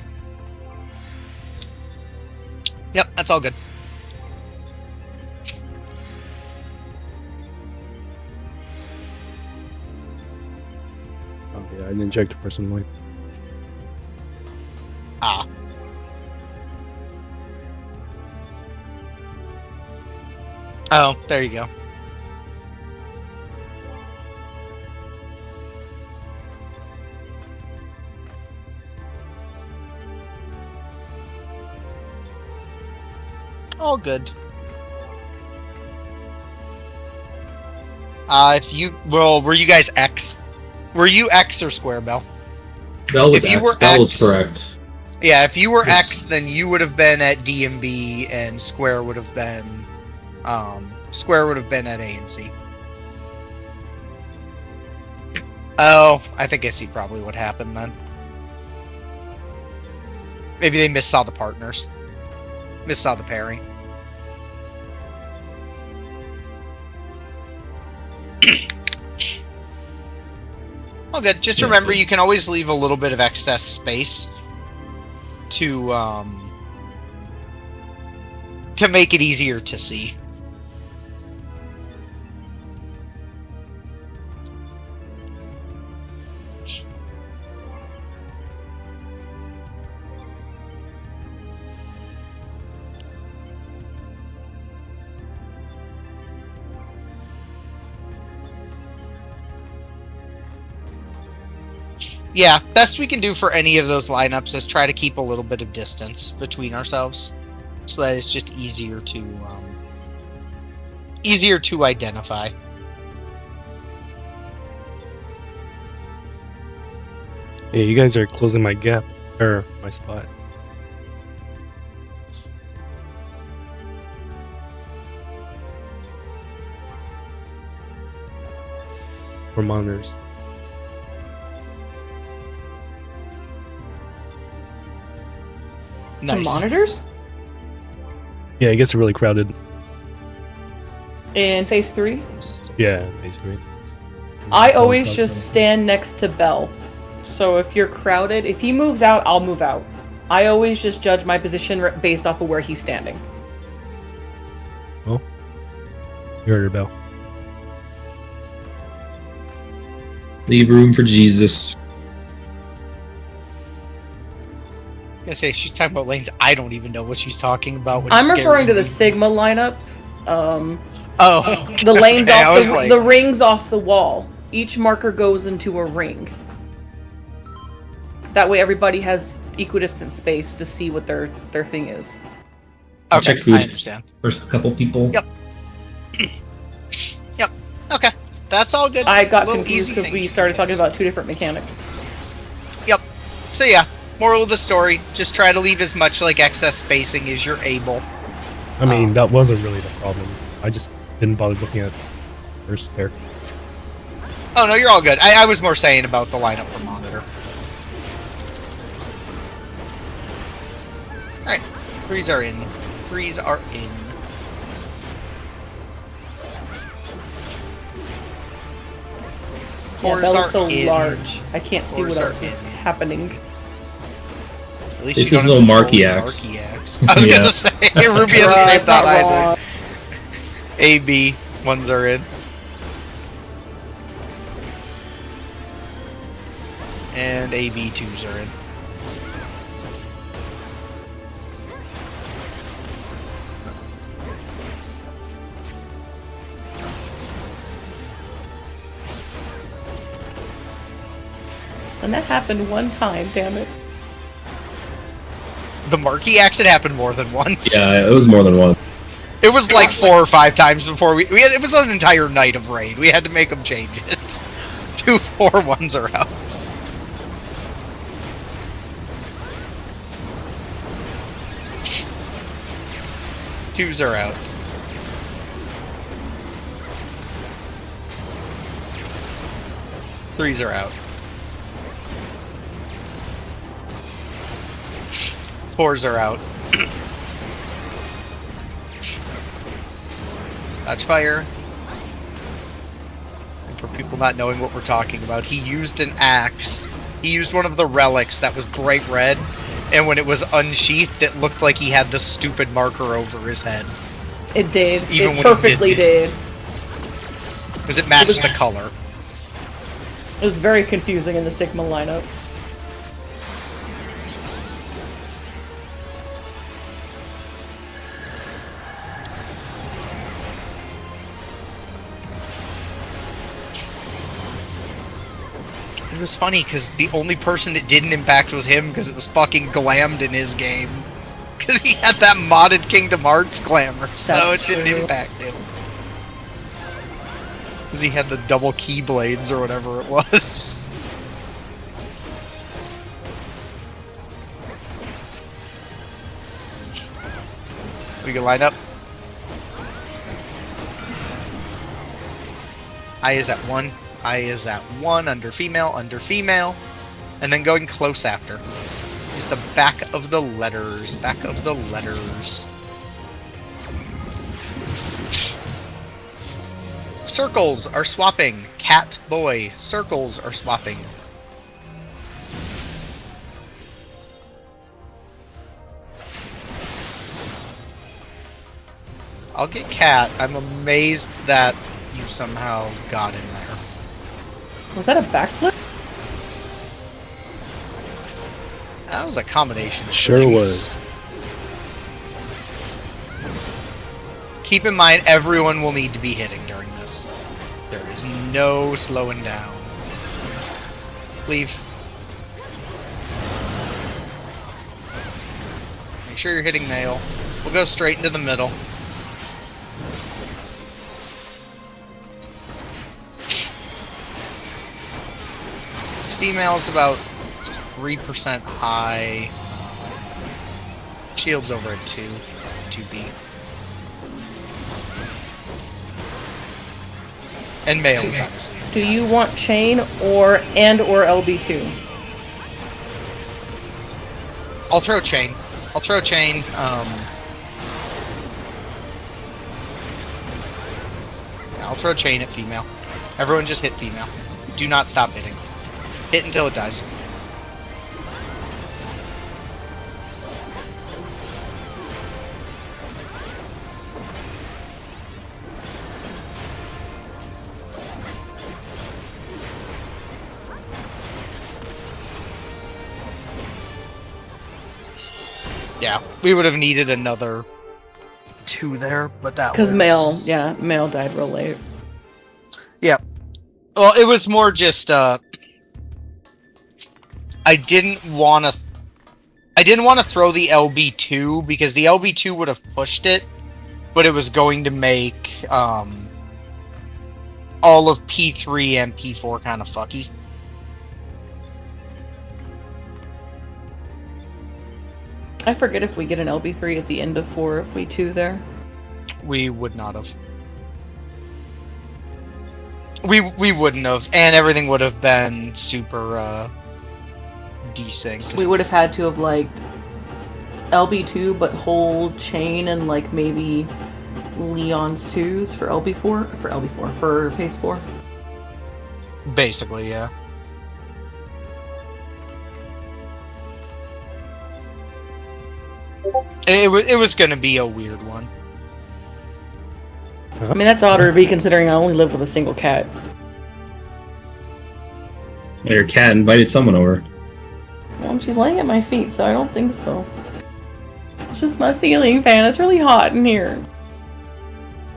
Yep, that's all good. Oh yeah, I didn't check the first one. Ah. Oh, there you go. All good. If you, well, were you guys X? Were you X or square, Bell? Bell was If you X. were Bell was X- correct. Yeah, if you were Yes. X, then you would have been at D and B, and square would have been, at A and C. Oh, I think I see probably what happened then. Maybe they missaw the partners. Missaw the pairing. All good. Just Yeah. remember, you can always leave a little bit of excess space to make it easier to see. Yeah, best we can do for any of those lineups is try to keep a little bit of distance between ourselves, so that it's just easier to identify. Hey, you guys are closing my gap or my spot. For monitors. For Nice. monitors? Yeah, it gets really crowded. In phase 3? Yeah, basically. I always just stand next to Bell. So if you're crowded, if he moves out, I'll move out. I always just judge my position based off of where he's standing. Oh, you heard her, Bell. Leave room for Jesus. I was gonna say she's talking about lanes. I don't even know what she's talking about. Which I'm scares referring to me. the Sigma lineup. Oh, The lanes okay, I off was the, like- the rings off the wall. Each marker goes into a ring. That way everybody has equidistant space to see what their thing is. I'll Okay, check food. I understand. First couple people. Yep. Yep. Okay, that's all good. I got Little confused easy because we things. started talking about two different mechanics. Yep. So yeah, moral of the story: just try to leave as much like excess spacing as you're able. I mean, that wasn't really the problem. I just didn't bother looking at first there. Oh no, you're all good. I was more saying about the lineup for monitor. Alright, threes are in. Threes are in. Yeah, Fours Bell are is so in. large. I can't see Fours what are else is in. happening. At least This you is don't no have to Marky control axe. Marky axe. I was Yeah. gonna say Ruby has Bruh, the same it's not thought either. wrong. A, B, ones are in. And A, B, twos are in. And that happened one time, damn it. The Marky accident happened more than once. Yeah, it was more than one. It was like 4 or 5 times before we had, it was an entire night of raid. We had to make them change it. 2 4 ones are out. Twos are out. Threes are out. Fours are out. Touch fire. And for people not knowing what we're talking about, he used an axe. He used one of the relics that was bright red, and when it was unsheathed, it looked like he had the stupid marker over his head. It did. Even It when perfectly he did. did. Because it matched the color. It was very confusing in the Sigma lineup. It was funny because the only person it didn't impact was him because it was fucking glammed in his game. Because he had that modded Kingdom Hearts glamour, so That's it didn't true. impact him. Because he had the double keyblades or whatever it was. We can line up. I is at 1. I is at 1 under female, and then going close after. Use the back of the letters, back of the letters. Circles are swapping. Cat, boy. Circles are swapping. I'll get cat. I'm amazed that you somehow got in there. Was that a backflip? That was a combination of Sure things. was. Keep in mind, everyone will need to be hitting during this. There is no slowing down. Leave. Make sure you're hitting male. We'll go straight into the middle. This female's about 3% high. Shield's over at 2B. And male is obviously. Do you want chain or LB2? I'll throw chain. I'll throw chain at female. Everyone just hit female. Do not stop hitting. Hit until it dies. Yeah, we would have needed another 2 there, but that was... Because male died real late. Yeah. Well, it was more just, I didn't want to throw the LB2, because the LB2 would have pushed it, but it was going to make, all of P3 and P4 kind of fucky. I forget if we get an LB3 at the end of 4 if we 2 there. We would not have. We wouldn't have, and everything would have been super desynced. We would have had to have liked LB2 but hold chain and like maybe Leon's 2s for LB4 for phase 4. Basically, yeah. It was gonna be a weird one. I mean, that's odd to be considering I only live with a single cat. Your cat invited someone over. Well, she's laying at my feet, so I don't think so. It's just my ceiling fan. It's really hot in here.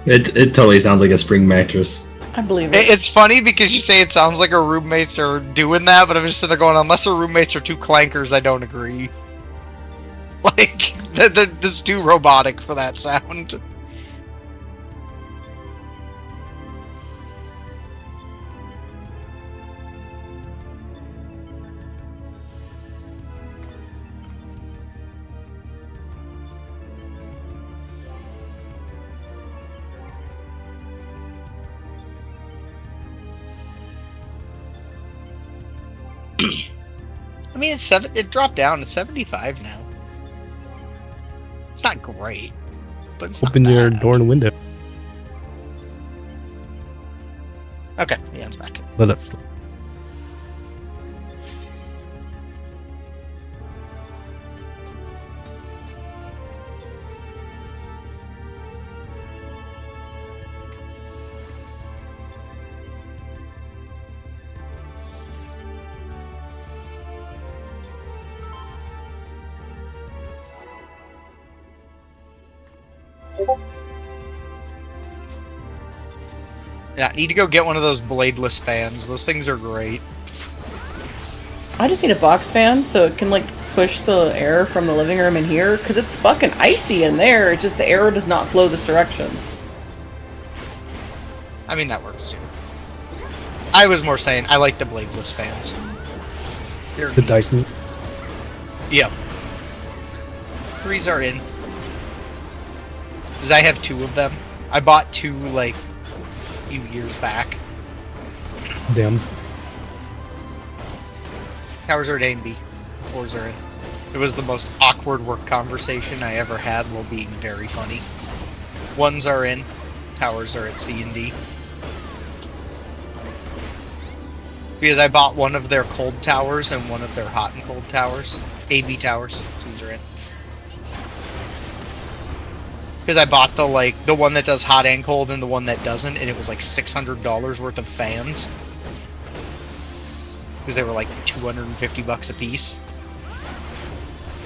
It totally sounds like a spring mattress. I believe it. It's funny because you say it sounds like our roommates are doing that, but I'm just sitting there going, unless our roommates are 2 clankers, I don't agree. Like, they're just too robotic for that sound. I mean, it dropped down to 75 now. It's not great, but it's Open not your bad. door and window. Okay, yeah, it's back. Let it flow. Yeah, I need to go get one of those bladeless fans. Those things are great. I just need a box fan so it can like push the air from the living room in here because it's fucking icy in there. It's just the air does not flow this direction. I mean, that works too. I was more saying I like the bladeless fans. They're The Dyson. Yep. 3s are in. Because I have 2 of them. I bought 2 like a few years back. Damn. Towers are at A and B. 4s are in. It was the most awkward work conversation I ever had while being very funny. 1s are in. Towers are at C and D. Because I bought one of their cold towers and one of their hot and cold towers. AB towers. 2s are in. Because I bought the one that does hot and cold and the one that doesn't, and it was like $600 worth of fans. Because they were like $250 a piece.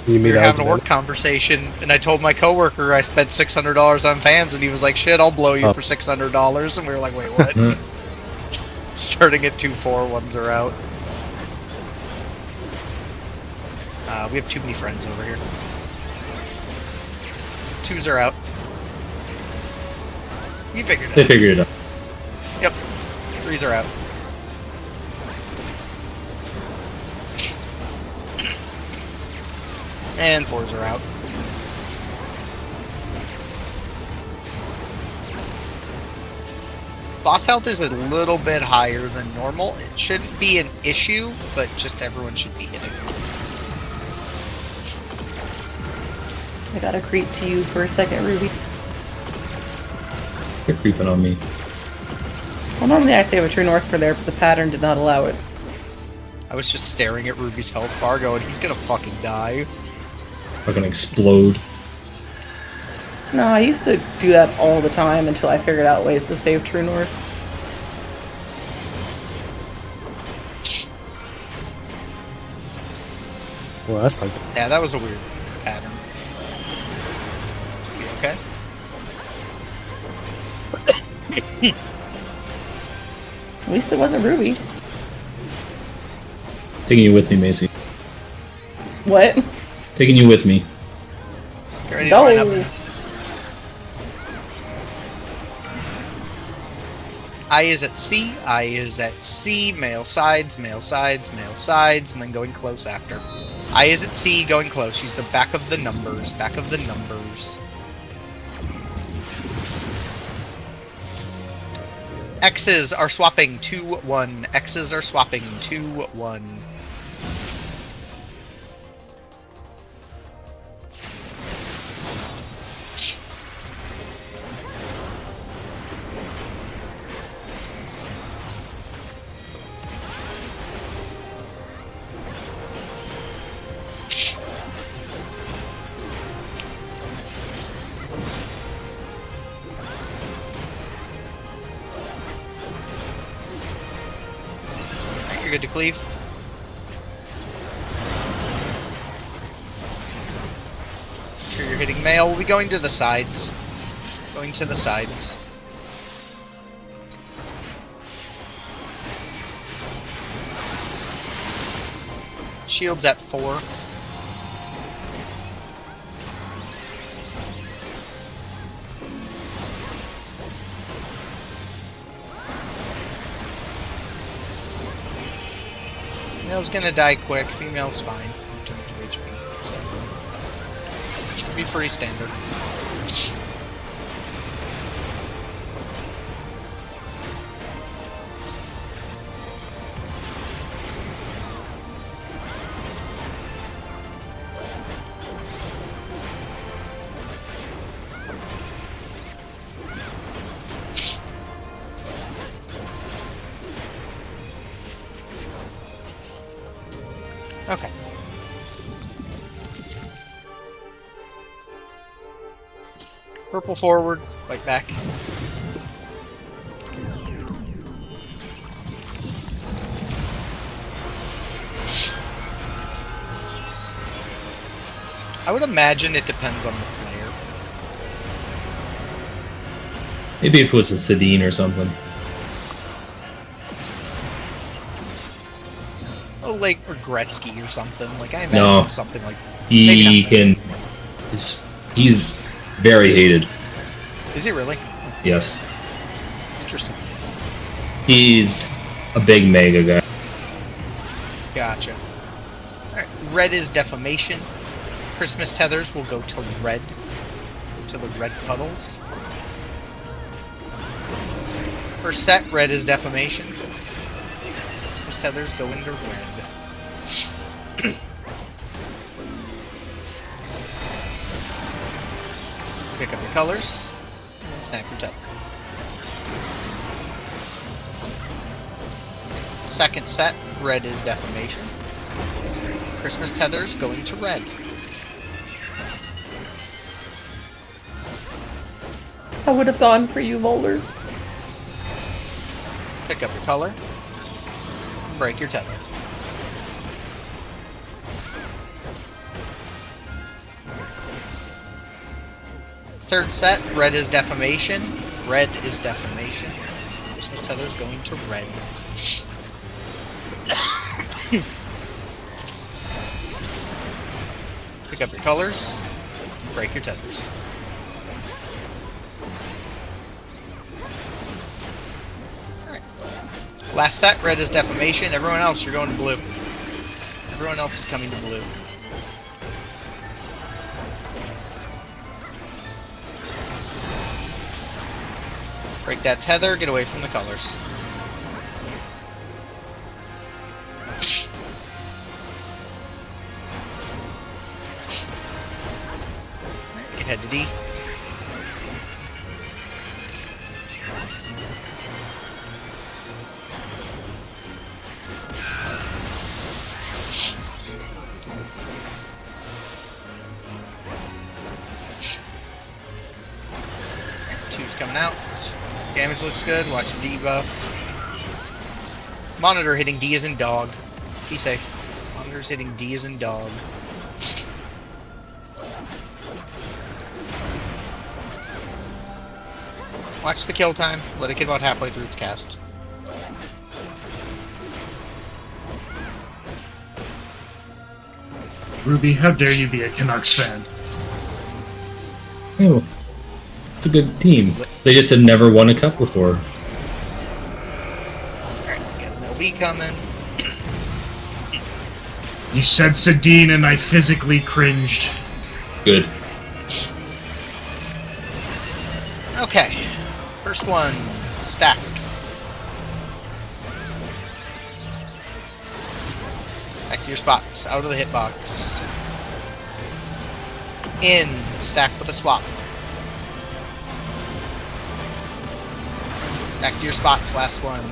You We mean were that was having a work conversation, and I told my coworker I spent $600 on fans, and he was like, "Shit, I'll blow you for $600." And we were like, "Wait, what?" Starting at 2-4, 1s are out. We have too many friends over here. 2s are out. You figured They it out. figured it out. Yep. 3s are out. And 4s are out. Boss health is a little bit higher than normal. It shouldn't be an issue, but just everyone should be hitting. I gotta creep to you for a second, Ruby. You're creeping on me. Well, normally I save a true north for there, but the pattern did not allow it. I was just staring at Ruby's health bar going, he's gonna fucking die. Fucking explode. No, I used to do that all the time until I figured out ways to save true north. Well, that's not good. Yeah, that was a weird pattern. You okay? At least it wasn't Ruby. Taking you with me, Macy. What? Taking you with me. You ready to line up? No. I is at C, I is at C, male sides, male sides, male sides, and then going close after. I is at C, going close. Use the back of the numbers, back of the numbers. X's are swapping 2-1. X's are swapping 2-1. You're good to cleave. Sure you're hitting male. We'll be going to the sides. Going to the sides. Shield's at 4. Male's gonna die quick, female's fine. 2 HP. So. Should be pretty standard. Okay. Purple forward, white back. I would imagine it depends on the player. Maybe if it was a Sedine or something. Oh, like, or Gretzky or something. Like, I imagine No. something like He maybe not can. He's very hated. Is he really? Yes. Interesting. He's a big mega guy. Gotcha. Alright, red is defamation. Christmas tethers will go to red. To the red puddles. First set, red is defamation. Christmas tethers go into red. Pick up your colors, and snap your tether. Second set, red is defamation. Christmas tethers going to red. I would have gone for you, Volder. Pick up your color, break your tether. Third set, red is defamation. Red is defamation. Christmas tethers going to red. Pick up your colors, break your tethers. Alright. Last set, red is defamation. Everyone else, you're going to blue. Everyone else is coming to blue. Break that tether, get away from the colors. Alright, head to D. Coming out. Damage looks good. Watch the debuff. Monitor hitting D as in dog. Be safe. Monitor's hitting D as in dog. Watch the kill time. Let it get about halfway through its cast. Ruby, how dare you be a Canucks fan? Oh, it's a good team. They just had never won a cup before. Alright, got an LB coming. You said Sedin and I physically cringed. Good. Okay. First one. Stack. Back to your spots. Out of the hitbox. In. Stack with a swap. Back to your spots. Last one.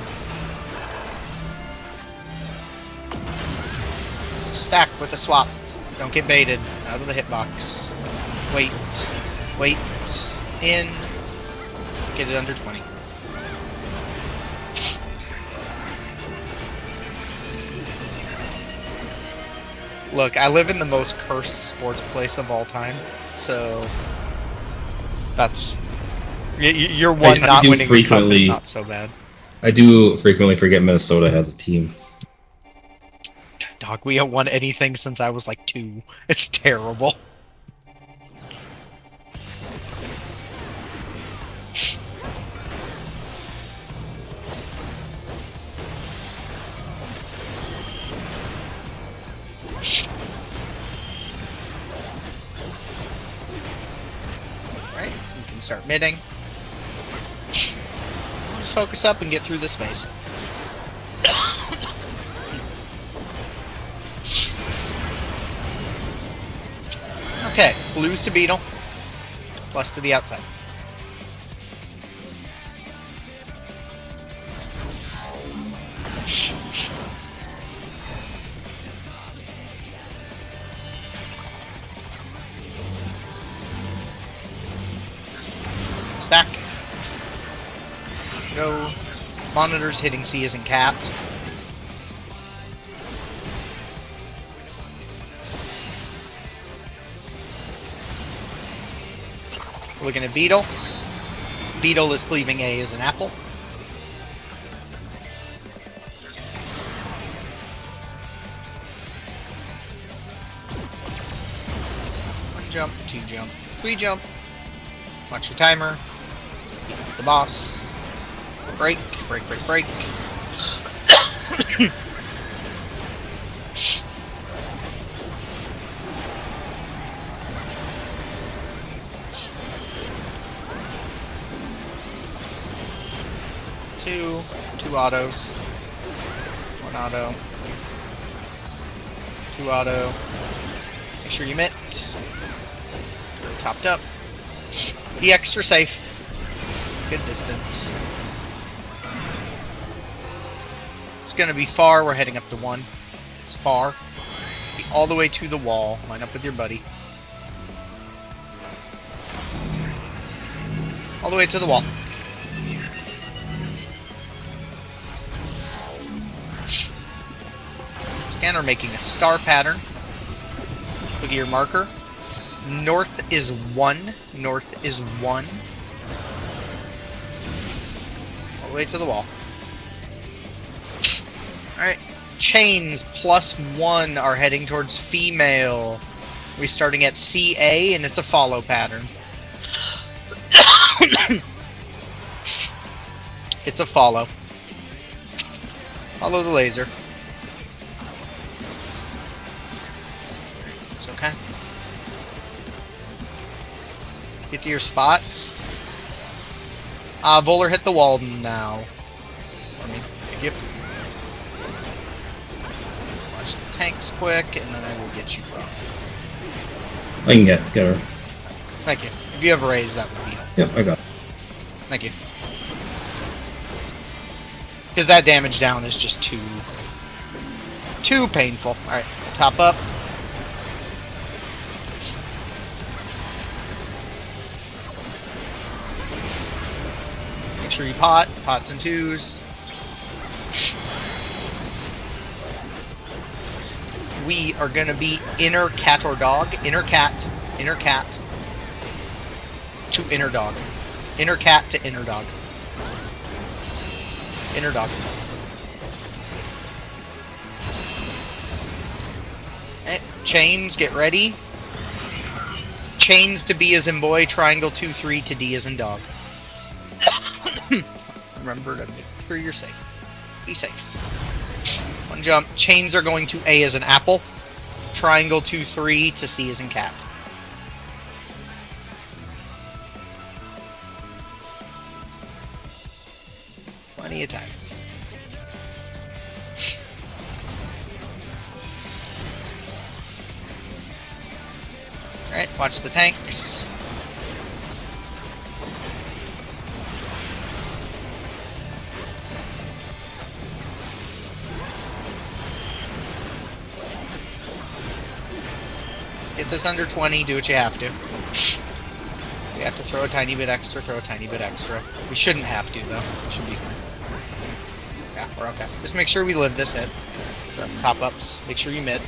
Stack with a swap. Don't get baited. Out of the hitbox. Wait. Wait. In. Get it under 20. Look, I live in the most cursed sports place of all time, so that's you're one I not do winning the cup is frequently- not so bad. I do frequently forget Minnesota has a team. Dog, we haven't won anything since I was like 2. It's terrible. Alright, we can start midding. Just focus up and get through this phase. Okay, blues to beetle. Plus to the outside. Stack. Go. Monitors hitting C isn't capped. We're looking at Beetle. Beetle is cleaving A as an apple. One jump, 2 jump, 3 jump. Watch your timer. The boss. Break, break, break, break. Two autos. 1 auto. 2 auto. Make sure you mitt. You're topped up. Be extra safe. Good distance. It's gonna be far. We're heading up to 1. It's far. Be all the way to the wall. Line up with your buddy. All the way to the wall. Scanner making a star pattern. Look at your marker. North is 1. North is 1. All the way to the wall. Alright. Chains +1 are heading towards female. We're starting at CA and it's a follow pattern. It's a follow. Follow the laser. It's okay. Get to your spots. Voller, hit the wall now. For me. Thank you. Watch the tanks quick, and then I will get you from. I can get her. Thank you. If you have a raise, that would be helpful. Yep, I got it. Thank you. Because that damage down is just too painful. Alright, top up. Make sure you pots and twos. We are gonna be inner cat or dog. Inner cat to inner dog. Inner cat to inner dog. Inner dog. Chains, get ready. Chains to B as in boy, triangle 2-3 to D as in dog. Remember to make sure you're safe. Be safe. One jump. Chains are going to A as in apple. Triangle 2-3 to C as in cat. Plenty of time. Alright, watch the tanks. Get this under 20, do what you have to. We have to throw a tiny bit extra, throw a tiny bit extra. We shouldn't have to, though. We should be fine. Yeah, we're okay. Just make sure we live this hit. The top ups, make sure you mid.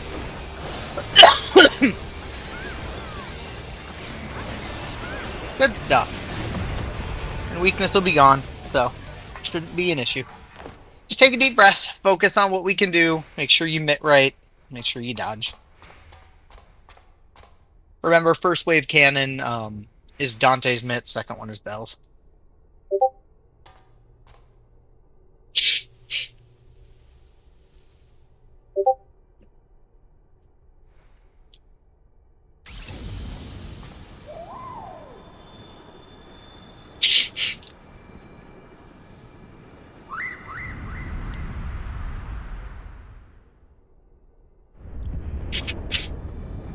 Good stuff. And weakness will be gone, so shouldn't be an issue. Just take a deep breath, focus on what we can do, make sure you mitt right, make sure you dodge. Remember, first wave cannon is Dante's mitt, second one is Bell's.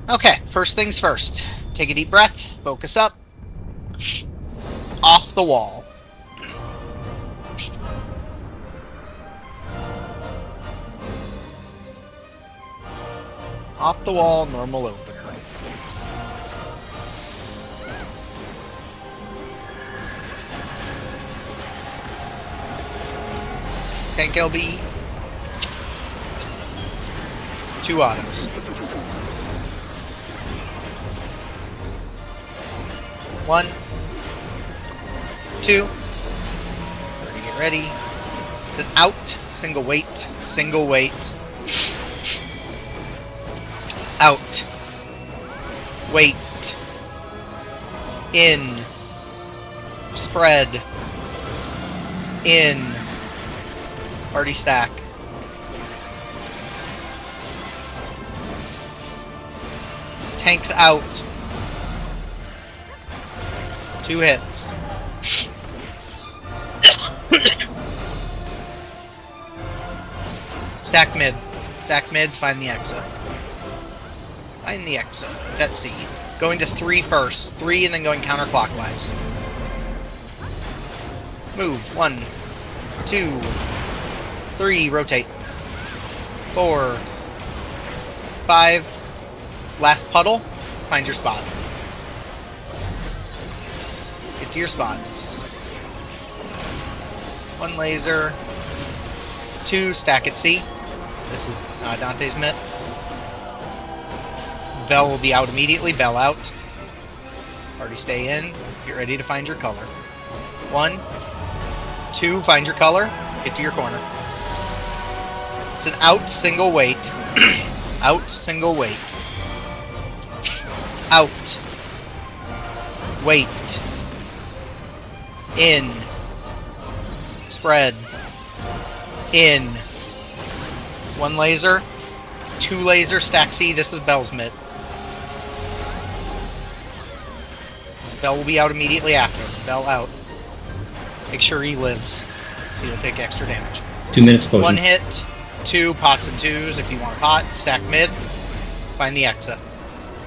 Okay, first things first. Take a deep breath, focus up. Off the wall. Off the wall, normal opener. Tank LB. 2 autos. 1, 2. Get ready. It's an out, single weight, single weight. Out. Weight. In. Spread. In. Party stack. Tanks out. 2 hits. Stack mid. Stack mid, find the exit. Find the exit. It's at C. Going to 3 first. 3 and then going counterclockwise. Move. 1, 2, 3. Rotate. 4, 5. Last puddle. Find your spot. Get to your spots. 1 laser. 2. Stack at C. This is Dante's mitt. Bell will be out immediately. Bell out. Party stay in. Get ready to find your color. 1, 2. Find your color. Get to your corner. It's an out single weight. Out single weight. Out. Weight. In. Spread. In. 1 laser. 2 laser. Stack C. This is Bell's mitt. Bell will be out immediately after. Bell out. Make sure he lives, so you'll take extra damage. 2 minutes potion. 1 hit, 2 pots and 2s if you want a pot. Stack mid. Find the exit.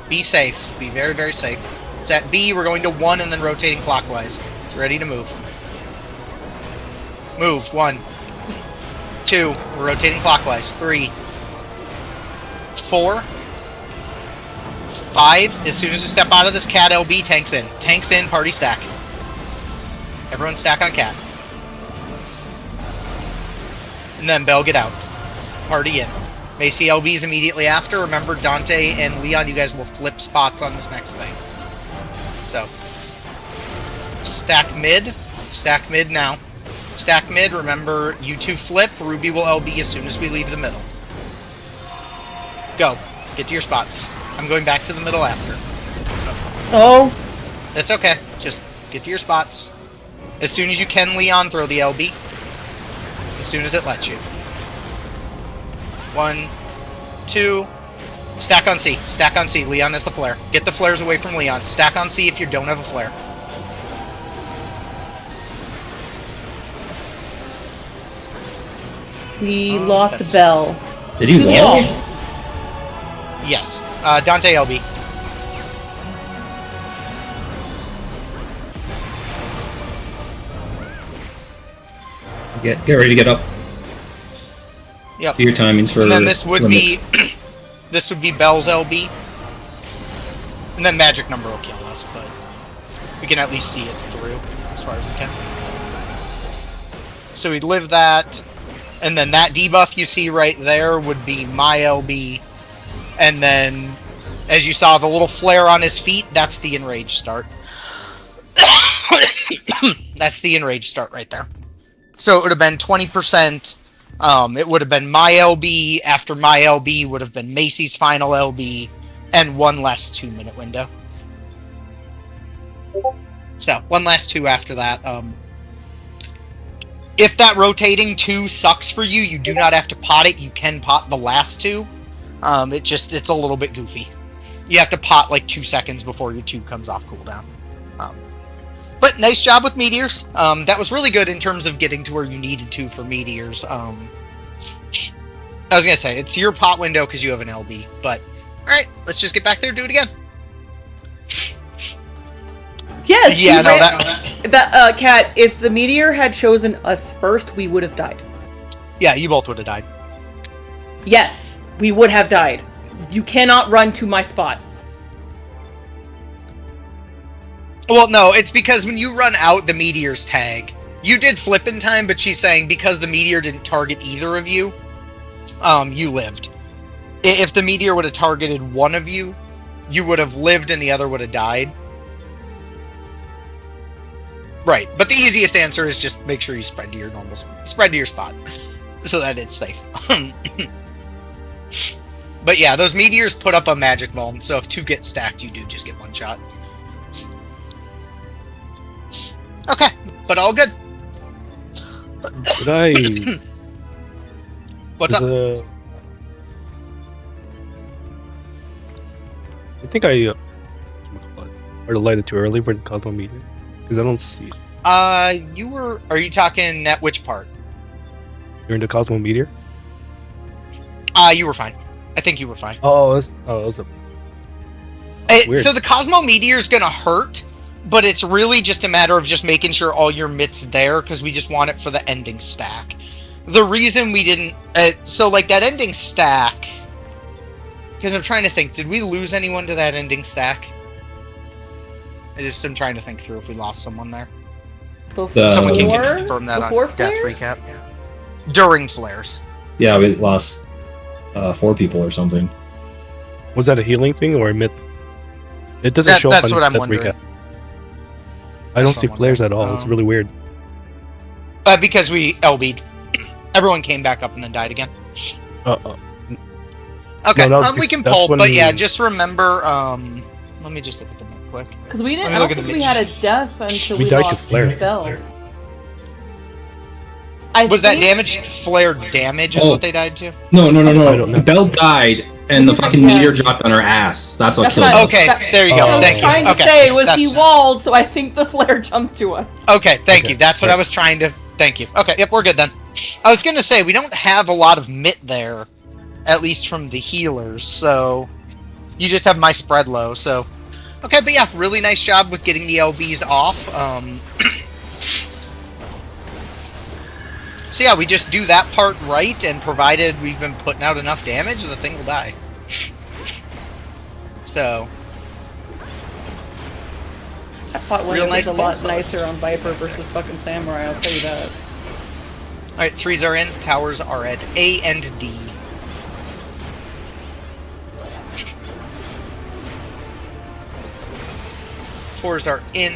Be safe. Be very, very safe. It's at B. We're going to 1 and then rotating clockwise. Ready to move. Move. 1. 2. We're rotating clockwise. 3. 4. 5. As soon as you step out of this cat, LB tanks in. Tanks in. Party stack. Everyone stack on cat. And then Bell, get out. Party in. Macy LB's immediately after. Remember, Dante and Leon, you guys will flip spots on this next thing. So, stack mid. Stack mid now. Stack mid. Remember, you two flip. Ruby will LB as soon as we leave the middle. Go. Get to your spots. I'm going back to the middle after. Oh. That's okay. Just get to your spots. As soon as you can, Leon, throw the LB. As soon as it lets you. 1, 2. Stack on C. Stack on C. Leon has the flare. Get the flares away from Leon. Stack on C if you don't have a flare. We lost Bell. Did he lose? Yes. Dante LB. Get ready to get up. Yep. Do your timings for And then this would limits. be this would be Bell's LB. And then magic number will kill us, but we can at least see it through as far as we can. So we'd live that, and then that debuff you see right there would be my LB. And then, as you saw, the little flare on his feet, that's the enrage start. That's the enrage start right there. So it would have been 20%. It would have been my LB. After my LB would have been Macy's final LB, and 1 less 2-minute window. So 1 last 2 after that. If that rotating 2 sucks for you, you do not have to pot it. You can pot the last 2. It's a little bit goofy. You have to pot like 2 seconds before your 2 comes off cooldown. But nice job with meteors. That was really good in terms of getting to where you needed to for meteors. I was gonna say it's your pot window because you have an LB. But all right, let's just get back there and do it again. Yes. Yeah, no, that Cat. If the meteor had chosen us first, we would have died. Yeah, you both would have died. Yes, we would have died. You cannot run to my spot. Well, no, it's because when you run out, the meteors tag. You did flip in time, but she's saying because the meteor didn't target either of you, you lived. If the meteor would have targeted one of you, you would have lived and the other would have died. Right, but the easiest answer is just make sure you spread to your spot, so that it's safe. But yeah, those meteors put up a magic bomb, so if 2 get stacked, you do just get 1 shot. Okay, but all good. Did I? What's up? I think I or lighted too early for the Cosmo meter because I don't see it. Are you talking at which part? During the Cosmo meteor. You were fine. I think you were fine. That's a weird. So the Cosmo Meteor is gonna hurt, but it's really just a matter of just making sure all your mitts there, because we just want it for the ending stack. The reason we didn't... so, like, that ending stack... Because I'm trying to think, did we lose anyone to that ending stack? I'm trying to think through if we lost someone there. Someone can confirm that on Death Recap. During flares. Yeah, we lost 4 people or something. Was that a healing thing or a myth? It doesn't show up on Death Recap. I don't see flares at all. It's really weird. Because we LB'd. Everyone came back up and then died again. Okay, no, we can pull, but yeah, just remember, let me just look at them real quick. Because we didn't, I don't think we had a death until we died to lost flare. Bell. Was that damage flare damage is what they died to? No. I don't know. Bell died, And the fucking meteor dropped on our ass. That's what killed us. Okay, there you go. I was trying to say was he walled, so I think the flare jumped to us. Okay, thank you. That's what I was trying to... Thank you. Okay, yep, we're good then. I was gonna say, we don't have a lot of MIT there, at least from the healers, so... You just have my spread low, so... Okay, but yeah, really nice job with getting the LBs off. So yeah, we just do that part right, and provided we've been putting out enough damage, the thing will die. So... I thought one was a lot nicer on Viper versus fucking Samurai, I'll tell you that. Alright, 3s are in, towers are at A and D. Fours are in,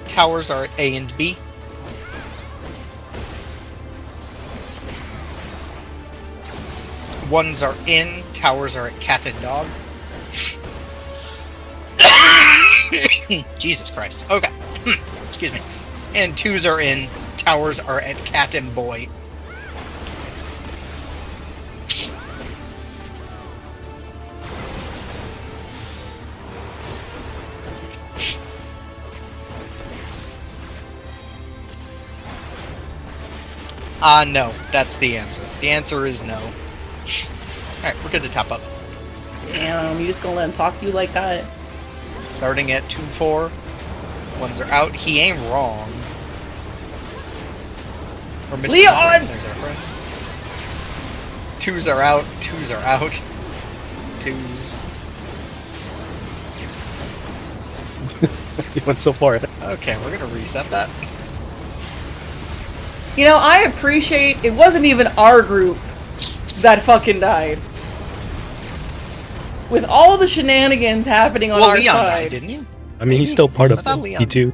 towers are at A and B. Ones are in, towers are at cat and dog. Jesus Christ. Okay. Excuse me. And 2s are in, towers are at cat and boy. No. That's the answer. The answer is no. Alright, we're good to top up. Damn, you just gonna let him talk to you like that? Starting at 2-4. Ones are out. He ain't wrong. Leon! There's our friend. 2s are out. 2s are out. 2s. You went so far. Okay, we're gonna reset that. You know, I appreciate it wasn't even our group that fucking died. With all the shenanigans happening on our Leon side. died, didn't you? I mean, he's still part of it. Too.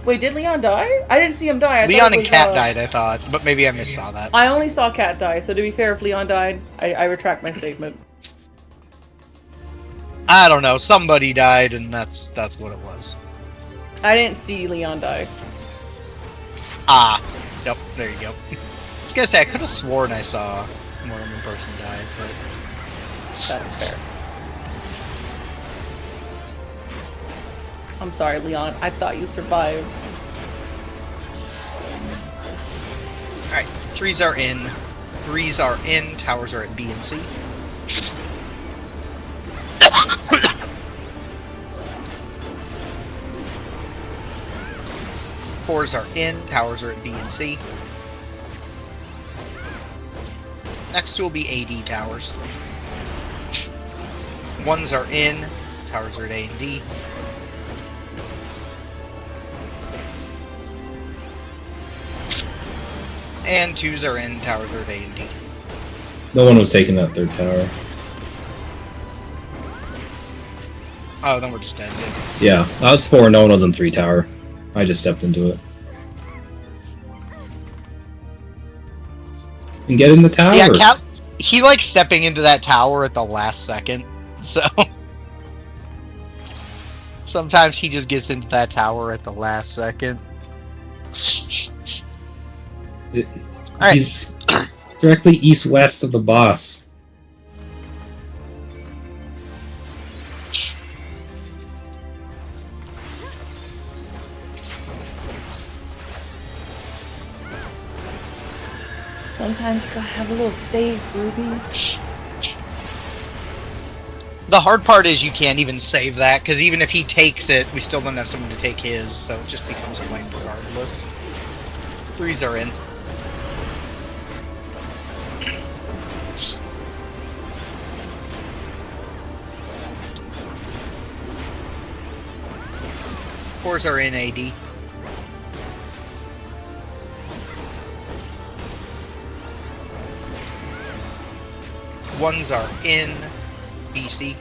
Wait, did Leon die? I didn't see him die. Leon and Cat died, I thought, but maybe I missaw that. I only saw Cat die, so to be fair, if Leon died, I retract my statement. I don't know. Somebody died, and that's what it was. I didn't see Leon die. Ah. Yep, there you go. I was gonna say, I could have sworn I saw more than one person die, but... That's fair. I'm sorry, Leon. I thought you survived. Alright, 3s are in. 3s are in. Towers are at B and C. Fours are in. Towers are at B and C. Next will be AD towers. 1s are in. Towers are at A and D. And 2s are in. Towers are at A and D. No one was taking that third tower. Oh, then we're just dead. Yeah, I was 4. No one was on 3 tower. I just stepped into it. And get in the tower. Yeah, Cat, he likes stepping into that tower at the last second, so... Sometimes he just gets into that tower at the last second. He's directly east-west of the boss. Sometimes you gotta have a little faith, Ruby. The hard part is you can't even save that, because even if he takes it, we still don't have someone to take his, so it just becomes a win regardless. 3s are in. Fours are in AD. Ones are in BC.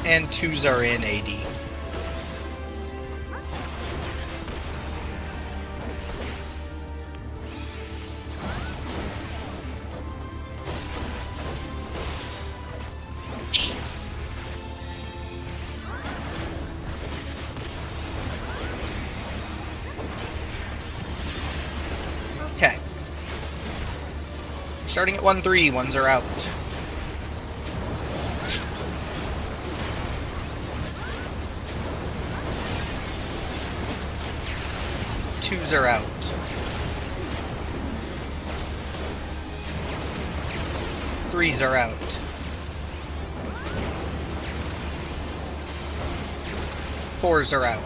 And 2s are in AD. Starting at 1-3, ones are out. Twos are out. Threes are out. Fours are out.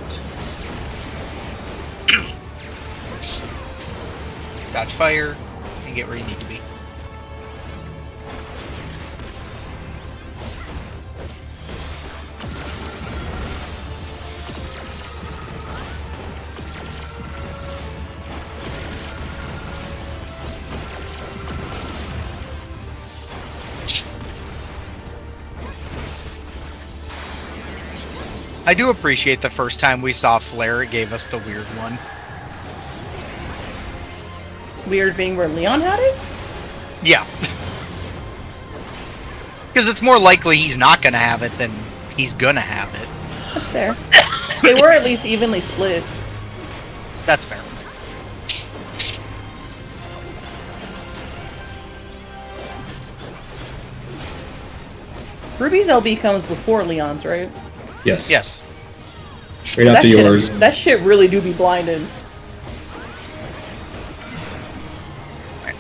Dodge fire and get where you need to be. I do appreciate the first time we saw Flare, it gave us the weird one. Weird being where Leon had it? Yeah. Because it's more likely he's not gonna have it than he's gonna have it. That's fair. They were at least evenly split. That's fair. Ruby's LB comes before Leon's, right? Yes. Yes. Right after yours. That shit really do be blinded.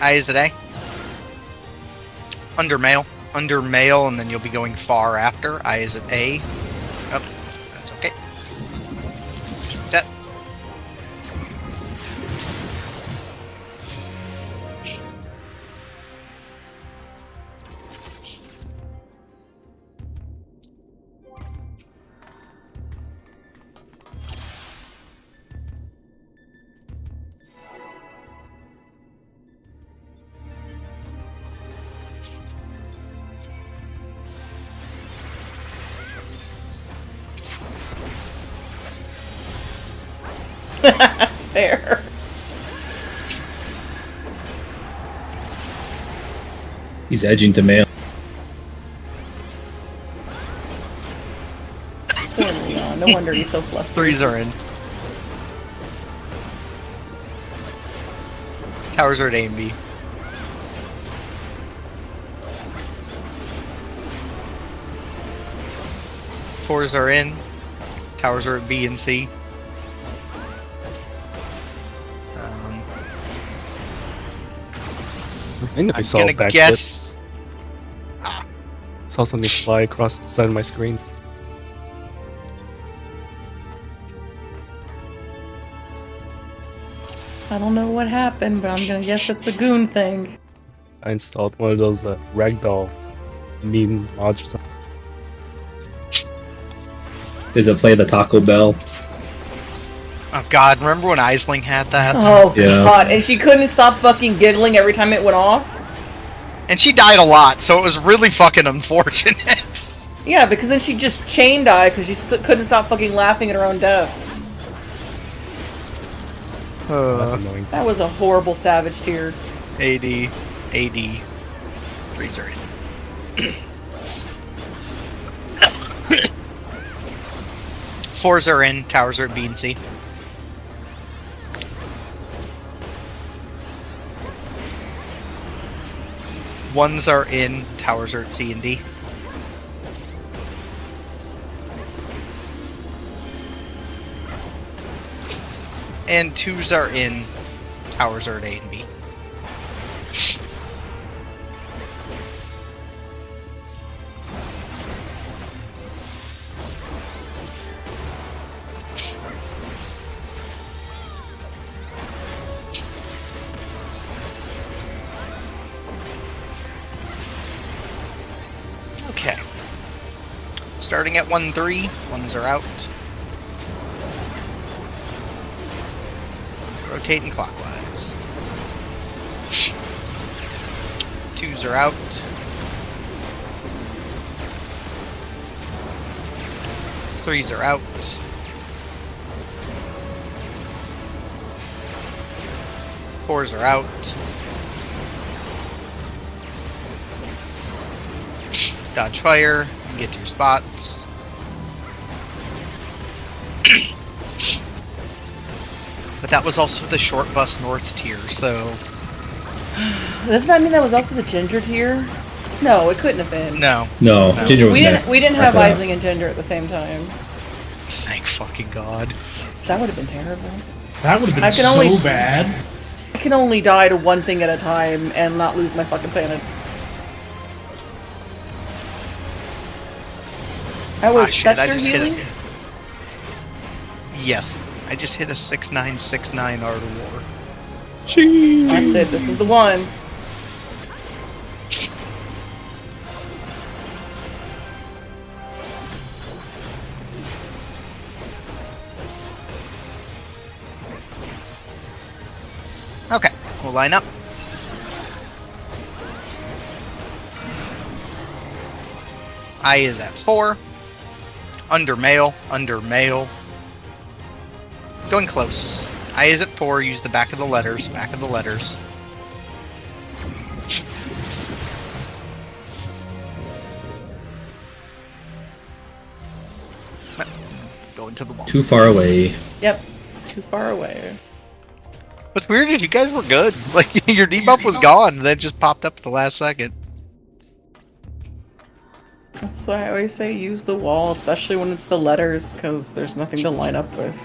I is it A? Under male. Under male, and then you'll be going far after. I is it A? Oh, that's okay. Set. That's fair. He's edging to male. Poor Leon. No wonder he's so flustered. Threes are in. Towers are at A and B. Fours are in. Towers are at B and C. I think I saw a I'm gonna backflip. guess. Saw something fly across the side of my screen. I don't know what happened, but I'm gonna guess it's a goon thing. I installed one of those ragdoll meme mods or something. Does it play the Taco Bell? Oh god, remember when Aisling had that? Oh Yeah. god, and she couldn't stop fucking giggling every time it went off? And she died a lot, so it was really fucking unfortunate. Yeah, because then she just chain died because she couldn't stop fucking laughing at her own death. That's annoying. That was a horrible savage tear. AD. Threes are in. Fours are in, towers are at B and C. Ones are in, towers are at C and D. And twos are in, towers are at A and B. Okay. Starting at 1-3, ones are out. Rotating clockwise. Twos are out. Threes are out. Fours are out. Dodge fire and get to your spots. But that was also the short bus north tier, so Doesn't that mean that was also the ginger tier? No, it couldn't have been. No. No, Ginger was We didn't have after that. Ising and Ginger at the same time. Thank fucking God. That would have been terrible. That would have been I can so only- bad. I can only die to one thing at a time and not lose my fucking sanity. I was shit, I such just hit healing. it. Yes. I just hit a 6969 Art of War. That's it. This is the one. Okay, we'll line up. I is at 4. Under male, under male. Going close. I is at 4, use the back of the letters, back of the letters. Going to the wall. Too far away. Yep. Too far away. What's weird is you guys were good. Like, your debuff was gone, and then it just popped up at the last second. That's why I always say use the wall, especially when it's the letters, because there's nothing to line up with.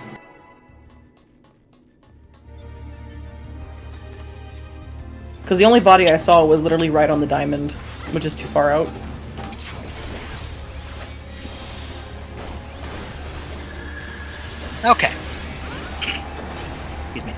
Because the only body I saw was literally right on the diamond, which is too far out. Okay. Excuse me.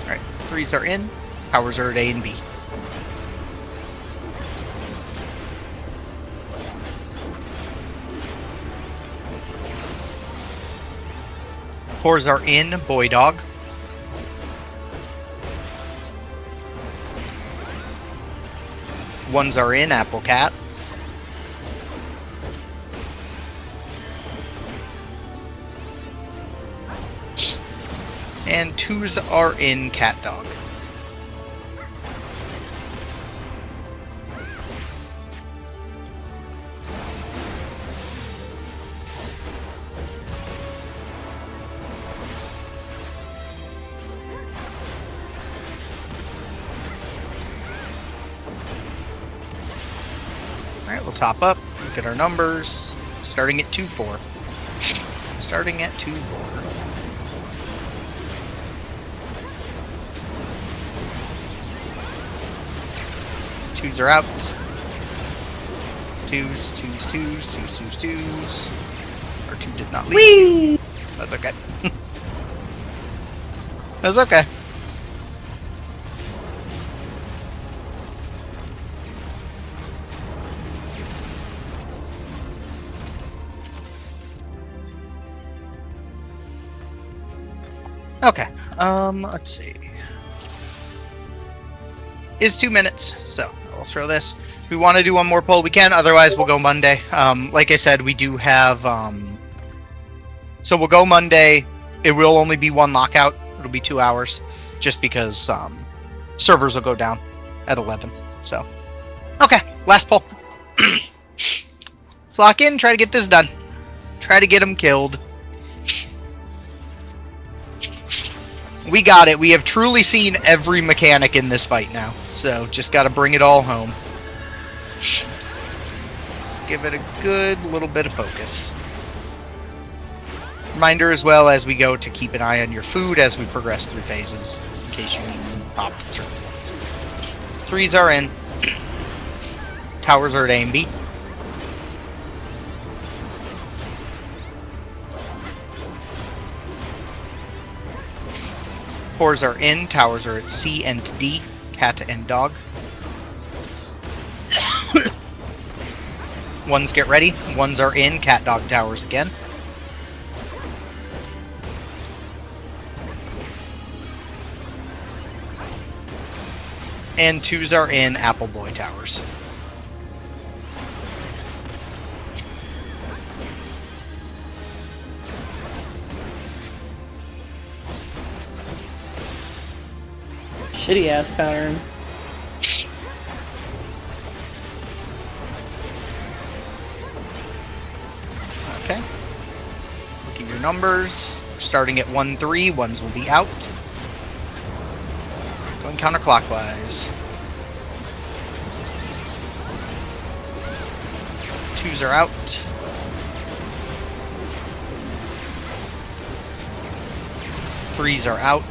Alright, 3s are in, powers are at A and B. Fours are in, boy dog. Ones are in, apple cat. And 2s are in, cat dog. Alright, we'll top up, look at our numbers. Starting at 2-4. Starting at 2-4. Twos are out. Twos, twos, twos, twos, twos, twos. Our 2 did not leave. Whee! That's okay. That's okay. Okay, let's see. Is 2 minutes, so I'll throw this. If we want to do one more poll, we can. Otherwise, we'll go Monday. Like I said, we do have. So we'll go Monday. It will only be one lockout. It'll be 2 hours, just because servers will go down at 11. So, okay, last poll. Let's lock in. Try to get this done. Try to get them killed. We got it. We have truly seen every mechanic in this fight now. So, just got to bring it all home. Give it a good little bit of focus. Reminder as well as we go to keep an eye on your food as we progress through phases, in case you need food popped at certain points. 3s are in. Towers are at A and B. Fours are in, towers are at C and D, cat and dog. Ones get ready, ones are in, cat, dog, towers again. And 2s are in, apple boy, towers. Shitty ass pattern. numbers. Starting at 1-3, ones will be out. Going counterclockwise. 2s are out. 3s are out.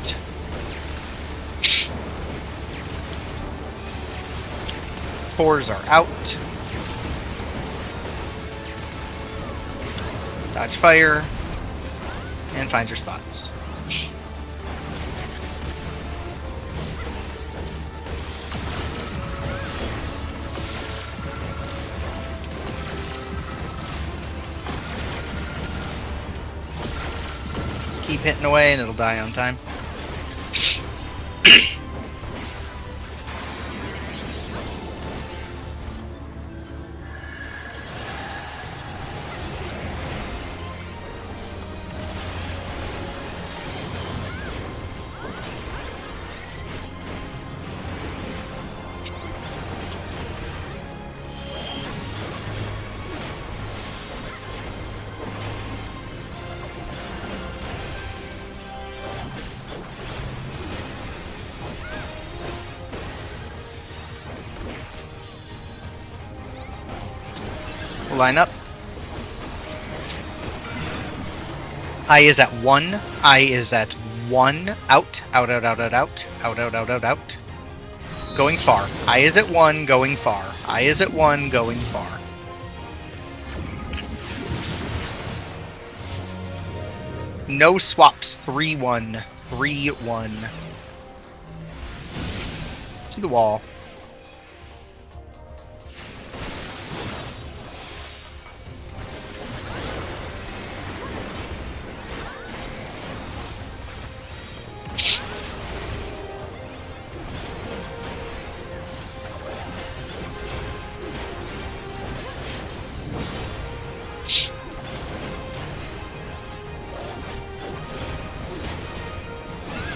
4s are out. Dodge fire. And find your spots. Keep hitting away and it'll die on time. Line up. I is at 1. I is at 1. Out. Out, out, out, out, out. Out, out, out, out, out. Going far. I is at 1, going far. I is at 1, going far. No swaps. 3-1. 3-1. To the wall.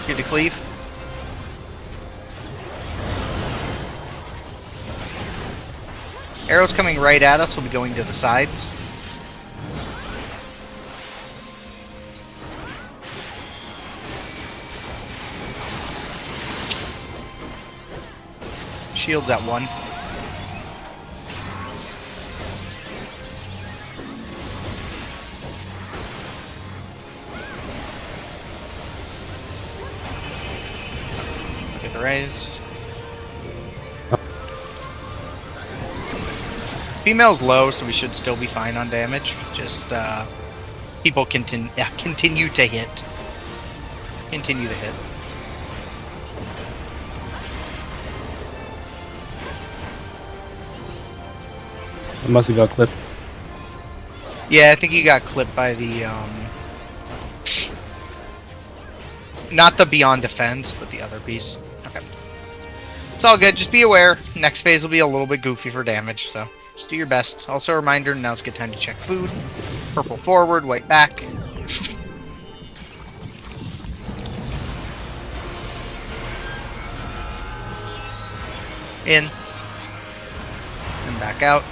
Good to cleave. Arrows coming right at us will be going to the sides. Shields at 1. Raise. Female's low, so we should still be fine on damage. Just people continue to hit. Continue to hit. I must have got clipped. Yeah, I think you got clipped by the not the beyond defense, but the other piece. Okay. It's all good, just be aware. Next phase will be a little bit goofy for damage, so just do your best. Also a reminder, now's a good time to check food. Purple forward, white back. In. And back out.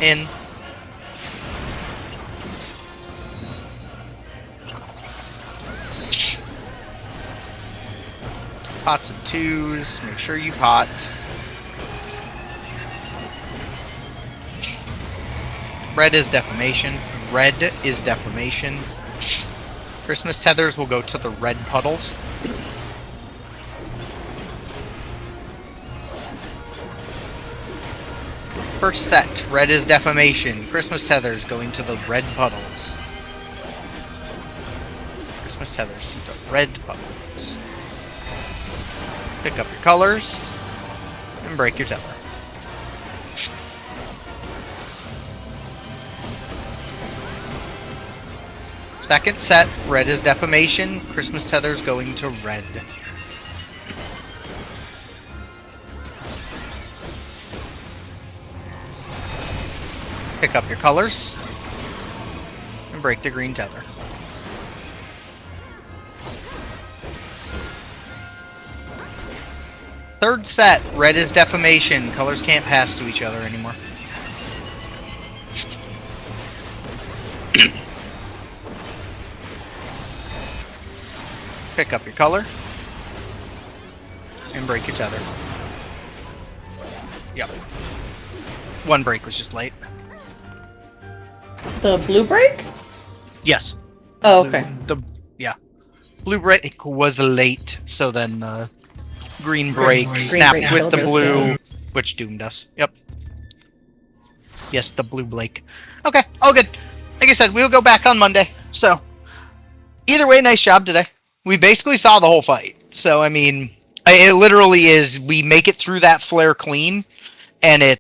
In. Pots and 2s. Make sure you pot. Red is defamation. Red is defamation. Christmas tethers will go to the red puddles. First set. Red is defamation. Christmas tethers going to the red puddles. Christmas tethers to the red puddles. Pick up your colors, and break your tether. Second set, red is defamation, Christmas tethers going to red. Pick up your colors, and break the green tether. Third set, red is defamation. Colors can't pass to each other anymore. Pick up your color. And break your tether. Yep. One break was just late. The blue break? Yes. Oh, okay. Blue break was late, so then green break snapped break with the killed us, blue, yeah. which doomed us. Yep. Yes, the blue Blake. Okay, all good. Like I said, we'll go back on Monday. So, either way, nice job today. We basically saw the whole fight. So, I mean, it literally is, we make it through that flare clean, and it